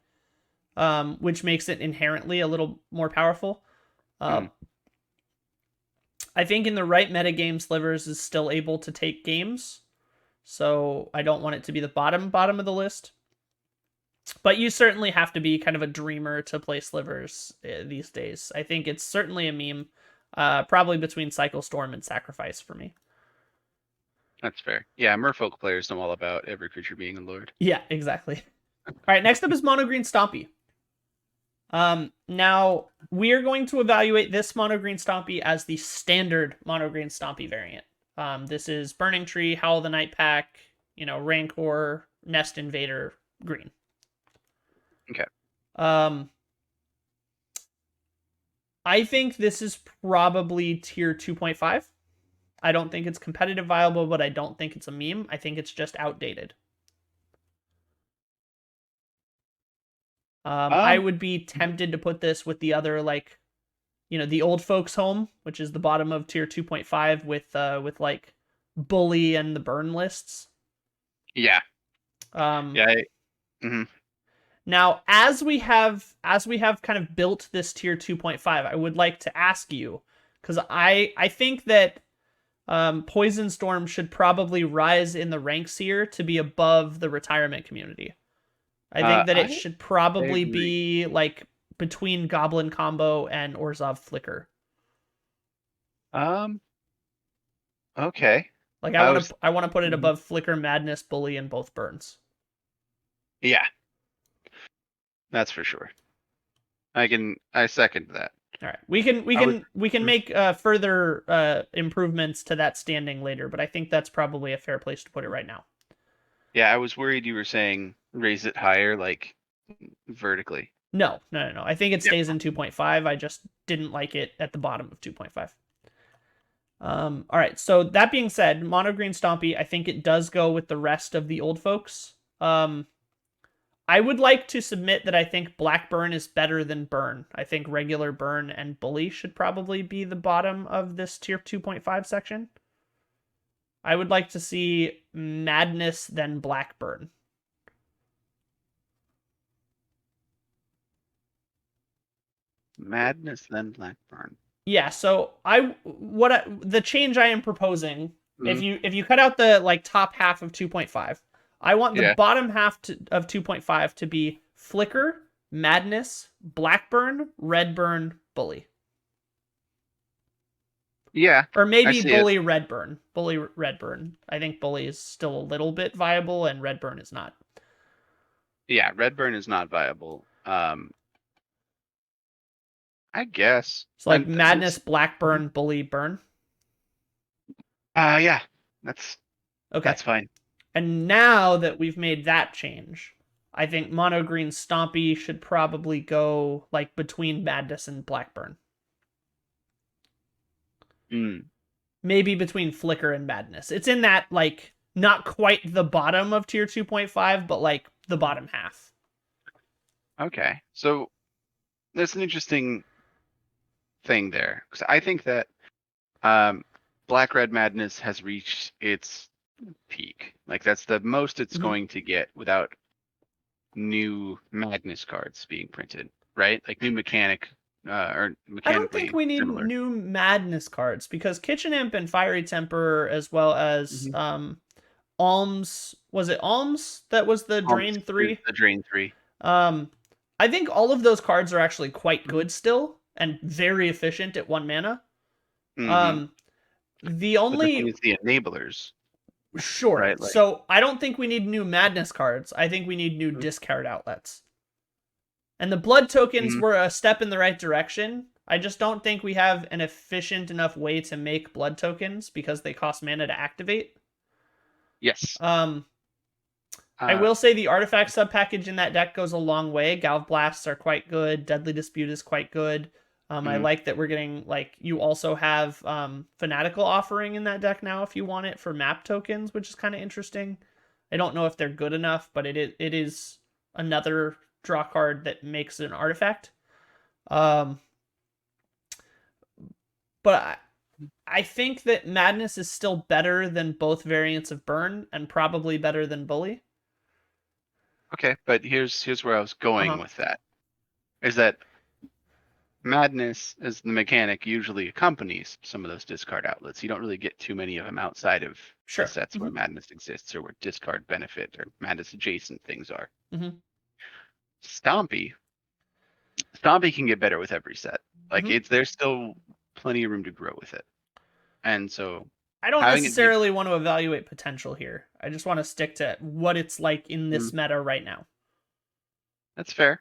which makes it inherently a little more powerful. I think in the right metagame, Slivers is still able to take games, so I don't want it to be the bottom of the list. But you certainly have to be kind of a dreamer to play Slivers these days. I think it's certainly a meme, probably between Cycle Storm and Sacrifice for me. That's fair. Yeah, Merfolk players know all about every creature being a lord. Yeah, exactly. All right, next up is Mono Green Stompy. Now we are going to evaluate this Mono Green Stompy as the standard Mono Green Stompy variant. This is Burning Tree, Howl the Night Pack, Rancor, Nest Invader, green. Okay. I think this is probably tier 2.5. I don't think it's competitive viable, but I don't think it's a meme. I think it's just outdated. I would be tempted to put this with the other, like, the old folks home, which is the bottom of tier 2.5 with like Bully and the burn lists. Yeah. Now, as we have kind of built this tier 2.5, I would like to ask you, because I think that Poison Storm should probably rise in the ranks here to be above the retirement community. I think that it should probably be like between Goblin Combo and Orzhov Flicker. Okay. Like I I want to put it Mhm. above Flicker, Madness, Bully, and both burns. Yeah, that's for sure. I second that. All right, we can Mhm. make further improvements to that standing later, but I think that's probably a fair place to put it right now. Yeah, I was worried you were saying raise it higher, like vertically. No. I think it Yep. stays in 2.5. I just didn't like it at the bottom of 2.5. All right, so that being said, Mono Green Stompy, I think it does go with the rest of the old folks. I would like to submit that I think Black Burn is better than Burn. I think regular Burn and Bully should probably be the bottom of this tier 2.5 section. I would like to see Madness then Black Burn. Madness, then Blackburn. Yeah, so the change I am proposing, if Mhm. you cut out the like top half of 2.5, I want the Yeah. bottom half of 2.5 to be Flicker, Madness, Blackburn, Redburn, Bully. Yeah. Or I maybe see it. Bully, Redburn. Bully, Redburn. I think Bully is still a little bit viable and Redburn is not. Yeah, Redburn is not viable. I guess. So like And Madness, Blackburn, Bully, Burn. yeah, that's Okay. fine. And now that we've made that change, I think Mono Green Stompy should probably go like between Madness and Blackburn. Maybe between Flicker and Madness. It's in that like not quite the bottom of tier 2.5, but like the bottom half. Okay. So there's an interesting thing there. Because I think that Black Red Madness has reached its peak. Like that's the most it's going to get without new Madness cards being printed, right? Like new mechanic or mechanically I don't think we need similar. new Madness cards because Kitchen Imp and Fiery Temper, as well as Alms, was it Alms that was the Drain 3? The Drain 3. I think all of those cards are actually quite good still and very efficient at 1 mana. The But the thing only is the enablers. Sure. Right, like- So I don't think we need new Madness cards. I think we need new discard outlets. And the blood tokens were a step in the right direction. I just don't think we have an efficient enough way to make blood tokens because they cost mana to activate. Yes. I will say the artifact sub-package in that deck goes a long way. Galv Blasts are quite good. Deadly Dispute is quite good. I like that we're getting, like, you also have Fanatical Offering in that deck now if you want it for map tokens, which is kind of interesting. I don't know if they're good enough, but it is another draw card that makes an artifact. But I think that Madness is still better than both variants of Burn and probably better than Bully. Okay, but here's where I was going with that. Is that Madness as the mechanic usually accompanies some of those discard outlets. You don't really get too many of them outside of the sets where Madness exists or where discard benefit or Madness adjacent things are. Stompy can get better with every set. Like there's still plenty of room to grow with it. And so I don't necessarily want to evaluate potential here. I just want to stick to what it's like in this meta right now. That's fair.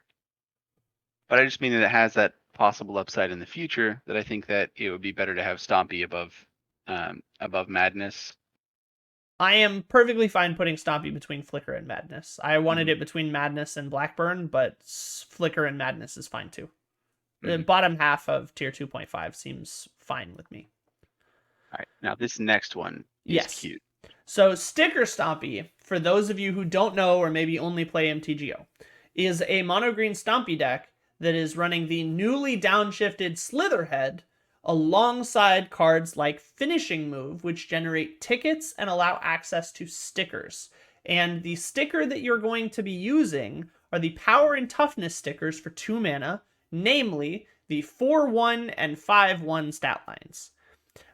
But I just mean that it has that possible upside in the future that I think that it would be better to have Stompy above Madness. I am perfectly fine putting Stompy between Flicker and Madness. I wanted it between Madness and Blackburn, but Flicker and Madness is fine too. The bottom half of tier 2.5 seems fine with me. All right, now this next one is cute. So Sticker Stompy, for those of you who don't know or maybe only play MTGO, is a mono green Stompy deck that is running the newly downshifted Slitherhead alongside cards like Finishing Move, which generate tickets and allow access to stickers. And the sticker that you're going to be using are the Power and Toughness stickers for 2 mana, namely the 4/1 and 5/1 stat lines.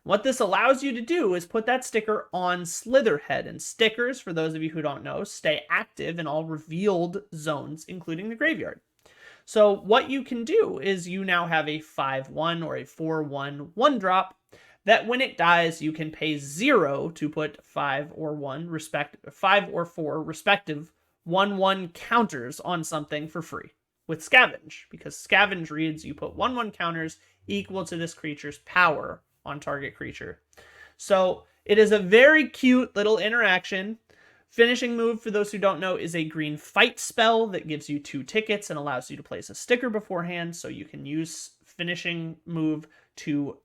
What this allows you to do is put that sticker on Slitherhead, and stickers, for those of you who don't know, stay active in all revealed zones, including the graveyard. So what you can do is you now have a 5/1 or a 4/1 1-drop that when it dies, you can pay 0 to put 5 or 4 respective 1/1 counters on something for free with Scavenge, because Scavenge reads you put 1/1 counters equal to this creature's power on target creature. So it is a very cute little interaction. Finishing move, for those who don't know, is a green fight spell that gives you 2 tickets and allows you to place a sticker beforehand, so you can use finishing move to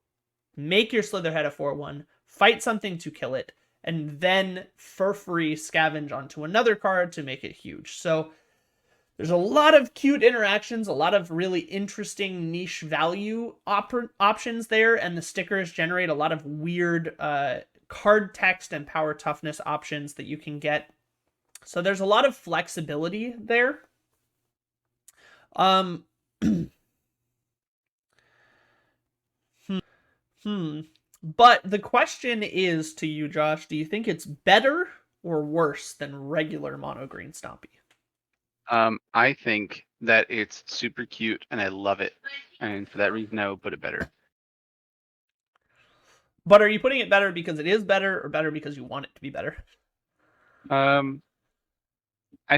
make your Slitherhead a 4/1, fight something to kill it, and then for free scavenge onto another card to make it huge. So there's a lot of cute interactions, a lot of really interesting niche value options there, and the stickers generate a lot of weird card text and power toughness options that you can get. So there's a lot of flexibility there. But the question is to you, Josh, do you think it's better or worse than regular mono green Stompy? I think that it's super cute and I love it. And for that reason, I would put it better. But are you putting it better because it is better or better because you want it to be better? I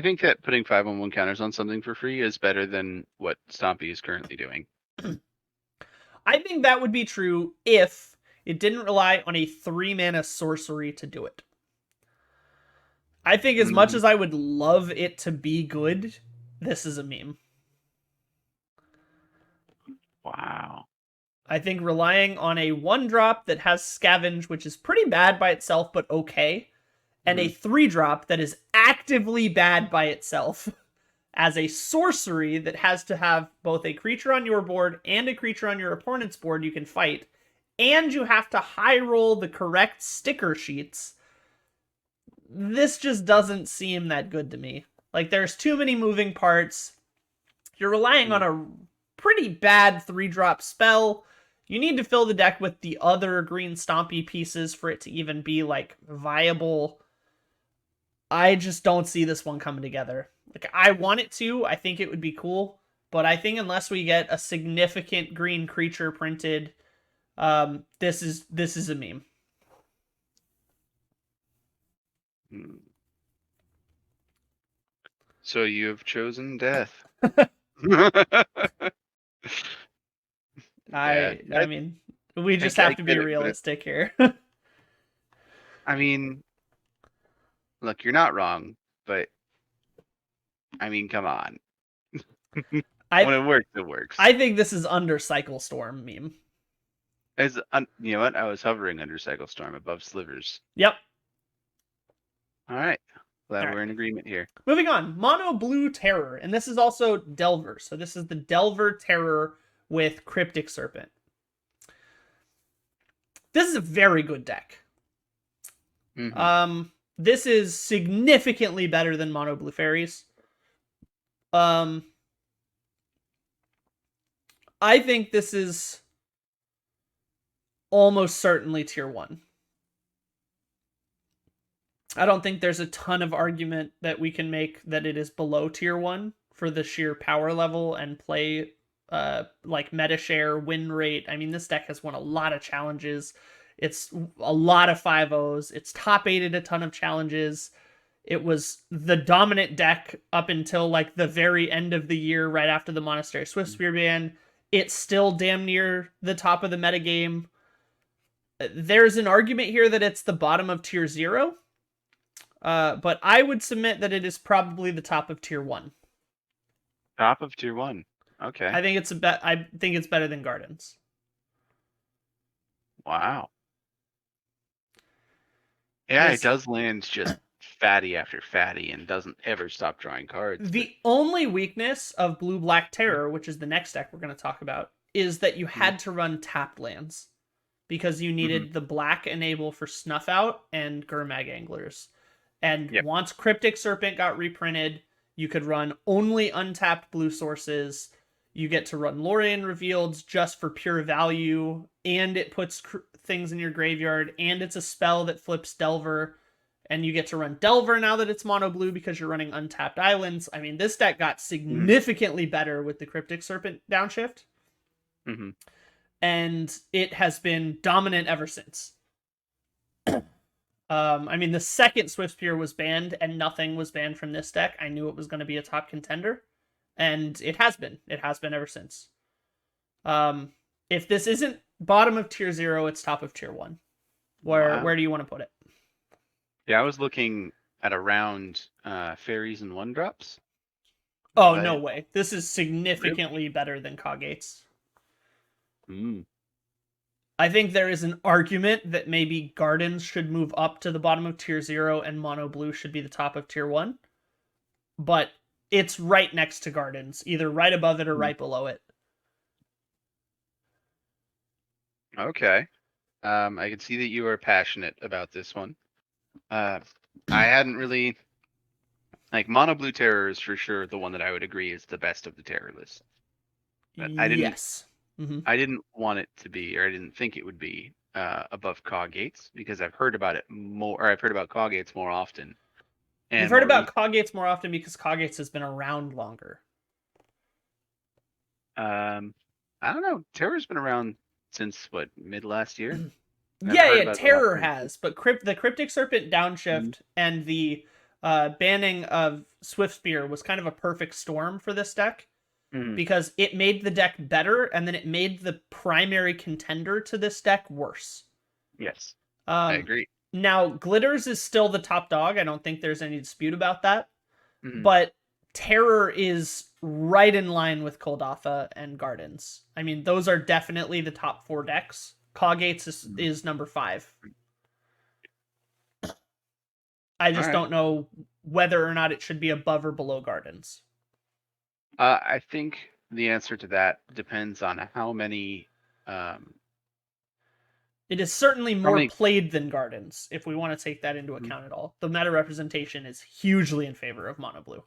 think that putting 5/1 counters on something for free is better than what Stompy is currently doing. I think that would be true if it didn't rely on a 3-mana sorcery to do it. I think as much as I would love it to be good, this is a meme. Wow. I think relying on a 1-drop that has Scavenge, which is pretty bad by itself, but okay, and a 3-drop that is actively bad by itself as a sorcery that has to have both a creature on your board and a creature on your opponent's board you can fight, and you have to high roll the correct sticker sheets. This just doesn't seem that good to me. Like, there's too many moving parts. You're relying on a pretty bad 3-drop spell. You need to fill the deck with the other green Stompy pieces for it to even be, like, viable. I just don't see this one coming together. Like, I want it to. I think it would be cool. But I think unless we get a significant green creature printed, this is a meme. So you have chosen death. I mean, we just have to be realistic here. I mean, look, you're not wrong, but I mean, come on. When it works, it works. I think this is under Cycle Storm meme. You know what? I was hovering under Cycle Storm above Slivers. Yep. All right. Glad we're in agreement here. Moving on. Mono Blue Terror. And this is also Delver. So this is the Delver Terror with Cryptic Serpent. This is a very good deck. This is significantly better than Mono Blue Fairies. I think this is almost certainly tier 1. I don't think there's a ton of argument that we can make that it is below tier 1 for the sheer power level and play, like meta share, win rate. I mean, this deck has won a lot of challenges. It's a lot of 5-0s. It's top 8'd a ton of challenges. It was the dominant deck up until like the very end of the year, right after the Monastery Swiftspear ban. It's still damn near the top of the metagame. There's an argument here that it's the bottom of tier 0. But I would submit that it is probably the top of tier 1. Top of tier 1. Okay. I think it's better than Gardens. Wow. Yeah, it does land just fatty after fatty and doesn't ever stop drawing cards. The only weakness of Blue Black Terror, which is the next deck we're going to talk about, is that you had to run tapped lands because you needed the black enable for Snuff Out and Gurmag Anglers. And once Cryptic Serpent got reprinted, you could run only untapped blue sources. You get to run Lorien Revealed just for pure value, and it puts things in your graveyard, and it's a spell that flips Delver, and you get to run Delver now that it's mono blue because you're running untapped islands. I mean, this deck got significantly better with the Cryptic Serpent downshift. and it has been dominant ever since. I mean, the second Swiftspear was banned and nothing was banned from this deck, I knew it was going to be a top contender, and it has been. It has been ever since. If this isn't bottom of tier 0, it's top of tier 1. Where do you want to put it? Yeah, I was looking at around fairies and 1-drops. Oh, but- no way. This is significantly better than Caw Gates. I think there is an argument that maybe Gardens should move up to the bottom of tier 0 and Mono Blue should be the top of tier 1. But it's right next to Gardens, either right above it or right below it. Okay. I can see that you are passionate about this one. I hadn't really like Mono Blue Terror is for sure the one that I would agree is the best of the terror list. But I didn't Yes. I didn't want it to be, or I didn't think it would be above Caw Gates because I've heard about it more, or I've heard about Caw Gates more often. And You've heard more about Caw Gates more often because Caw Gates has been around longer. I don't know. Terror's been around since what, mid last year? I've Yeah, heard yeah, about it a Terror lot. has, but the Cryptic Serpent downshift and the banning of Swiftspear was kind of a perfect storm for this deck because it made the deck better and then it made the primary contender to this deck worse. Yes, I agree. Now, Glitters is still the top dog. I don't think there's any dispute about that. Mhm. But Terror is right in line with Kuldotha and Gardens. I mean, those are definitely the top 4 decks. Caw Gates is number 5. I just don't know whether or not it should be above or below Gardens. I think the answer to that depends on how many. It is certainly more many- played than Gardens, if we want to take that into account at all. The meta representation is hugely in favor of Mono Blue.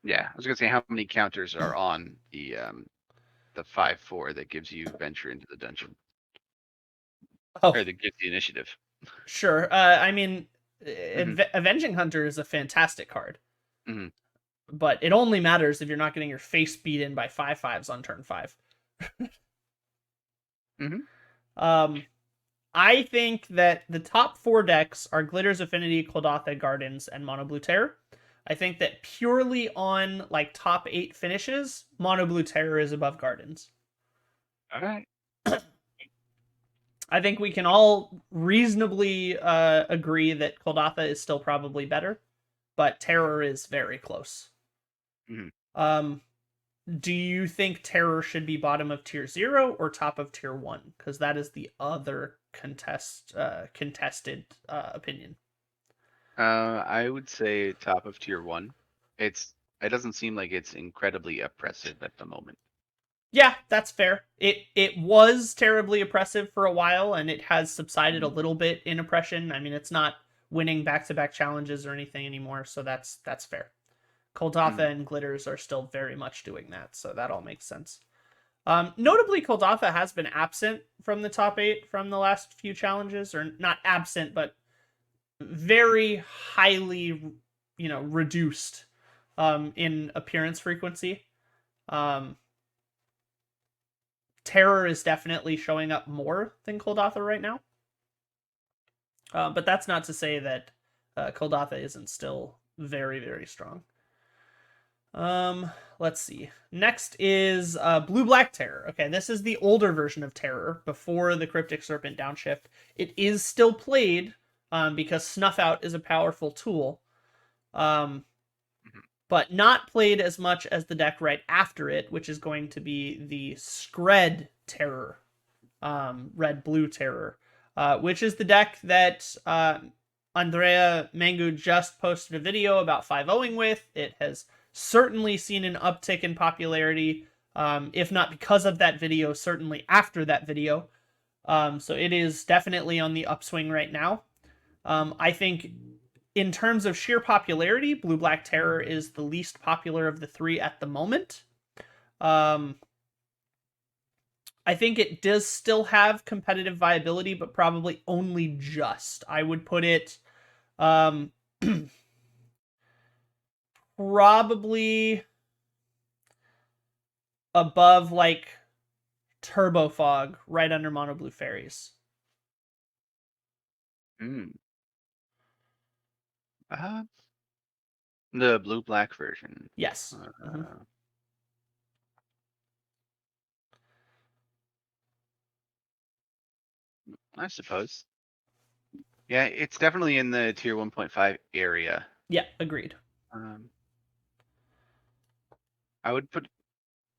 Yeah, I was gonna say how many counters are on the 5/4 that gives you venture into the dungeon, Oh, or that gives the initiative. sure. I mean, Avenging Hunter is a fantastic card. Mhm. But it only matters if you're not getting your face beat in by 5/5s on turn 5. I think that the top 4 decks are Glitters, Affinity, Kuldotha, Gardens, and Mono Blue Terror. I think that purely on like top 8 finishes, Mono Blue Terror is above Gardens. All right. I think we can all reasonably agree that Kuldotha is still probably better, but Terror is very close. Do you think Terror should be bottom of tier 0 or top of tier 1? Because that is the other contested opinion. I would say top of tier 1. It doesn't seem like it's incredibly oppressive at the moment. Yeah, that's fair. It was terribly oppressive for a while, and it has subsided a little bit in oppression. I mean, it's not winning back-to-back challenges or anything anymore, so that's fair. Kuldotha and Glitters are still very much doing that, so that all makes sense. Notably, Kuldotha has been absent from the top 8 from the last few challenges, or not absent, but very highly, reduced in appearance frequency. Terror is definitely showing up more than Kuldotha right now. But that's not to say that Kuldotha isn't still very, very strong. Let's see. Next is Blue-Black Terror. Okay, this is the older version of Terror before the Cryptic Serpent downshift. It is still played because Snuff Out is a powerful tool. But not played as much as the deck right after it, which is going to be the Skred Terror, Red-Blue Terror, which is the deck that Andrea Mangu just posted a video about 5-0ing with. It has certainly seen an uptick in popularity, if not because of that video, certainly after that video. So it is definitely on the upswing right now. I think in terms of sheer popularity, Blue-Black Terror is the least popular of the 3 at the moment. I think it does still have competitive viability, but probably only just. I would put it probably above like Turbo Fog right under Mono Blue Fairies. The blue-black version. Yes. I suppose. Yeah, it's definitely in the tier 1.5 area. Yeah, agreed.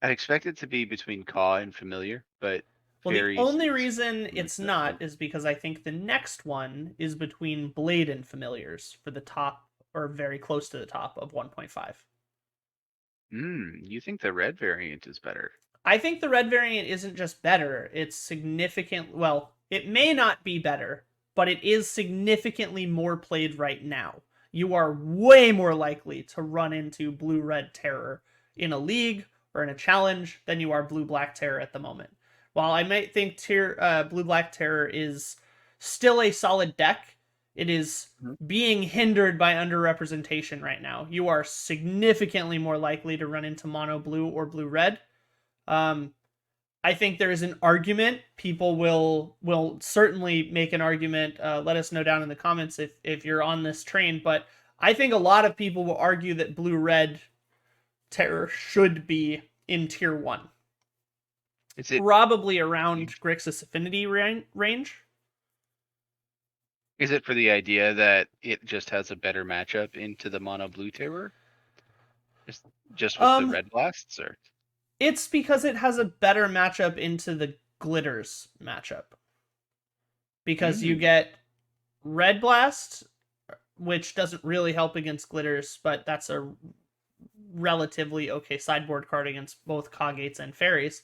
I'd expect it to be between Caw and Familiar, but well, the Fairies only is reason it's not is because I think the next one is between Blade and Familiars for the top, or very close to the top of 1.5. You think the red variant is better? I think the red variant isn't just better, it's significant. Well, it may not be better, but it is significantly more played right now. You are way more likely to run into blue-red terror in a league or in a challenge than you are blue-black terror at the moment. While I might think blue-black terror is still a solid deck, it is being hindered by underrepresentation right now. You are significantly more likely to run into mono blue or blue red. I think there is an argument. People will certainly make an argument. Let us know down in the comments if you're on this train. But I think a lot of people will argue that blue-red terror should be in tier 1. Is it probably around Grixis Affinity range? Is it for the idea that it just has a better matchup into the mono blue terror? Just with the red blasts, or? It's because it has a better matchup into the glitters matchup. Because you get red blast, which doesn't really help against glitters, but that's a relatively okay sideboard card against both Caw Gates and Fairies.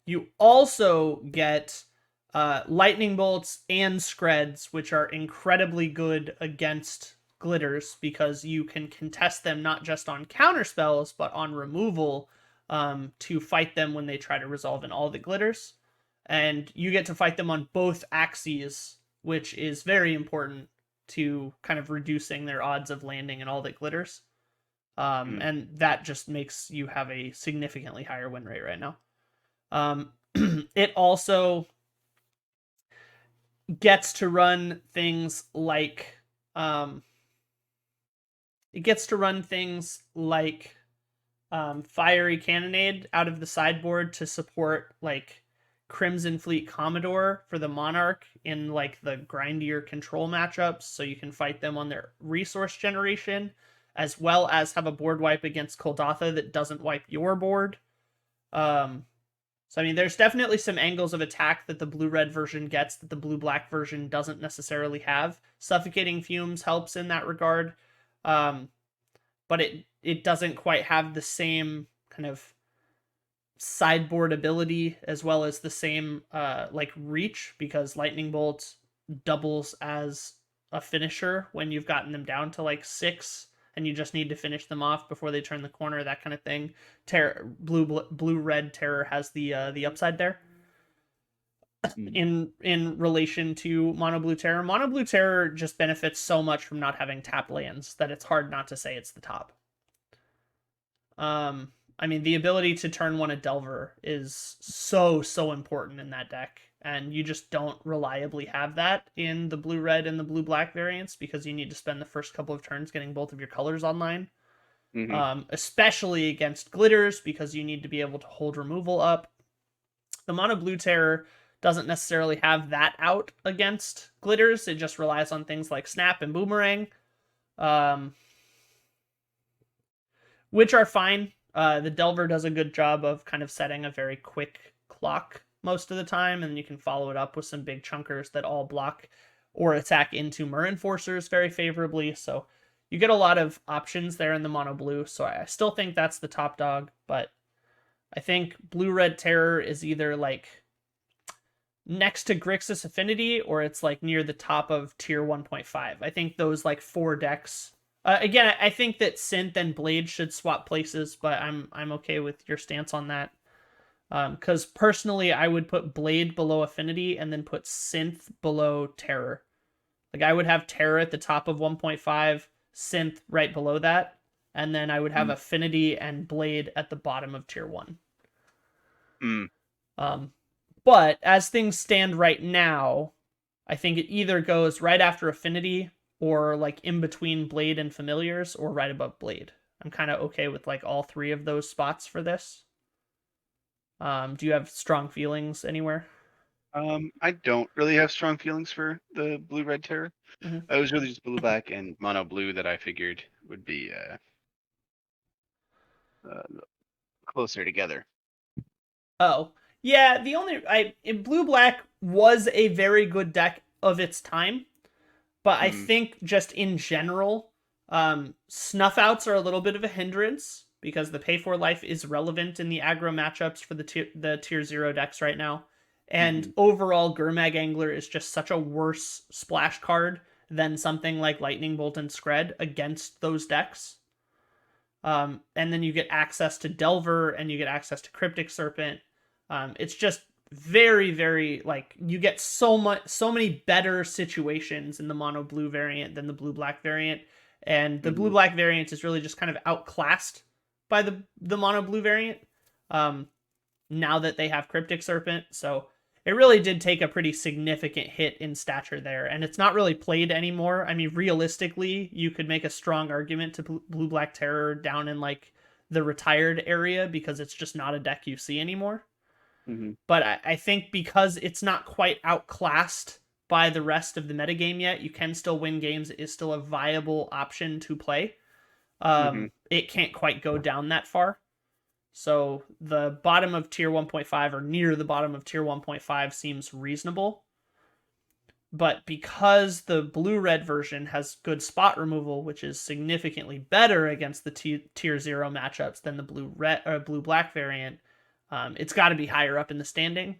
You also get lightning bolts and Skreds, which are incredibly good against glitters because you can contest them not just on counter spells but on removal to fight them when they try to resolve in all the glitters. And you get to fight them on both axes, which is very important to kind of reducing their odds of landing in all the glitters. And that just makes you have a significantly higher win rate right now. It also gets to run things like Fiery Cannonade out of the sideboard to support like Crimson Fleet Commodore for the Monarch in like the grindier control matchups, so you can fight them on their resource generation, as well as have a board wipe against Kuldotha that doesn't wipe your board. So, I mean, there's definitely some angles of attack that the blue-red version gets that the blue-black version doesn't necessarily have. Suffocating Fumes helps in that regard, but it doesn't quite have the same kind of sideboard ability as well as the same like reach, because Lightning Bolt doubles as a finisher when you've gotten them down to like 6 and you just need to finish them off before they turn the corner, that kind of thing. Blue-red terror has the upside there. In relation to mono blue terror. Mono blue terror just benefits so much from not having tap lands that it's hard not to say it's the top. I mean, the ability to turn one a Delver is so important in that deck, and you just don't reliably have that in the blue-red and the blue-black variants because you need to spend the first couple of turns getting both of your colors online. Especially against glitters, because you need to be able to hold removal up. The mono blue terror doesn't necessarily have that out against glitters. It just relies on things like Snap and Boomerang, which are fine. The Delver does a good job of kind of setting a very quick clock most of the time, and you can follow it up with some big chunkers that all block or attack into Myr Enforcers very favorably. So you get a lot of options there in the mono blue. So I still think that's the top dog, but I think blue-red terror is either like next to Grixis Affinity or it's like near the top of tier 1.5. I think those like 4 decks. Again, I think that Synth and Blade should swap places, but I'm okay with your stance on that. Because personally, I would put Blade below Affinity and then put Synth below Terror. Like, I would have Terror at the top of 1.5, Synth right below that, and then I would have Affinity and Blade at the bottom of tier 1. But as things stand right now, I think it either goes right after Affinity or like in between Blade and Familiars or right above Blade. I'm kind of okay with like all three of those spots for this. Do you have strong feelings anywhere? I don't really have strong feelings for the blue-red terror. Mm-hmm. It was really just blue-black and mono-blue that I figured would be closer together. Oh, yeah. The only in blue black was a very good deck of its time, but I think just in general, snuff outs are a little bit of a hindrance because the pay for life is relevant in the aggro matchups for the tier 0 decks right now. And overall, Gurmag Angler is just such a worse splash card than something like Lightning Bolt and Skred against those decks. And then you get access to Delver and you get access to Cryptic Serpent. It's just very, very like you get so many better situations in the mono blue variant than the blue black variant, and the blue black variant is really just kind of outclassed by the mono blue variant. Now that they have Cryptic Serpent, so it really did take a pretty significant hit in stature there, and it's not really played anymore. I mean, realistically, you could make a strong argument to blue black terror down in like the retired area because it's just not a deck you see anymore. But I think because it's not quite outclassed by the rest of the metagame yet, you can still win games. It is still a viable option to play. It can't quite go down that far. So the bottom of tier 1.5 or near the bottom of tier 1.5 seems reasonable. But because the blue-red version has good spot removal, which is significantly better against the tier 0 matchups than the blue-black variant, it's got to be higher up in the standing,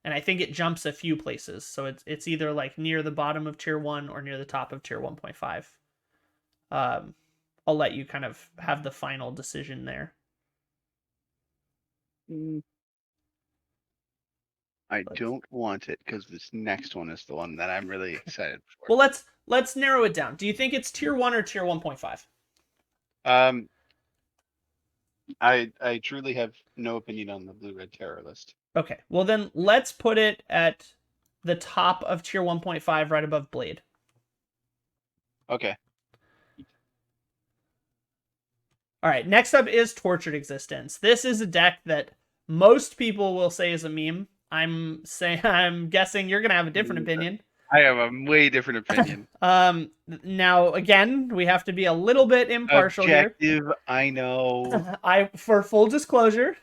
and I think it jumps a few places. So it's either like near the bottom of tier 1 or near the top of tier 1.5. I'll let you kind of have the final decision there. I don't want it because this next one is the one that I'm really excited for. Well, let's narrow it down. Do you think it's tier 1 or tier 1.5? I truly have no opinion on the blue-red terror list. Okay, well then let's put it at the top of tier 1.5 right above Blade. Okay. All right, next up is Tortured Existence. This is a deck that most people will say is a meme. I'm guessing you're gonna have a different opinion. I have a way different opinion. Now again, we have to be a little bit impartial Objective, here. I know. For full disclosure,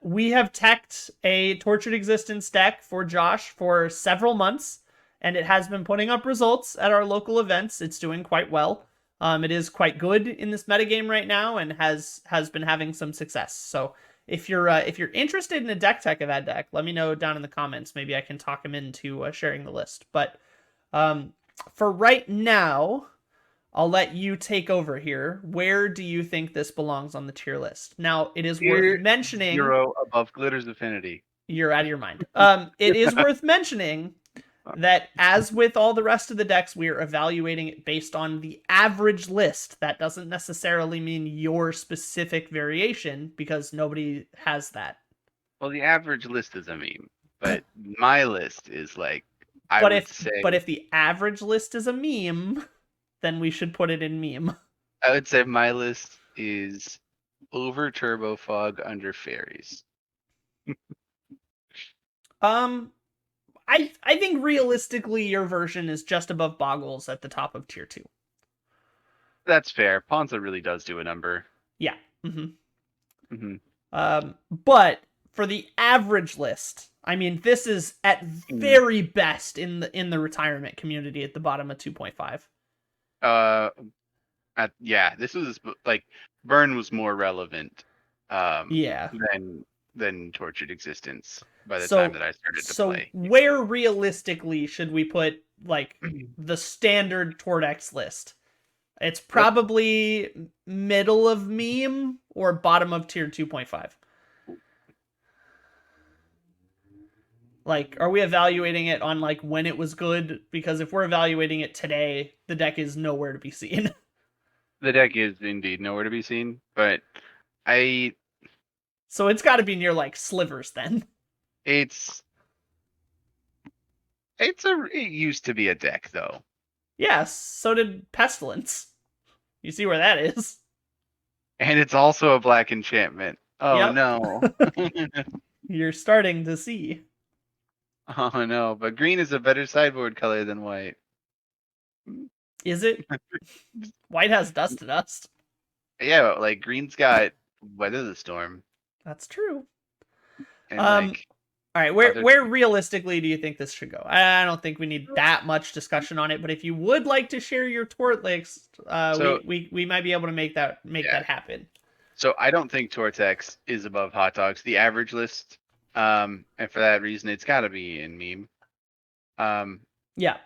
we have teched a Tortured Existence deck for Josh for several months, and it has been putting up results at our local events. It's doing quite well. It is quite good in this metagame right now and has been having some success. So if you're interested in a deck tech of that deck, let me know down in the comments. Maybe I can talk him into sharing the list. But for right now, I'll let you take over here. Where do you think this belongs on the tier list? Now, it is worth mentioning... 0 above Glitter's Affinity. You're out of your mind. It is worth mentioning that as with all the rest of the decks, we are evaluating it based on the average list. That doesn't necessarily mean your specific variation, because nobody has that. Well, the average list is a meme, but my list is like, But if the average list is a meme, then we should put it in meme. I would say my list is over Turbo Fog, under Fairies. I think realistically your version is just above Bogles at the top of tier 2. That's fair. Ponza really does do a number. Yeah. But for the average list, I mean, this is at very best in the retirement community at the bottom of 2.5. Yeah, this was like Burn was more relevant. Than Tortured Existence by the time that I started to play. So where realistically should we put like the standard TortEx list? It's probably middle of meme or bottom of tier 2.5. Like, are we evaluating it on like when it was good? Because if we're evaluating it today, the deck is nowhere to be seen. The deck is indeed nowhere to be seen, but So it's got to be near like Slivers then. It's it used to be a deck though. Yes, so did Pestilence. You see where that is? And it's also a black enchantment. Oh Yep. no. You're starting to see. Oh no, but green is a better sideboard color than white. Is it? White has Dust to Dust. Yeah, like green's got Weather the Storm That's true. and All right, other where realistically do you think this should go? I don't think we need that much discussion on it, but if you would like to share your TortEx, So- we might be able to make that Yeah. happen. So I don't think TortEx is above Hot Dogs, the average list. And for that reason, it's got to be in meme. Yeah.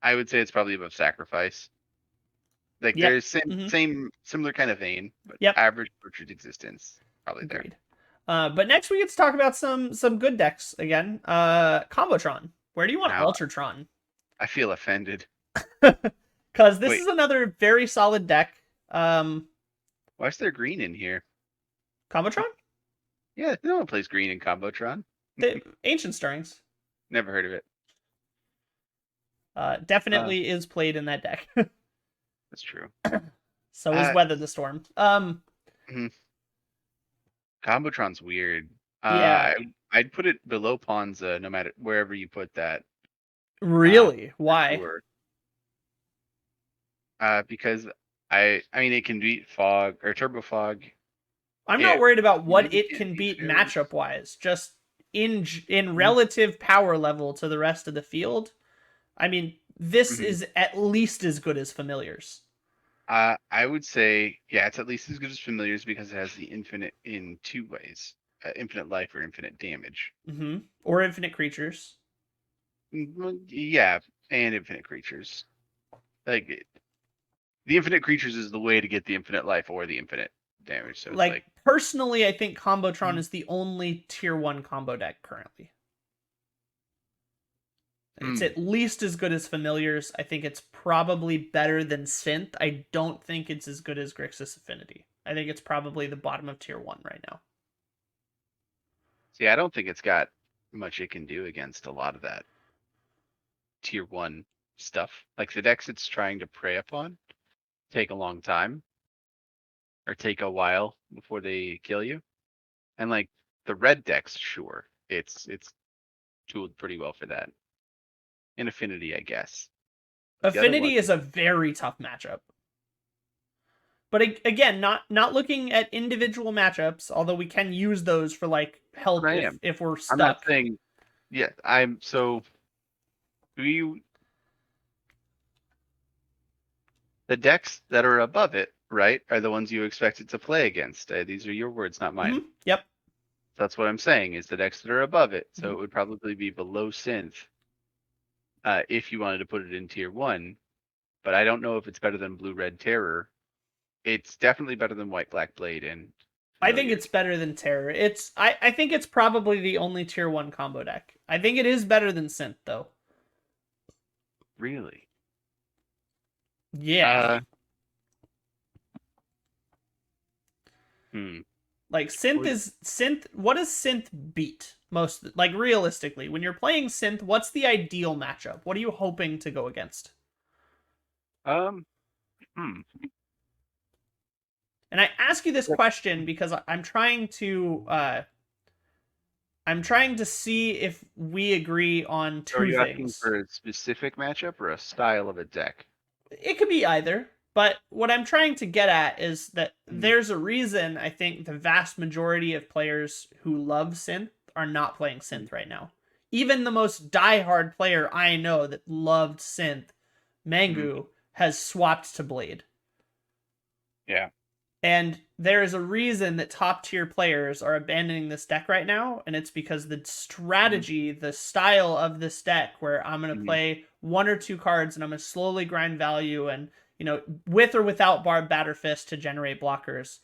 I would say it's probably above Sacrifice. Like Yep. there's Mhm. same similar kind of vein, but Yep. average portrait existence probably there. Agreed. But next we get to talk about some good decks again. Combotron. Where do you want Now- Altar Tron? I feel offended. Because this Wait. is another very solid deck. Why is there green in here? Combotron? Yeah, no one plays green in Combotron. The Ancient Stirrings. Never heard of it. Definitely is played in that deck. That's true. So is Weather the Storm. Combotron's weird. Yeah. I'd put it below Ponza, no matter wherever you put that. Really? Why? Sure. Because I mean it can beat Fog or Turbo Fog. I'm Yeah, not worried about what maybe it can't can beat beat Fairies. matchup wise. Just in relative power level to the rest of the field. I mean, this Mhm. is at least as good as Familiars. I would say, yeah, it's at least as good as Familiars because it has the infinite in two ways: infinite life or infinite damage. Or Infinite Creatures. Well, yeah, and infinite creatures. Like the infinite creatures is the way to get the infinite life or the infinite damage. So it's Like, like personally, I think Combotron Mhm. is the only tier 1 combo deck currently. It's at least as good as Familiars. I think it's probably better than Synth. I don't think it's as good as Grixis Affinity. I think it's probably the bottom of tier 1 right now. see, I don't think it's got much it can do against a lot of that tier 1 stuff. Like the decks it's trying to prey upon take a long time or take a while before they kill you. And like the red decks, sure, it's tooled pretty well for that. In Affinity, I guess. The other Affinity one- is a very tough matchup. But again, not looking at individual matchups, although we can use those for like help I am. if we're stuck. I'm not saying, yeah, I'm so. Do you? The decks that are above it, right, are the ones you expect it to play against. These are your words, not mine. Yep. That's what I'm saying. Is the decks that are above it, so Mhm. it would probably be below Synth. If you wanted to put it in tier 1, but I don't know if it's better than Blue Red Terror. It's definitely better than White Black Blade, and I think it's better than Terror. I think it's probably the only tier 1 combo deck. I think it is better than Synth though. really. Yeah. Like Synth. What does Synth beat most? Like realistically, when you're playing Synth, what's the ideal matchup? What are you hoping to go against? Hmm. And I ask you this question because I'm trying to see if we agree on Are two you asking things. for a specific matchup or a style of a deck? It could be either, but what I'm trying to get at is that there's a reason I think the vast majority of players who love Synth are not playing Synth right now. Even the most diehard player I know that loved Synth, Mangu, has swapped to Blade. Yeah. And there is a reason that top tier players are abandoning this deck right now, and it's because the strategy, the style of this deck, where I'm going to play 1 or 2 cards and I'm going to slowly grind value and, you know, with or without Barb Batterfist to generate blockers.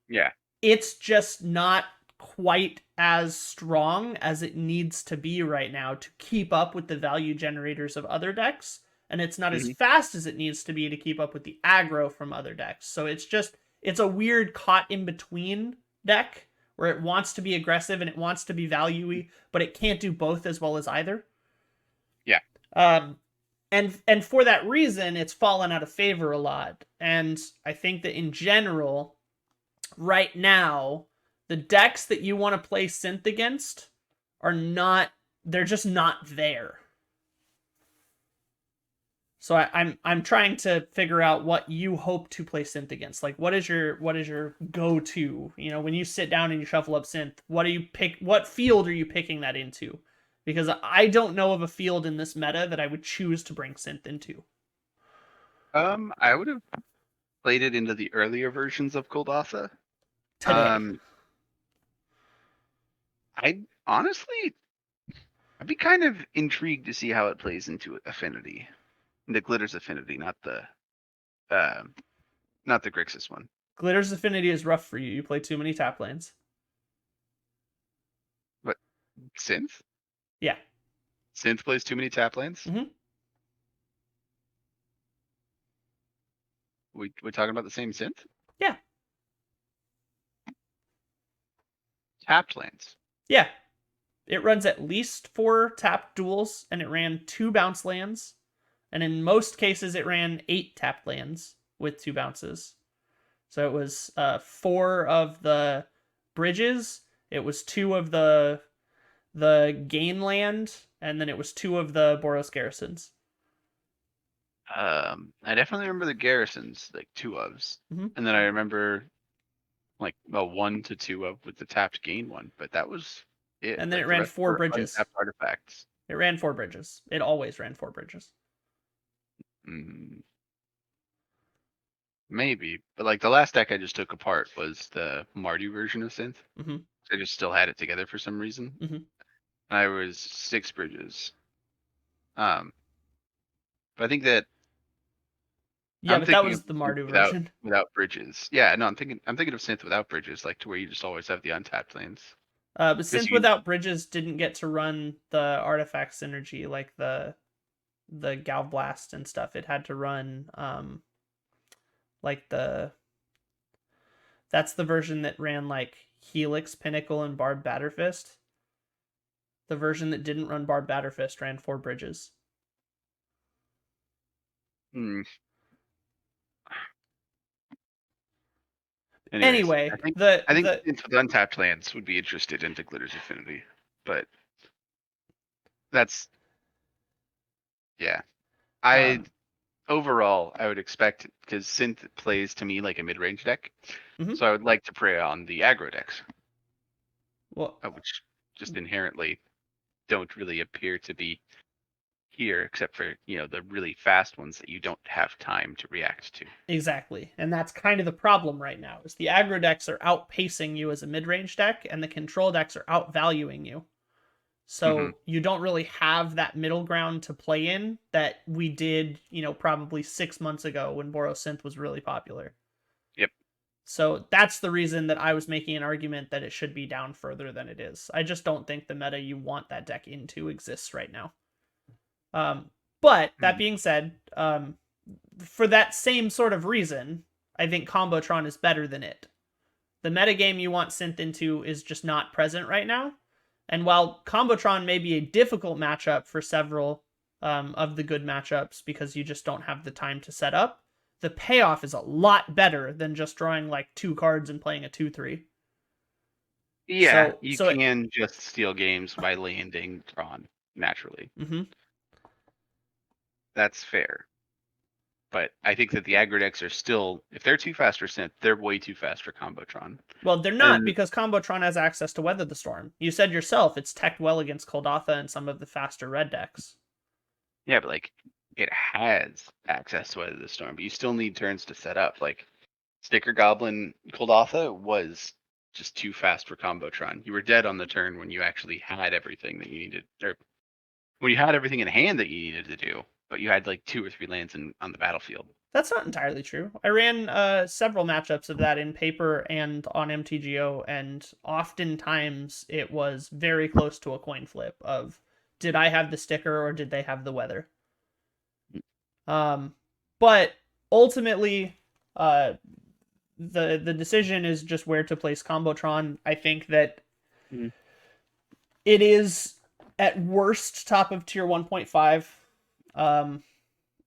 Yeah. It's just not quite as strong as it needs to be right now to keep up with the value generators of other decks, and it's not as fast as it needs to be to keep up with the aggro from other decks. So it's a weird caught in between deck where it wants to be aggressive and it wants to be value-y, but it can't do both as well as either. Yeah. And for that reason, it's fallen out of favor a lot. And I think that in general, right now, the decks that you want to play synth against are not, they're just not there. So I'm trying to figure out what you hope to play synth against. Like, what is your go-to? You know, when you sit down and you shuffle up synth, what field are you picking that into? Because I don't know of a field in this meta that I would choose to bring synth into. I would have played it into the earlier versions of Kuldotha. Today. I'd be kind of intrigued to see how it plays into Affinity. The Glitters Affinity, not the Grixis one. Glitters Affinity is rough for you. You play too many tap lanes. What? Synth? Yeah. Synth plays too many tap lanes? Mm-hmm. We talking about the same synth? Yeah. Tapped lanes. Yeah. It runs at least 4 tapped duels, and it ran 2 bounce lands. And in most cases, it ran 8 tapped lands with 2 bounces. So it was 4 of the bridges, it was 2 of the gain land, and then it was 2 of the Boros garrisons. I definitely remember the garrisons, like 2 ofs. Mhm. And then I remember like a 1 to 2 of with the tapped gain one, but that was it. And then Like, it the ran rest 4 were bridges. untapped artifacts. It ran 4 bridges. It always ran 4 bridges. Maybe, but like the last deck I just took apart was the Mardu version of Synth. Mhm. I just still had it together for some reason. Mhm. I was 6 bridges. But I think that Yeah, I'm but that thinking was of the synth Mardu version. without bridges. Yeah, no, I'm thinking of Synth without bridges, like to where you just always have the untapped lanes. But Because Synth without bridges didn't get to run the artifact synergy like the Gal Blast and stuff. It had to run like that's the version that ran like Helix, Pinnacle, and Barb Batterfist. The version that didn't run Barb Batterfist ran 4 bridges. Anyways, Anyway, I think the Synth with untapped lands would be interested into Glitters Affinity, but that's yeah. Overall, I would expect, because Synth plays to me like a mid-range deck, Mhm. so I would like to prey on the aggro decks, well, which just inherently don't really appear to be here, except for, you know, the really fast ones that you don't have time to react to. exactly. And that's kind of the problem right now, is the aggro decks are outpacing you as a mid-range deck, and the control decks are outvaluing you. So you don't really have that middle ground to play in that we did, you know, probably 6 months ago when Boros Synth was really popular. Yep. So that's the reason that I was making an argument that it should be down further than it is. I just don't think the meta you want that deck into exists right now. But that being said, for that same sort of reason, I think Combotron is better than it. The metagame you want Synth into is just not present right now. And while Combotron may be a difficult matchup for several of the good matchups because you just don't have the time to set up, the payoff is a lot better than just drawing like 2 cards and playing a 2/3. Yeah, you can just steal games by landing Tron naturally. Mm-hmm. That's fair. But I think that the aggro decks are still, if they're too fast for Synth, they're way too fast for Combotron. Well, they're not, because Combotron has access to Weather the Storm. You said yourself it's teched well against Kuldotha and some of the faster red decks. Yeah, but like, it has access to Weather the Storm, but you still need turns to set up. Like, Sticker Goblin Kuldotha was just too fast for Combotron. You were dead on the turn when you actually had everything that you needed, or when you had everything in hand that you needed to do, but you had like 2 or 3 lands on the battlefield. That's not entirely true. I ran several matchups of that in paper and on MTGO, and oftentimes it was very close to a coin flip of, did I have the sticker or did they have the weather? But ultimately, the decision is just where to place Combotron. I think that Mhm. it is at worst top of tier 1.5.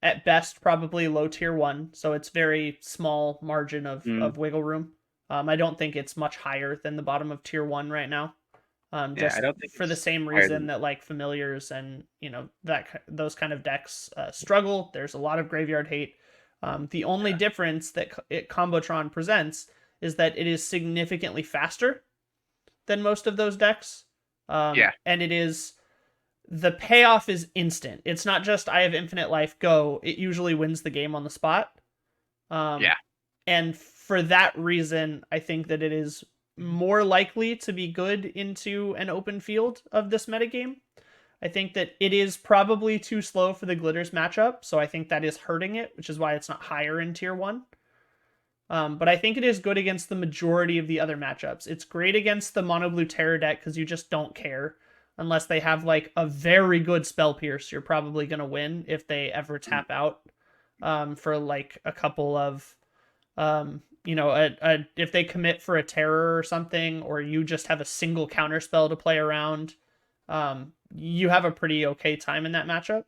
At best, probably low tier 1. So it's very small margin of wiggle room. I don't think it's much higher than the bottom of tier 1 right now. Yeah, Just I don't think for the it's same higher reason than that like familiars and those kind of decks struggle. There's a lot of graveyard hate. The only difference that Combotron presents is that it is significantly faster than most of those decks. Yeah. And the payoff is instant. It's not just I have infinite life, go. It usually wins the game on the spot. Yeah. And for that reason, I think that it is more likely to be good into an open field of this metagame. I think that it is probably too slow for the Glitters matchup, so I think that is hurting it, which is why it's not higher in tier 1. But I think it is good against the majority of the other matchups. It's great against the mono blue Terror deck because you just don't care. Unless they have like a very good Spell Pierce, you're probably going to win if they ever tap out for like a couple of if they commit for a terror or something, or you just have a single counter spell to play around, you have a pretty okay time in that matchup.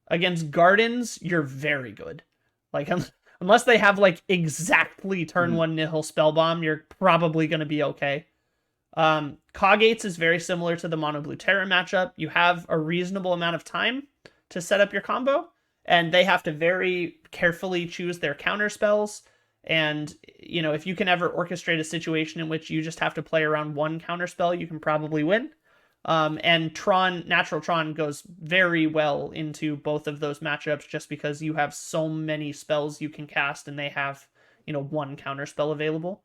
Against Gardens, you're very good. Like unless they have like exactly turn 1 Nihil Spellbomb, you're probably going to be okay. Caw Gates is very similar to the mono blue Terror matchup. You have a reasonable amount of time to set up your combo, and they have to very carefully choose their counter spells. And, if you can ever orchestrate a situation in which you just have to play around one counterspell, you can probably win. And Natural Tron goes very well into both of those matchups just because you have so many spells you can cast and they have, one counterspell available.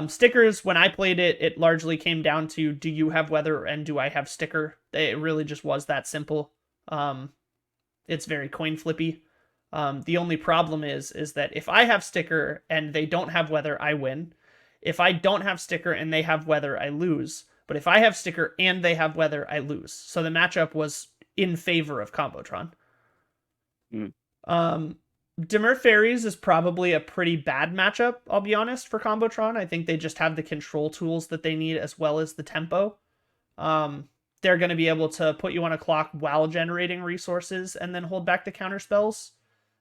Stickers, when I played it, it largely came down to do you have weather and do I have sticker? It really just was that simple. It's very coin flippy. The only problem is that if I have sticker and they don't have weather, I win. If I don't have sticker and they have weather, I lose. But if I have sticker and they have weather, I lose. So the matchup was in favor of Combotron. Dimmer Fairies is probably a pretty bad matchup, I'll be honest, for Combotron. I think they just have the control tools that they need as well as the tempo. They're going to be able to put you on a clock while generating resources and then hold back the counter spells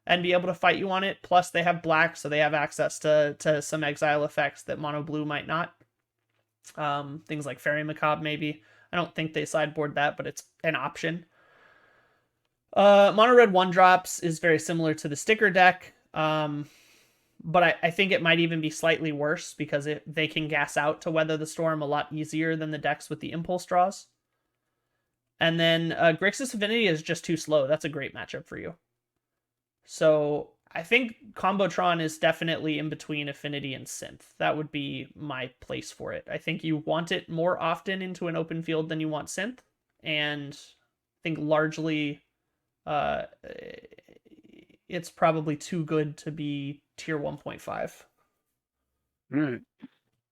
and be able to fight you on it. Plus, they have black, so they have access to some exile effects that mono blue might not. Things like Fairy Macabre, maybe. I don't think they sideboard that, but it's an option. Mono red 1-drops is very similar to the sticker deck, but I think it might even be slightly worse because they can gas out to weather the storm a lot easier than the decks with the impulse draws. And then Grixis Affinity is just too slow. That's a great matchup for you. So I think Combotron is definitely in between Affinity and Synth. That would be my place for it. I think you want it more often into an open field than you want Synth. And I think largely it's probably too good to be tier 1.5. Right.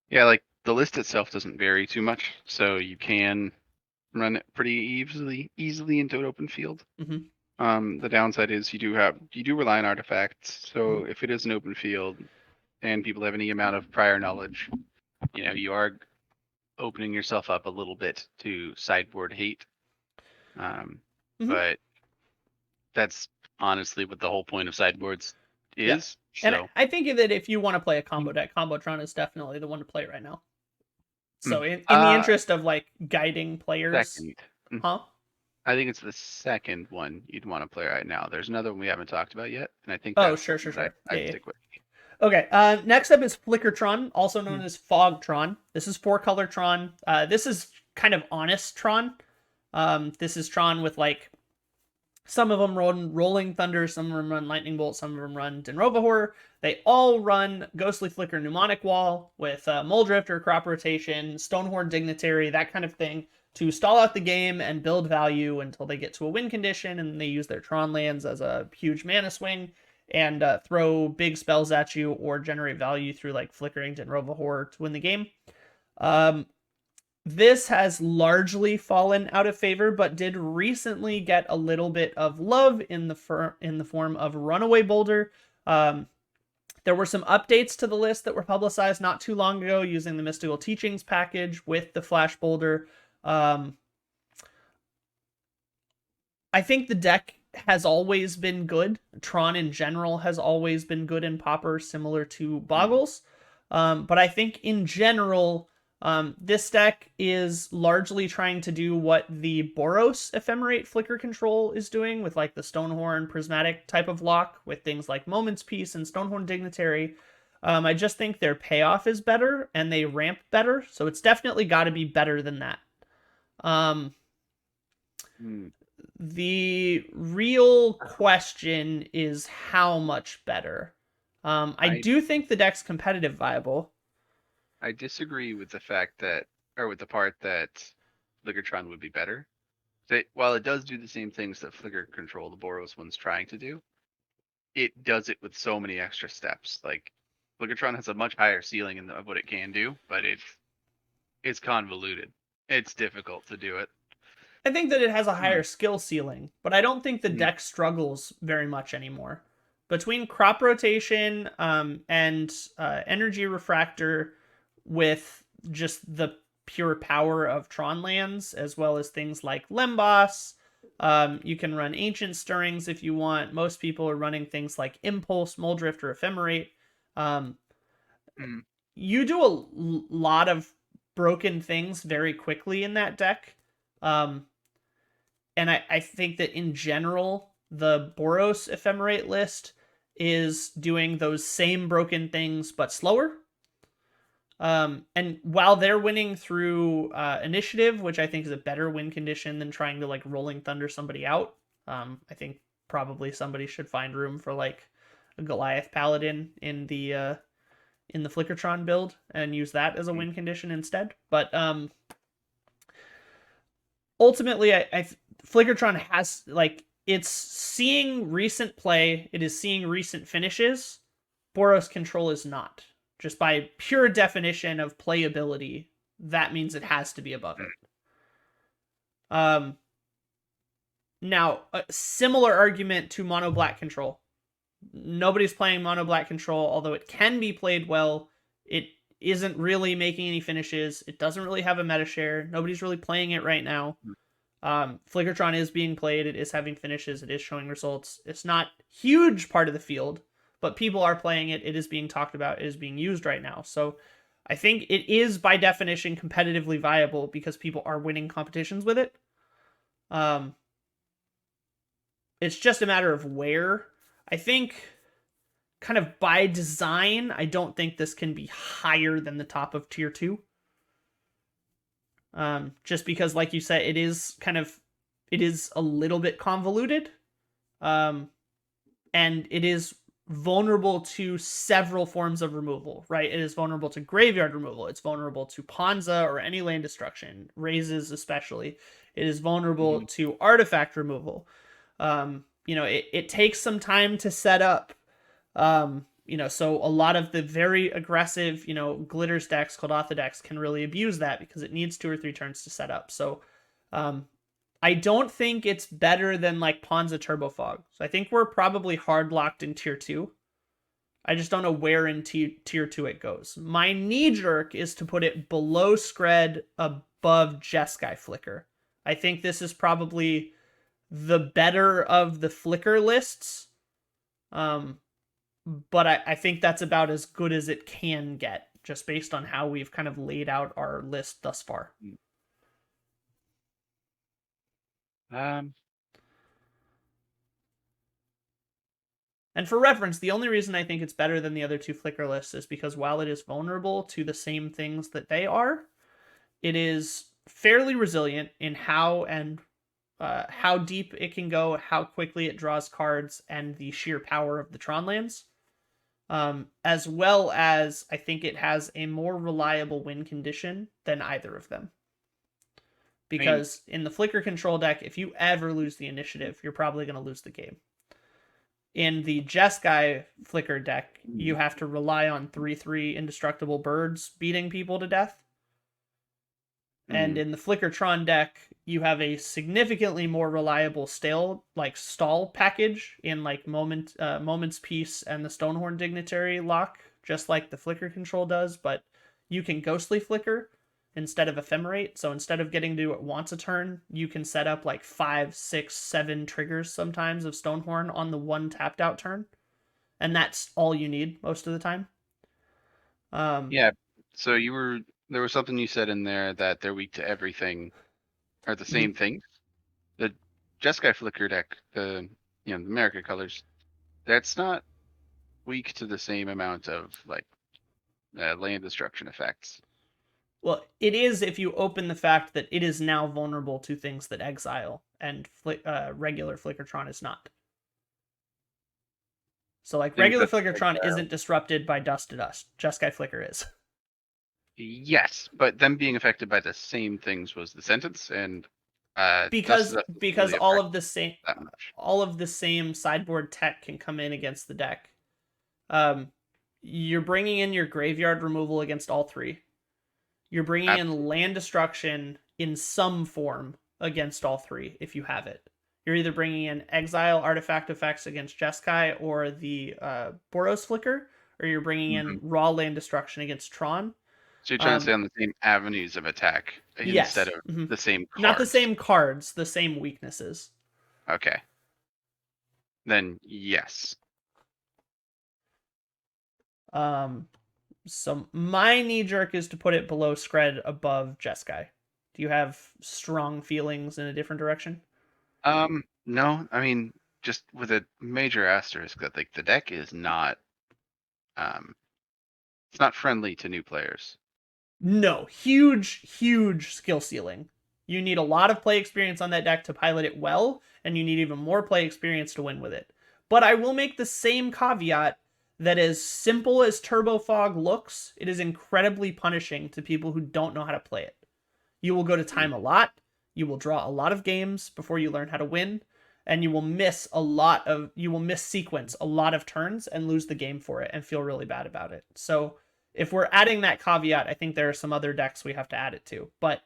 Yeah, like the list itself doesn't vary too much, so you can run it pretty easily into an open field. The downside is you do rely on artifacts. So if it is an open field and people have any amount of prior knowledge, you are opening yourself up a little bit to sideboard hate. But that's honestly what the whole point of sideboards is. Yeah. So and I think that if you want to play a combo deck, Combotron is definitely the one to play right now. So in the interest of like guiding players, second. I think it's the second one you'd want to play right now. There's another one we haven't talked about yet, and I think sure. I'd stick with. Okay, next up is Flickertron, also known as Fogtron. This is 4-color Tron. This is kind of honest Tron. This is Tron with like some of them run Rolling Thunder, some of them run Lightning Bolt, some of them run Denrova Horror. They all run Ghostly Flicker Mnemonic Wall with Muldrifter, Crop Rotation, Stonehorn Dignitary, that kind of thing, to stall out the game and build value until they get to a win condition, and they use their Tron lands as a huge mana swing and throw big spells at you or generate value through like flickering Denrova Horror to win the game. This has largely fallen out of favor, but did recently get a little bit of love in the form of Runaway Boulder. There were some updates to the list that were publicized not too long ago using the Mystical Teachings package with the Flash Boulder. I think the deck has always been good. Tron in general has always been good in Pauper, similar to Bogles. But I think in general, this deck is largely trying to do what the Boros Ephemerate Flicker Control is doing with like the Stonehorn Prismatic type of lock with things like Moment's Peace and Stonehorn Dignitary. I just think their payoff is better and they ramp better, so it's definitely got to be better than that. The real question is how much better. I do think the deck's competitive viable. I disagree with the fact that, or with the part that Flickertron would be better. While it does do the same things that Flicker Control, the Boros one's trying to do, it does it with so many extra steps. Like Flickertron has a much higher ceiling of what it can do, but it's convoluted. It's difficult to do it. I think that it has a higher skill ceiling, but I don't think the deck struggles very much anymore. Between Crop Rotation and Energy Refractor with just the pure power of Tron lands, as well as things like Lembas, you can run Ancient Stirrings if you want. Most people are running things like Impulse, Muldrift, or Ephemerate. You do a lot of broken things very quickly in that deck. And I think that in general, the Boros Ephemerate list is doing those same broken things, but slower. And while they're winning through initiative, which I think is a better win condition than trying to like Rolling Thunder somebody out, I think probably somebody should find room for like a Goliath Paladin in the Flickertron build and use that as a win condition instead. But ultimately, I Flickertron has like it's seeing recent play, it is seeing recent finishes. Boros Control is not. Just by pure definition of playability, that means it has to be above it. Now, a similar argument to Mono Black Control. Nobody's playing Mono Black Control, although it can be played well. It isn't really making any finishes. It doesn't really have a meta share. Nobody's really playing it right now. Flickertron is being played. It is having finishes. It is showing results. It's not a huge part of the field, but people are playing it. It is being talked about. It is being used right now. So I think it is, by definition, competitively viable because people are winning competitions with it. It's just a matter of where. I think, kind of by design, I don't think this can be higher than the top of tier 2. Just because, like you said, it is a little bit convoluted. And it is vulnerable to several forms of removal, right? It is vulnerable to graveyard removal. It's vulnerable to Ponza or any land destruction, raises especially. It is vulnerable to artifact removal. It takes some time to set up. So a lot of the very aggressive, Glitters decks, Kuldotha decks can really abuse that because it needs 2 or 3 turns to set up. So, I don't think it's better than like Ponza Turbo Fog. So I think we're probably hard locked in tier 2. I just don't know where in tier 2 it goes. My knee jerk is to put it below Skred, above Jeskai Flicker. I think this is probably the better of the Flicker lists. But I think that's about as good as it can get, just based on how we've kind of laid out our list thus far. And for reference, the only reason I think it's better than the other 2 Flicker lists is because while it is vulnerable to the same things that they are, it is fairly resilient in how deep it can go, how quickly it draws cards, and the sheer power of the Tron lands. As well as I think it has a more reliable win condition than either of them. Because in the Flicker Control deck, if you ever lose the initiative, you're probably going to lose the game. In the Jeskai Flicker deck, you have to rely on 3/3 indestructible birds beating people to death. And in the Flickertron deck, you have a significantly more reliable stall package in like Moment's Peace and the Stonehorn Dignitary lock, just like the flicker control does, but you can ghostly flicker instead of ephemerate. So instead of getting to do it once a turn, you can set up like 5, 6, 7 triggers sometimes of Stonehorn on the one tapped out turn. And that's all you need most of the time. Yeah. So there was something you said in there that they're weak to everything, or the same things. The Jeskai Flicker deck, the America colors, that's not weak to the same amount of like land destruction effects. Well, it is if you open the fact that it is now vulnerable to things that exile, and regular Flickertron is not. So like regular Flickertron isn't disrupted by Dust to Dust. Jeskai Flicker is. Yes, but them being affected by the same things was the sentence, and because really all of the same sideboard tech can come in against the deck. You're bringing in your graveyard removal against all 3. You're bringing in land destruction in some form against all 3 if you have it. You're either bringing in exile artifact effects against Jeskai or the Boros Flicker, or you're bringing in raw land destruction against Tron. So you're trying to stay on the same avenues of attack instead of the same cards. Not the same cards, the same weaknesses. Okay. Then yes. So my knee jerk is to put it below Skred, above Jeskai. Do you have strong feelings in a different direction? No, I mean, just with a major asterisk that like the deck is not it's not friendly to new players. No, huge skill ceiling. You need a lot of play experience on that deck to pilot it well, and you need even more play experience to win with it. But I will make the same caveat that as simple as Turbo Fog looks, it is incredibly punishing to people who don't know how to play it. You will go to time a lot, you will draw a lot of games before you learn how to win, and you will miss sequence a lot of turns and lose the game for it and feel really bad about it. So if we're adding that caveat, I think there are some other decks we have to add it to. But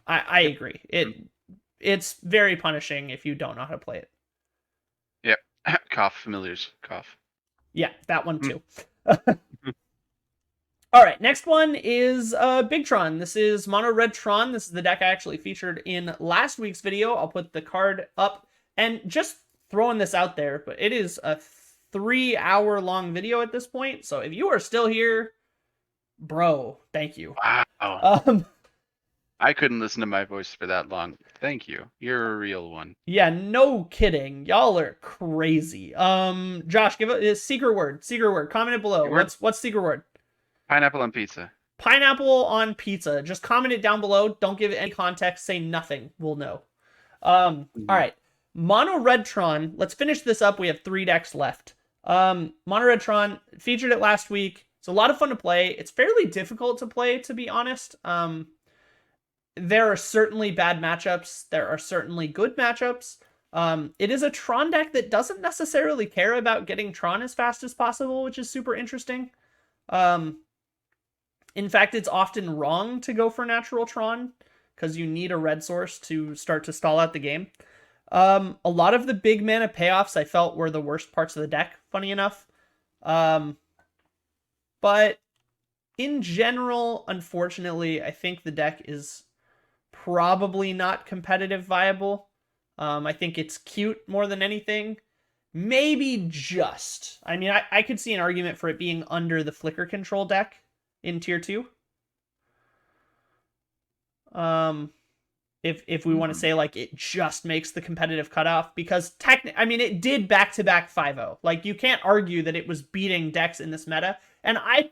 I agree. It's very punishing if you don't know how to play it. Yep. Cough familiars. Cough. Yeah, that one too. All right, next one is Big Tron. This is Mono Red Tron. This is the deck I actually featured in last week's video. I'll put the card up. And just throwing this out there, but it is a 3-hour-long video at this point. So if you are still here, bro, thank you. Wow. I couldn't listen to my voice for that long. Thank you. You're a real one. Yeah, no kidding. Y'all are crazy. Josh, give a secret word. Secret word. Comment it below. What's secret word? Pineapple on pizza. Pineapple on pizza. Just comment it down below. Don't give it any context. Say nothing. We'll know. All right. Mono Red Tron. Let's finish this up. We have 3 decks left. Mono Red Tron, featured it last week. It's a lot of fun to play. It's fairly difficult to play, to be honest. There are certainly bad matchups. There are certainly good matchups. It is a Tron deck that doesn't necessarily care about getting Tron as fast as possible, which is super interesting. In fact, it's often wrong to go for natural Tron because you need a red source to start to stall out the game. A lot of the big mana payoffs I felt were the worst parts of the deck, funny enough. But in general, unfortunately, I think the deck is probably not competitive viable. I think it's cute more than anything. Maybe just. I mean, I could see an argument for it being under the Flicker control deck in tier 2. If we want to say like it just makes the competitive cutoff, because I mean it did back-to-back 5-0. Like you can't argue that it was beating decks in this meta, and I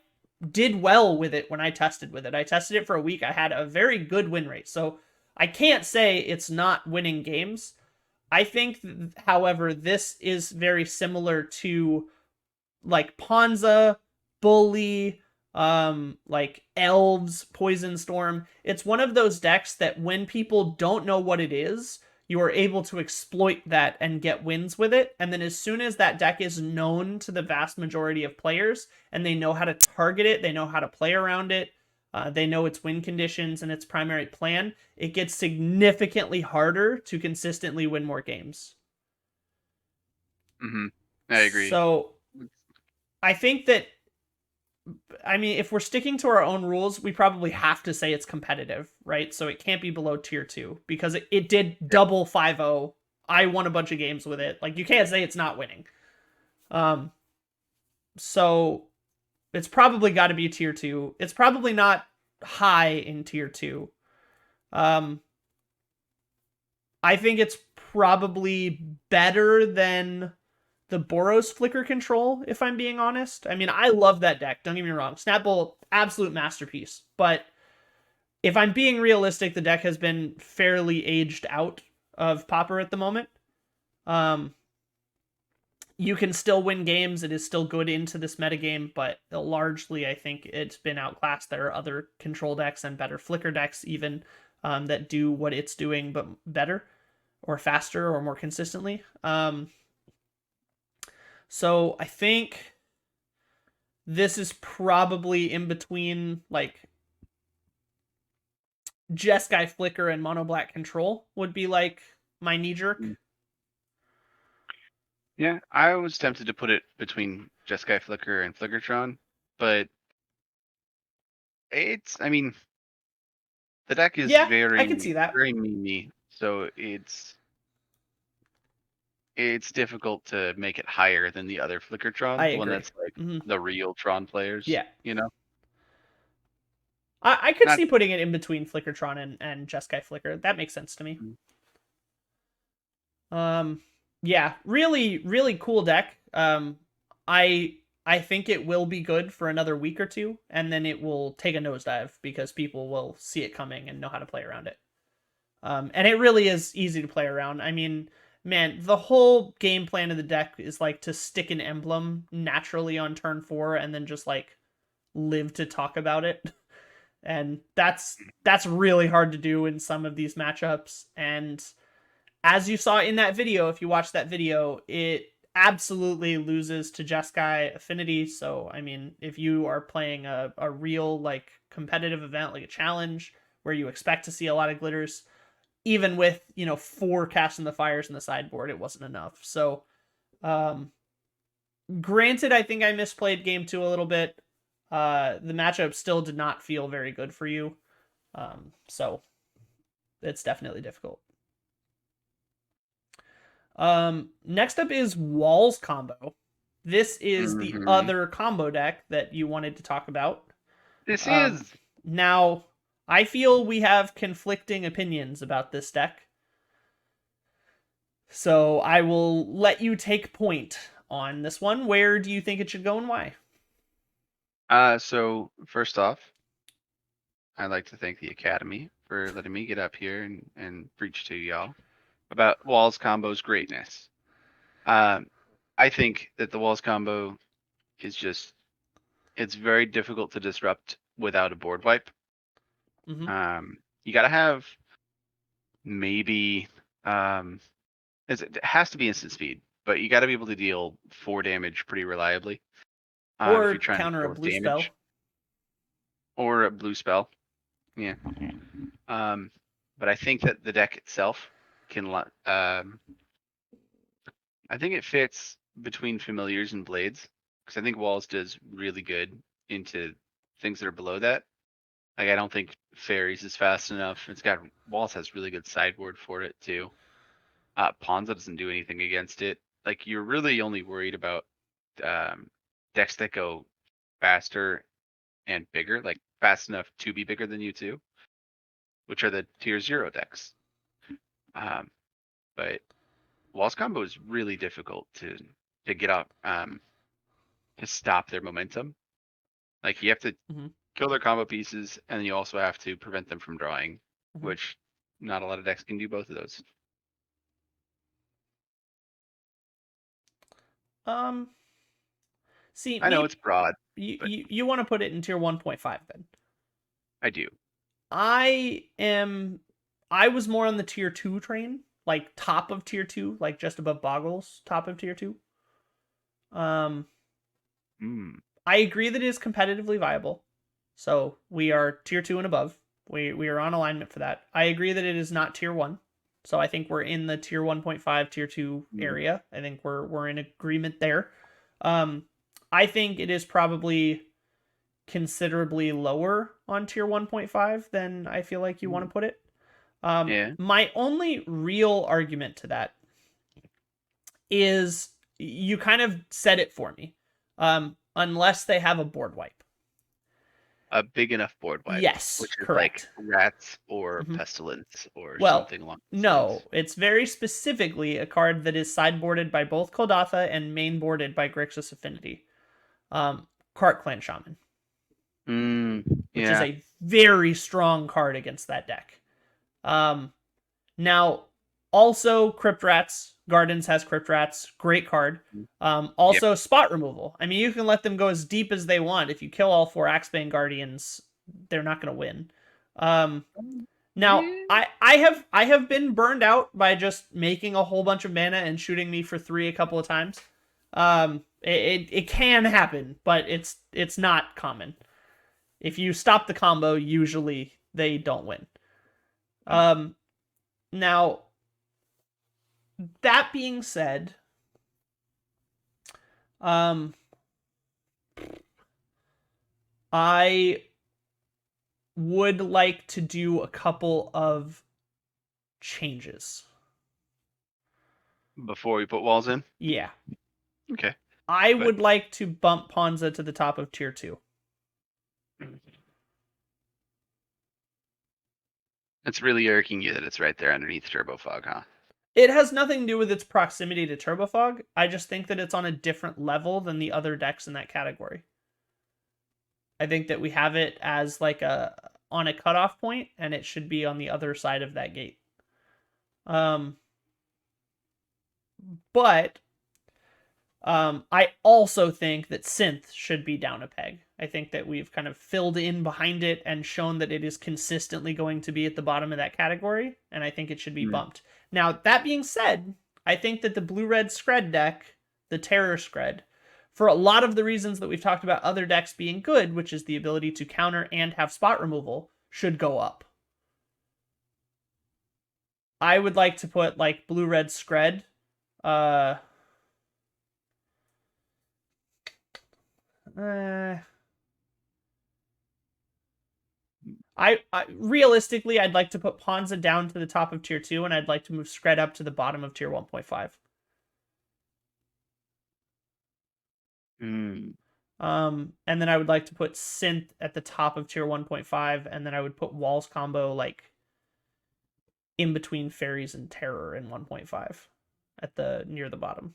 did well with it when I tested with it. I tested it for a week. I had a very good win rate, so I can't say it's not winning games. I think, however, this is very similar to like Ponza, Bully, like Elves, Poison Storm. It's one of those decks that when people don't know what it is, you are able to exploit that and get wins with it. And then as soon as that deck is known to the vast majority of players and they know how to target it, they know how to play around it, They know its win conditions and its primary plan. It gets significantly harder to consistently win more games. I agree. So I think that, I mean, if we're sticking to our own rules, we probably have to say it's competitive, right? So it can't be below tier 2 because it did double 5-0. I won a bunch of games with it. Like, you can't say it's not winning. So it's probably got to be tier 2. It's probably not high in tier 2. I think it's probably better than the Boros Flicker Control, if I'm being honest. I mean, I love that deck, don't get me wrong. Snapbolt, absolute masterpiece. But if I'm being realistic, the deck has been fairly aged out of Pauper at the moment. You can still win games. It is still good into this metagame, but largely I think it's been outclassed. There are other control decks and better Flicker decks even that do what it's doing, but better or faster or more consistently. So I think this is probably in between like Jeskai Flicker and Mono Black Control would be like my knee jerk. Yeah, I was tempted to put it between Jeskai Flicker and Flickertron, but I mean, the deck is Yeah, very, I can see that. very memey, so it's difficult to make it higher than the other Flickertron, I the one agree. that's like the real Tron players. Yeah. You know? I could Not- see putting it in between Flickertron and Jeskai Flicker. That makes sense to me. Yeah, really, really cool deck. I think it will be good for another week or two, and then it will take a nosedive because people will see it coming and know how to play around it. And it really is easy to play around. I mean, man, the whole game plan of the deck is like to stick an emblem naturally on turn 4 and then just like live to talk about it. And that's really hard to do in some of these matchups. And as you saw in that video, if you watch that video, it absolutely loses to Jeskai Affinity. So, I mean, if you are playing a real, like, competitive event, like a challenge, where you expect to see a lot of glitters, even with, 4 Casting the Fires in the sideboard, it wasn't enough. So, granted, I think I misplayed game 2 a little bit. The matchup still did not feel very good for you. So, it's definitely difficult. Next up is Walls Combo. This is the other combo deck that you wanted to talk about. This is. Now, I feel we have conflicting opinions about this deck. So I will let you take point on this one. Where do you think it should go and why? So first off, I'd like to thank the Academy for letting me get up here and preach to y'all about Walls Combo's greatness. I think that the Walls Combo is it's very difficult to disrupt without a board wipe. You gotta have maybe, it has to be instant speed, but you gotta be able to deal 4 damage pretty reliably. Or if you're trying counter to a blue spell. Or a blue spell. Yeah. But I think that the deck itself can, I think it fits between familiars and blades, because I think Walls does really good into things that are below that. Like, I don't think fairies is fast enough. Walls has really good sideboard for it too. Ponza doesn't do anything against it. Like, you're really only worried about decks that go faster and bigger, like fast enough to be bigger than you too, which are the tier 0 decks. But Walls Combo is really difficult to get up, to stop their momentum. Like, you have to kill their combo pieces, and you also have to prevent them from drawing, which not a lot of decks can do both of those. See, I know it's broad. You want to put it in tier 1.5 then? I do. I was more on the tier 2 train, like top of tier 2, like just above Bogles, top of tier 2. I agree that it is competitively viable. So we are tier 2 and above. We are on alignment for that. I agree that it is not tier 1. So I think we're in the tier 1.5, tier 2 area. I think we're in agreement there. I think it is probably considerably lower on tier 1.5 than I feel like you want to put it. My only real argument to that is you kind of said it for me. Unless they have a board wipe. A big enough board wipe. Yes, which is correct. like rats or pestilence or Well, something along those no, lines. it's very specifically a card that is sideboarded by both Kuldotha and mainboarded by Grixis Affinity. Cart Clan Shaman. Which is a very strong card against that deck. Now, also Crypt Rats. Gardens has Crypt Rats. Great card. Also, spot removal. I mean, you can let them go as deep as they want. If you kill all 4 Axebane Guardians, they're not going to win. Now, I have been burned out by just making a whole bunch of mana and shooting me for 3 a couple of times. It can happen, but it's not common. If you stop the combo, usually they don't win. Now, that being said, I would like to do a couple of changes. Before we put walls in? Yeah. Okay. I would like to bump Ponza to the top of tier 2. It's really irking you that it's right there underneath Turbo Fog, huh? It has nothing to do with its proximity to Turbo Fog. I just think that it's on a different level than the other decks in that category. I think that we have it as like on a cutoff point, and it should be on the other side of that gate. But I also think that Synth should be down a peg. I think that we've kind of filled in behind it and shown that it is consistently going to be at the bottom of that category, and I think it should be bumped. Now, that being said, I think that the blue-red Skred deck, the Terror Skred, for a lot of the reasons that we've talked about other decks being good, which is the ability to counter and have spot removal, should go up. I would like to put, like, blue-red Skred, I realistically, I'd like to put Ponza down to the top of tier 2, and I'd like to move Skred up to the bottom of tier 1.5. And then I would like to put Synth at the top of tier 1.5, and then I would put Walls Combo like in between Fairies and Terror in 1.5 at the near the bottom.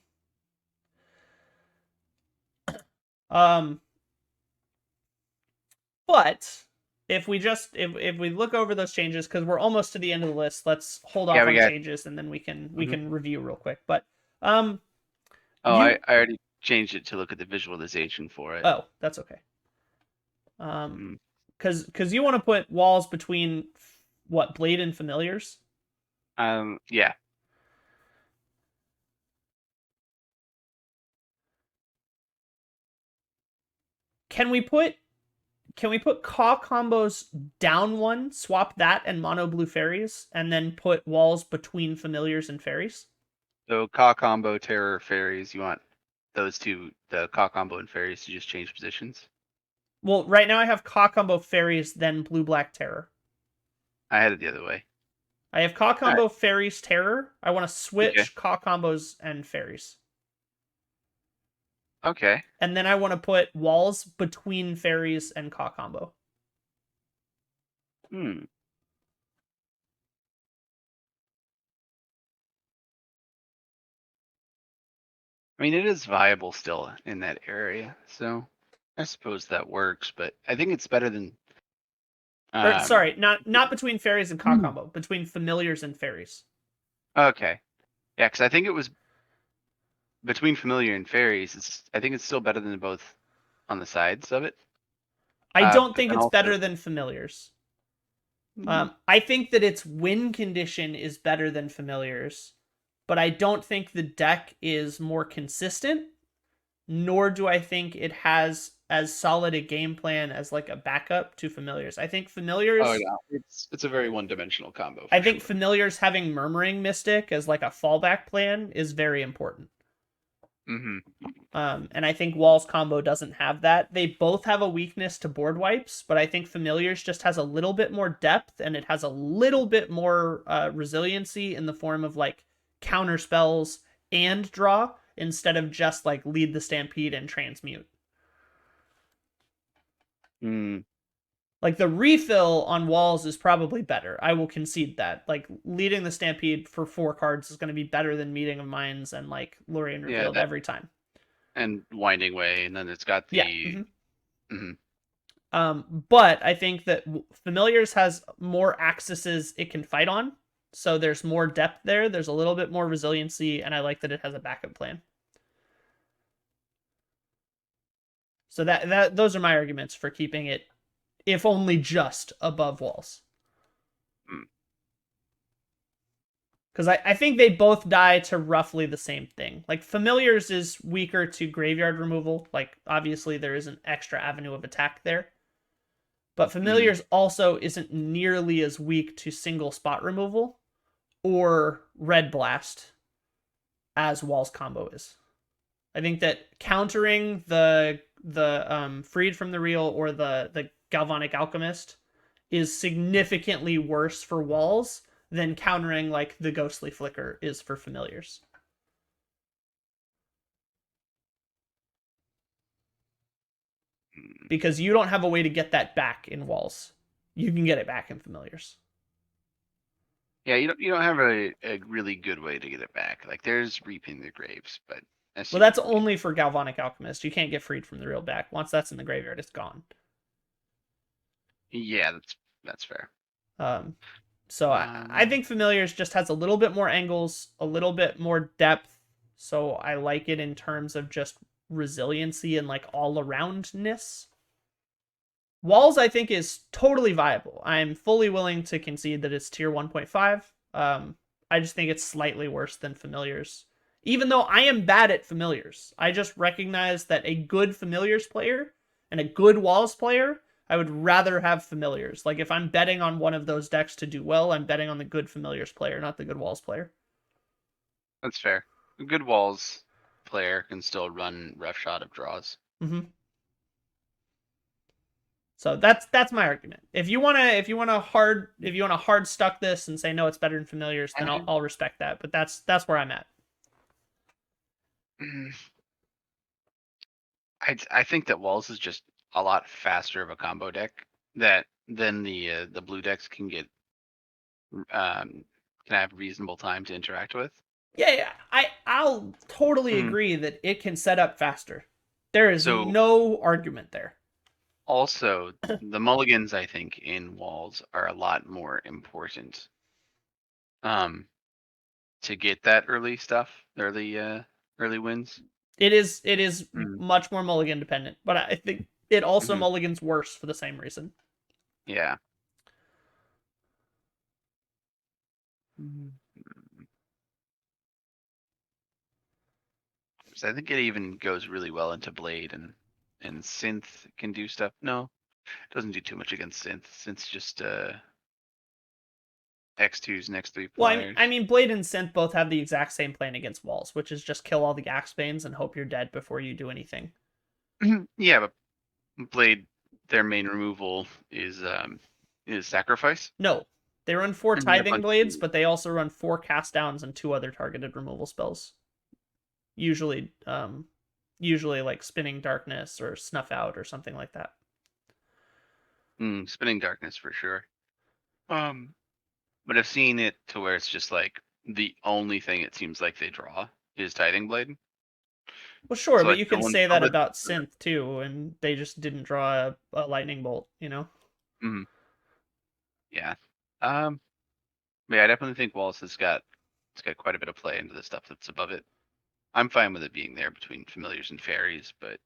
But if we look over those changes, because we're almost to the end of the list, let's hold off on changes and then we can review real quick. But I already changed it to look at the visualization for it. Oh, that's okay. Because you want to put walls between what, Blade and Familiars? Yeah. Can we put Caw combos down one, swap that and mono blue fairies, and then put walls between Familiars and Fairies? So Caw combo, Terror, Fairies, you want those two, the Caw combo and Fairies, to just change positions? Well, right now I have Caw combo Fairies, then blue black Terror. I had it the other way. I have Caw combo Fairies Terror. I want to switch Caw combos and Fairies. Okay. And then I want to put walls between Fairies and Caw combo. I mean, it is viable still in that area, so I suppose that works, but I think it's better than... sorry, not between Fairies and Caw combo, between Familiars and Fairies. Okay. Yeah, because I think it was between Familiar and Fairies. I think it's still better than both on the sides of it. I don't think it's better than Familiars. I think that its win condition is better than Familiars, but I don't think the deck is more consistent. nor do I think it has as solid a game plan as like a backup to Familiars. I think Familiars. Oh yeah, it's a very one-dimensional combo. I think sure. Familiars having Murmuring Mystic as like a fallback plan is very important. And I think Walls Combo doesn't have that. They both have a weakness to board wipes, but I think Familiars just has a little bit more depth, and it has a little bit more resiliency in the form of like counter spells and draw, instead of just like lead the Stampede and transmute. Like the refill on Walls is probably better. I will concede that. Like leading the Stampede for 4 cards is going to be better than Meeting of Minds and like Lorien Revealed every time. And Winding Way, and then it's got the but I think that Familiars has more axes it can fight on, so there's more depth there. There's a little bit more resiliency, and I like that it has a backup plan. So those are my arguments for keeping it, if only just above Walls. Because I think they both die to roughly the same thing. Like, Familiars is weaker to graveyard removal. Like, obviously there is an extra avenue of attack there. But Familiars also isn't nearly as weak to single spot removal or Red Blast as Walls Combo is. I think that countering the Freed from the Real or the Galvanic Alchemist is significantly worse for Walls than countering like the Ghostly Flicker is for Familiars. Because you don't have a way to get that back in Walls. You can get it back in Familiars. Yeah, you don't have a really good way to get it back. Like there's Reaping the Graves, but well, that's only for Galvanic Alchemist. You can't get Freed from the Real back. Once that's in the graveyard, it's gone. Yeah, that's fair. So I think Familiars just has a little bit more angles, a little bit more depth. So I like it in terms of just resiliency and like all aroundness. Walls, I think, is totally viable. I'm fully willing to concede that it's tier 1.5. I just think it's slightly worse than Familiars. Even though I am bad at Familiars, I just recognize that a good Familiars player and a good Walls player, I would rather have Familiars. Like, if I'm betting on one of those decks to do well, I'm betting on the good Familiars player, not the good Walls player. That's fair. A good Walls player can still run roughshod of draws. So that's my argument. If you wanna hard stuck this and say no, it's better than Familiars, then I'll respect that. But that's where I'm at. I think that Walls is just a lot faster of a combo deck than the blue decks can have reasonable time to interact with. Yeah, I'll totally agree that it can set up faster. There is no argument there. Also, the mulligans, I think, in Walls are a lot more important. To get that early stuff, early wins. It is much more mulligan dependent, but I think it also mulligans worse for the same reason. Yeah. So I think it even goes really well into Blade, and Synth can do stuff. No, it doesn't do too much against Synth. Synth's just X2's next 3 flyers. Well, I mean, Blade and Synth both have the exact same plan against Walls, which is just kill all the Axbanes and hope you're dead before you do anything. Yeah, but Blade, their main removal is Sacrifice. No, they run 4 Tithing Blades, but they also run 4 cast downs and 2 other targeted removal spells. Usually like Spinning Darkness or Snuff Out or something like that. Spinning Darkness for sure. But I've seen it to where it's just like the only thing it seems like they draw is Tithing Blade. Well, sure, so but like you can say that about Synth too, and they just didn't draw a Lightning Bolt, you know? Yeah. Yeah, I definitely think Wallace has got quite a bit of play into the stuff that's above it. I'm fine with it being there between Familiars and Fairies, but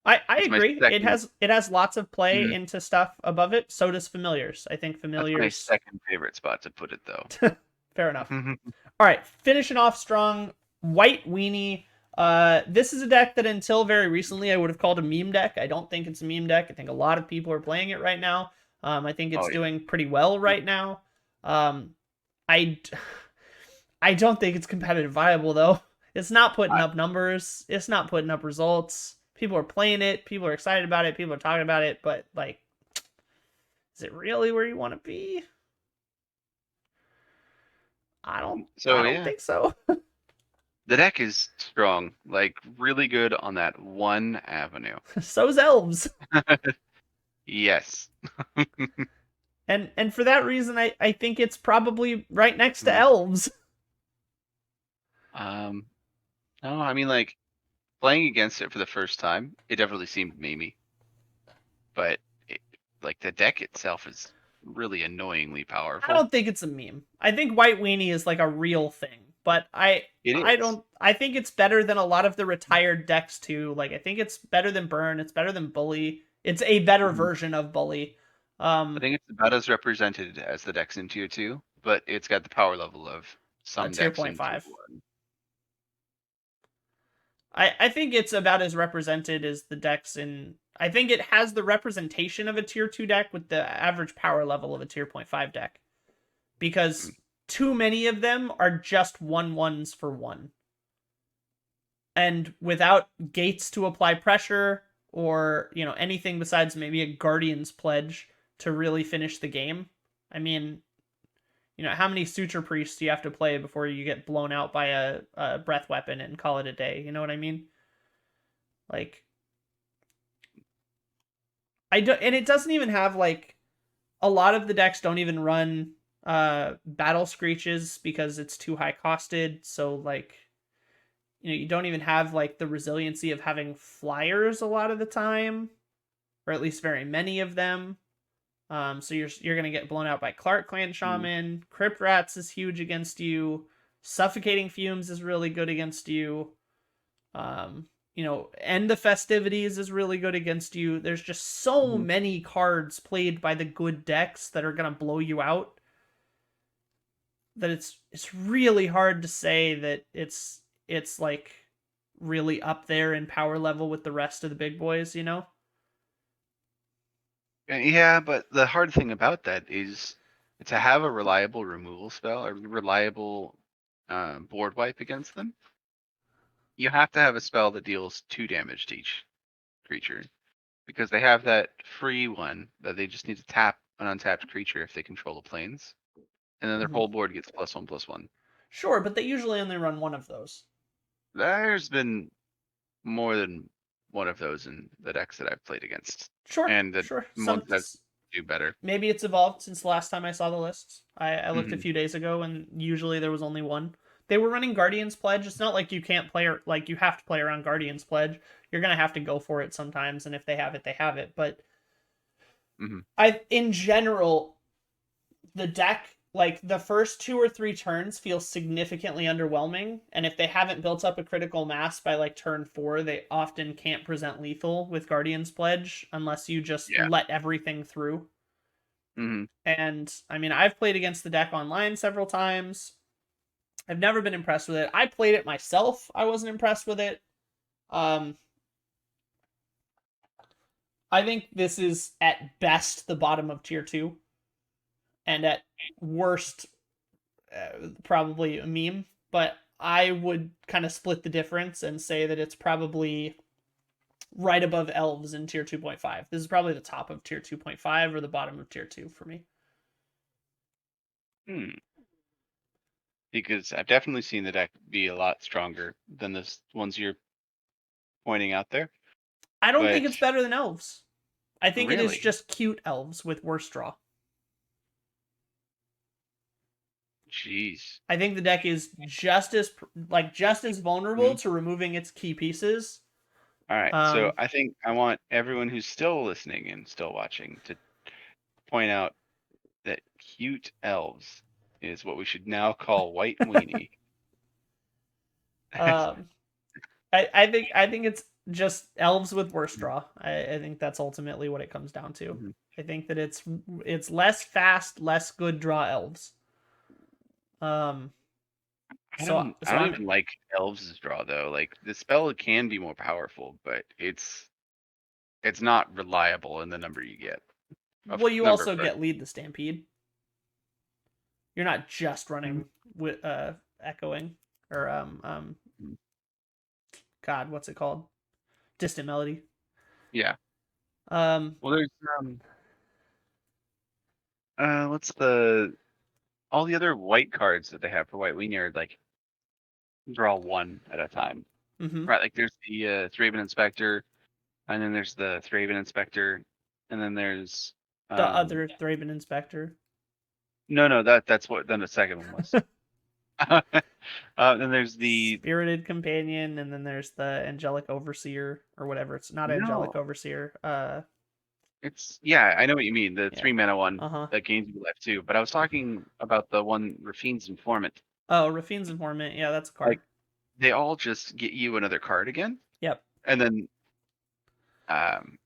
I agree. It has lots of play into stuff above it. So does Familiars. I think Familiars. That's my second favorite spot to put it, though. Fair enough. All right, finishing off strong. White Weenie. This is a deck that until very recently I would have called a meme deck. I don't think it's a meme deck. I think a lot of people are playing it right now. I think it's doing pretty well right now. I don't think it's competitive viable though. It's not putting up numbers. It's not putting up results. People are playing it. People are excited about it. People are talking about it. But like, is it really where you want to be? I don't think so. The deck is strong, like really good on that one avenue. So's Elves. Yes. And for that reason, I think it's probably right next to Elves. No, I mean, like, playing against it for the first time, it definitely seemed memey. But, like, the deck itself is really annoyingly powerful. I don't think it's a meme. I think White Weenie is like a real thing. But I think it's better than a lot of the retired decks too. Like, I think it's better than Burn. It's better than Bully. It's a better version of Bully. I think it's about as represented as the decks in tier 2, but it's got the power level of some tier decks in 0.5. tier 1. I think it's about as represented as the decks in... I think it has the representation of a tier 2 deck with the average power level of a tier 0.5 deck. Because too many of them are just 1/1s for 1. And without gates to apply pressure or, you know, anything besides maybe a Guardian's Pledge to really finish the game. I mean, you know, how many Suture Priests do you have to play before you get blown out by a breath weapon and call it a day? You know what I mean? Like, and it doesn't even have, like, a lot of the decks don't even run Battle Screeches because it's too high costed. So, like, you know, you don't even have, like, the resiliency of having flyers a lot of the time, or at least very many of them. So you're gonna get blown out by Clark Clan Shaman. Crypt Rats is huge against you. Suffocating Fumes is really good against you. You know, End the Festivities is really good against you. There's just so many cards played by the good decks that are gonna blow you out that it's really hard to say that it's like really up there in power level with the rest of the big boys, you know? Yeah, but the hard thing about that is to have a reliable removal spell, a reliable board wipe against them, you have to have a spell that deals 2 damage to each creature. Because they have that free one that they just need to tap an untapped creature if they control the planes. And then their whole board gets +1/+1. Sure, but they usually only run one of those. There's been more than one of those in the decks that I've played against. Sure, And the sure. ones that do better. Maybe it's evolved since the last time I saw the lists. I looked a few days ago, and usually there was only one. They were running Guardian's Pledge. It's not like you can't play, like, you have to play around Guardian's Pledge. You're gonna have to go for it sometimes, and if they have it, they have it. But in general, the deck, like, the first 2 or 3 turns feel significantly underwhelming, and if they haven't built up a critical mass by, like, turn 4, they often can't present lethal with Guardian's Pledge unless you just let everything through. And, I mean, I've played against the deck online several times. I've never been impressed with it. I played it myself. I wasn't impressed with it. I think this is, at best, the bottom of tier 2. And at worst, probably a meme. But I would kind of split the difference and say that it's probably right above Elves in tier 2.5. This is probably the top of tier 2.5 or the bottom of tier 2 for me. Because I've definitely seen the deck be a lot stronger than the ones you're pointing out there. I don't think it's better than Elves. I think it is Really? just cute Elves with worse draw. Jeez. I think the deck is just as vulnerable to removing its key pieces. All right. So I think I want everyone who's still listening and still watching to point out that cute Elves is what we should now call White Weenie. I think it's just Elves with worse draw. I think that's ultimately what it comes down to. I think that it's less fast, less good draw Elves. I don't even like Elves' draw though. Like the spell can be more powerful, but it's not reliable in the number you get. Well, you also get Lead the Stampede. You're not just running with echoing or God, what's it called? Distant Melody. Yeah. Well, there's what's all the other white cards that they have for White Weenie are like draw one at a time. Right, like there's the Thraben Inspector, and then there's the Thraben Inspector, and then there's the other Thraben Inspector. No, that's what then the second one was. Then there's the Spirited Companion, and then there's the Angelic Overseer or whatever. It's not Angelic Overseer. It's I know what you mean. The 3-mana one that gains you life too. But I was talking about the one Rafine's Informant. Oh, Rafine's Informant. Yeah, that's a card. Like, they all just get you another card again. Yep. And then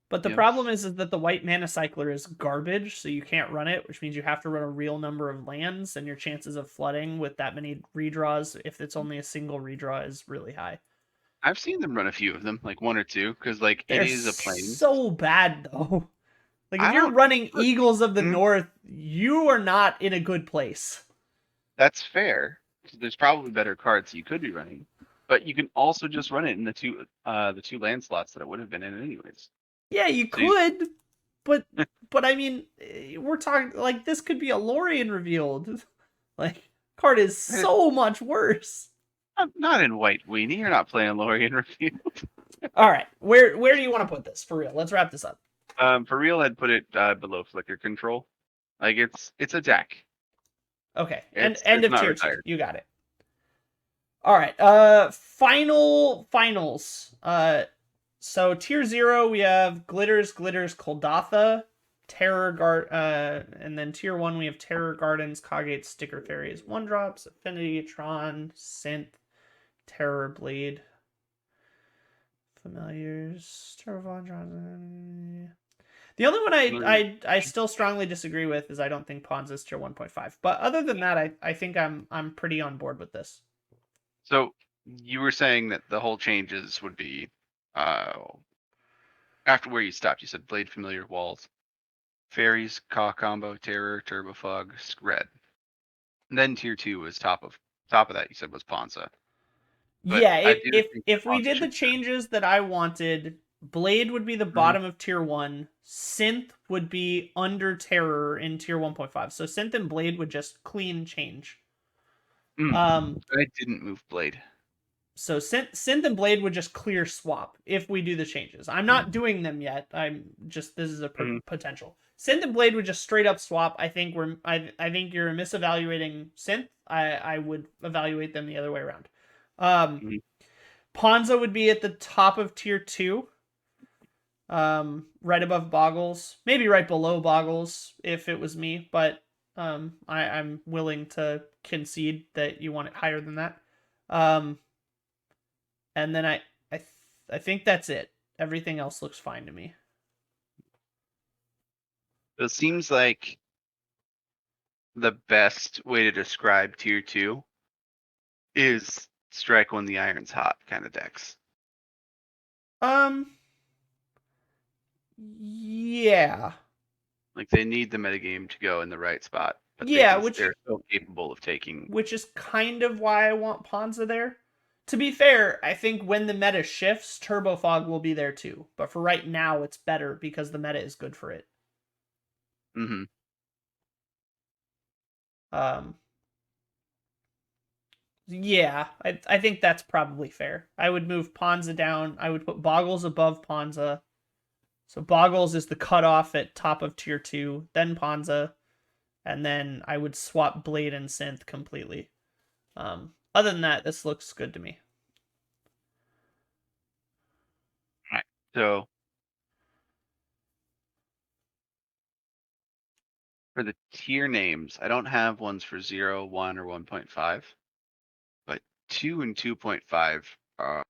but the problem is that the white mana cycler is garbage, so you can't run it, which means you have to run a real number of lands, and your chances of flooding with that many redraws, if it's only a single redraw, is really high. I've seen them run a few of them, like one or two, because like it is a plane. So bad though. Like if you're running Eagles of the North, you are not in a good place. That's fair. There's probably better cards you could be running, but you can also just run it in the two land slots that it would have been in anyways. Yeah, you could, but I mean, we're talking like this could be a Lorien revealed. Like, card is so much worse. Not in White Weenie. You're not playing Lorien revealed. All right, where do you want to put this for real? Let's wrap this up. For real, I'd put it below Flicker Control. Like it's a deck. Okay, end of tier 2. You got it. All right, finals. So tier 0 we have Glitters, Kuldotha, and then tier 1 we have Terror Gardens, Caw Gates, Sticker Fairies, 1-drops, Affinity, Tron, Synth, Terror Blade, Familiars, Terravon. The only one I still strongly disagree with is I don't think Ponza's tier 1.5. But other than that, I think I'm pretty on board with this. So you were saying that the whole changes would be after where you stopped. You said Blade, Familiar, Walls, Fairies, Caw-Combo, Terror, Turbofog, Skred. And then tier 2 was top of that. You said was Ponza. But yeah, if we did the changes that I wanted, Blade would be the bottom of tier 1. Synth would be under Terror in tier 1.5. So Synth and Blade would just clean change. I didn't move Blade. So Synth and Blade would just clear swap if we do the changes. I'm not doing them yet. This is a potential. Synth and Blade would just straight up swap. I think I think you're misevaluating Synth. I would evaluate them the other way around. Ponza would be at the top of tier 2. Right above Bogles, maybe right below Bogles if it was me, but I'm willing to concede that you want it higher than that. And then I think that's it. Everything else looks fine to me. It seems like the best way to describe tier 2 is strike when the iron's hot kind of decks. Yeah. Like they need the metagame to go in the right spot. But they're so capable of taking. Which is kind of why I want Ponza there. To be fair, I think when the meta shifts, Turbofog will be there too. But for right now, it's better because the meta is good for it. Yeah, I think that's probably fair. I would move Ponza down. I would put Bogles above Ponza. So Bogles is the cutoff at top of tier 2, then Ponza, and then I would swap Blade and Synth completely. Other than that, this looks good to me. All right. So for the tier names, I don't have ones for 0, 1, or 1.5, but 2 and 2.5 are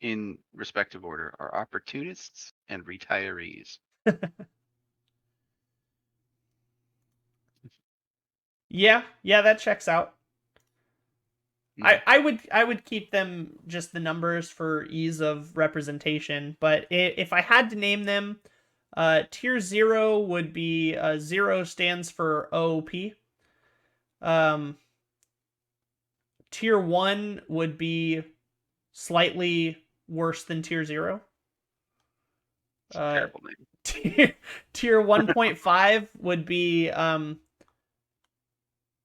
in respective order are opportunists and retirees. Yeah, that checks out. I would keep them just the numbers for ease of representation, but if I had to name them, tier 0 would be 0 stands for OP. Tier 1 would be slightly worse than tier 0. Terrible name. Tier 1.5 would be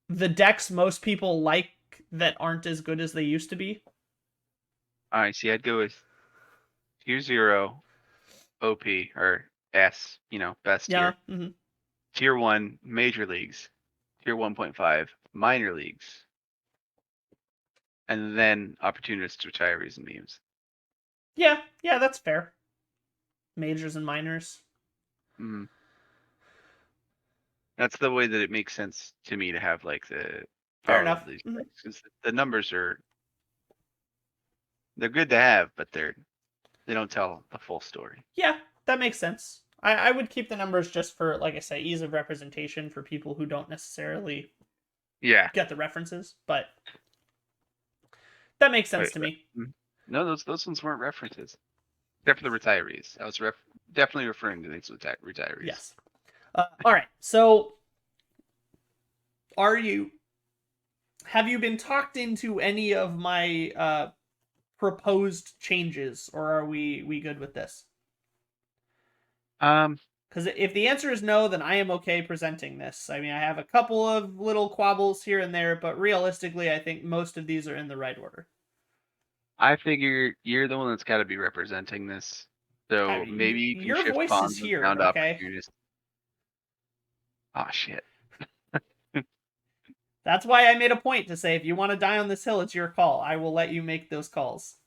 the decks most people like that aren't as good as they used to be. Alright, see, I'd go with tier 0, OP, or S, best Yeah. tier. Mm-hmm. Tier 1, major leagues. Tier 1.5, minor leagues. And then opportunists, retirees, and memes. Yeah, that's fair. Majors and minors. Mm. That's the way that it makes sense to me to have like the Fair power enough. level of these Mhm. decks, 'cause the numbers they're good to have, but they don't tell the full story. Yeah, that makes sense. I would keep the numbers just for, like I say, ease of representation for people who don't necessarily get the references, but that makes sense to me. No, those ones weren't references. Except for the retirees. I was definitely referring to these retirees. Yes. All right. So, have you been talked into any of my proposed changes, or are we good with this? Because if the answer is no, then I am okay presenting this. I mean, I have a couple of little quabbles here and there, but realistically, I think most of these are in the right order. I figure you're the one that's got to be representing this, so maybe you can your shift voice Ponza is here, down to okay? opportunities. Oh shit. That's why I made a point to say, if you want to die on this hill, it's your call. I will let you make those calls.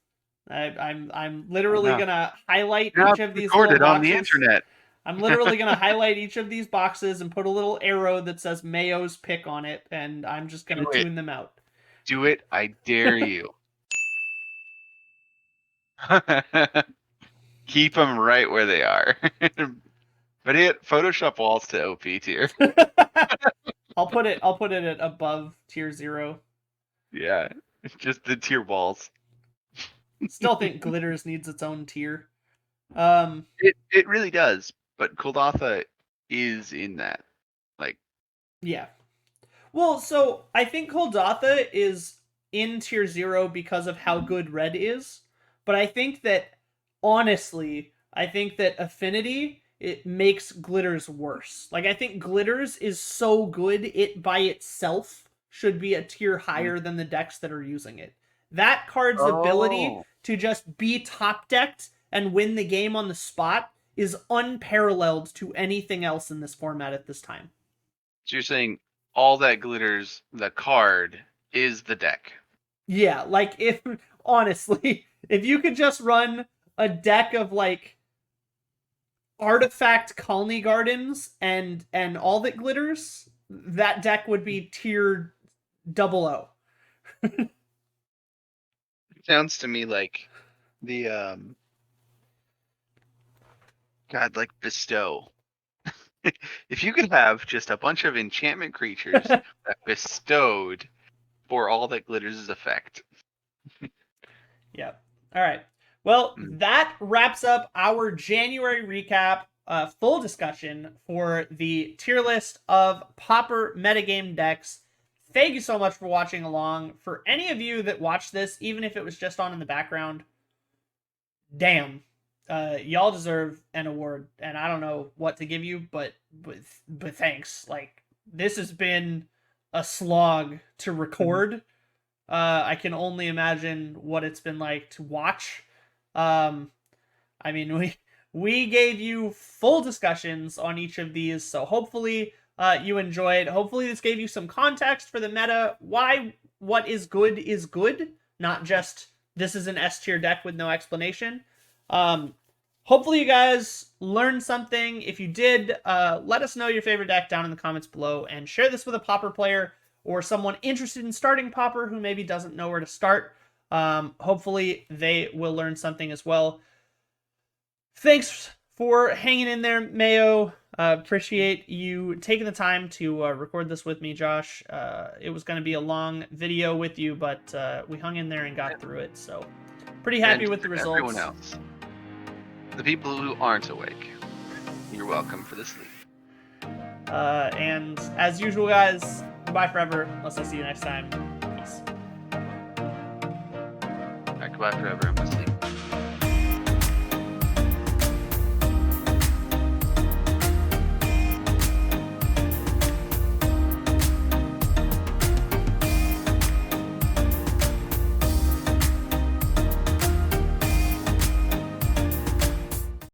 I'm literally gonna highlight each of these little boxes. On the internet. I'm literally gonna highlight each of these boxes and put a little arrow that says Mayo's pick on it, and I'm just gonna tune them out. Do it, I dare you. Keep them right where they are. But hit Photoshop walls to OP tier. I'll put it at above tier 0. Yeah, just the tier walls. Still think Glitters needs its own tier. It really does, but Kuldotha is in that. Like, yeah. Well, so I think Kuldotha is in tier 0 because of how good red is, but I think that, honestly, Affinity, it makes Glitters worse. Like, I think Glitters is so good, it by itself should be a tier higher than the decks that are using it. That card's ability to just be top decked and win the game on the spot is unparalleled to anything else in this format at this time. So you're saying all that glitters, the card, is the deck. Yeah, like, if, honestly, if you could just run a deck of, like, artifact colony gardens and all that glitters, that deck would be tier 00. Sounds to me like the like bestow. If you could have just a bunch of enchantment creatures that bestowed for all that glitters' effect. Yep. All right. Well, that wraps up our January recap, full discussion for the tier list of Pauper metagame decks. Thank you so much for watching along. For any of you that watched this, even if it was just on in the background, damn. Y'all deserve an award, and I don't know what to give you, but thanks. Like, this has been a slog to record. I can only imagine what it's been like to watch. I mean, we gave you full discussions on each of these, so hopefully you enjoyed. Hopefully this gave you some context for the meta, why what is good, not just this is an S tier deck with no explanation. Hopefully you guys learned something. If you did, let us know your favorite deck down in the comments below, and share this with a Pauper player or someone interested in starting Pauper who maybe doesn't know where to start. Hopefully they will learn something as well. Thanks for hanging in there, Mayo. Appreciate you taking the time to record this with me, Josh. It was going to be a long video with you, but we hung in there and got through it. So pretty happy And with the for results. everyone else, the people who aren't awake, you're welcome for the sleep. And as usual, guys, goodbye forever. Unless I see you next time. Peace. All right, goodbye forever. I'm gonna sleep.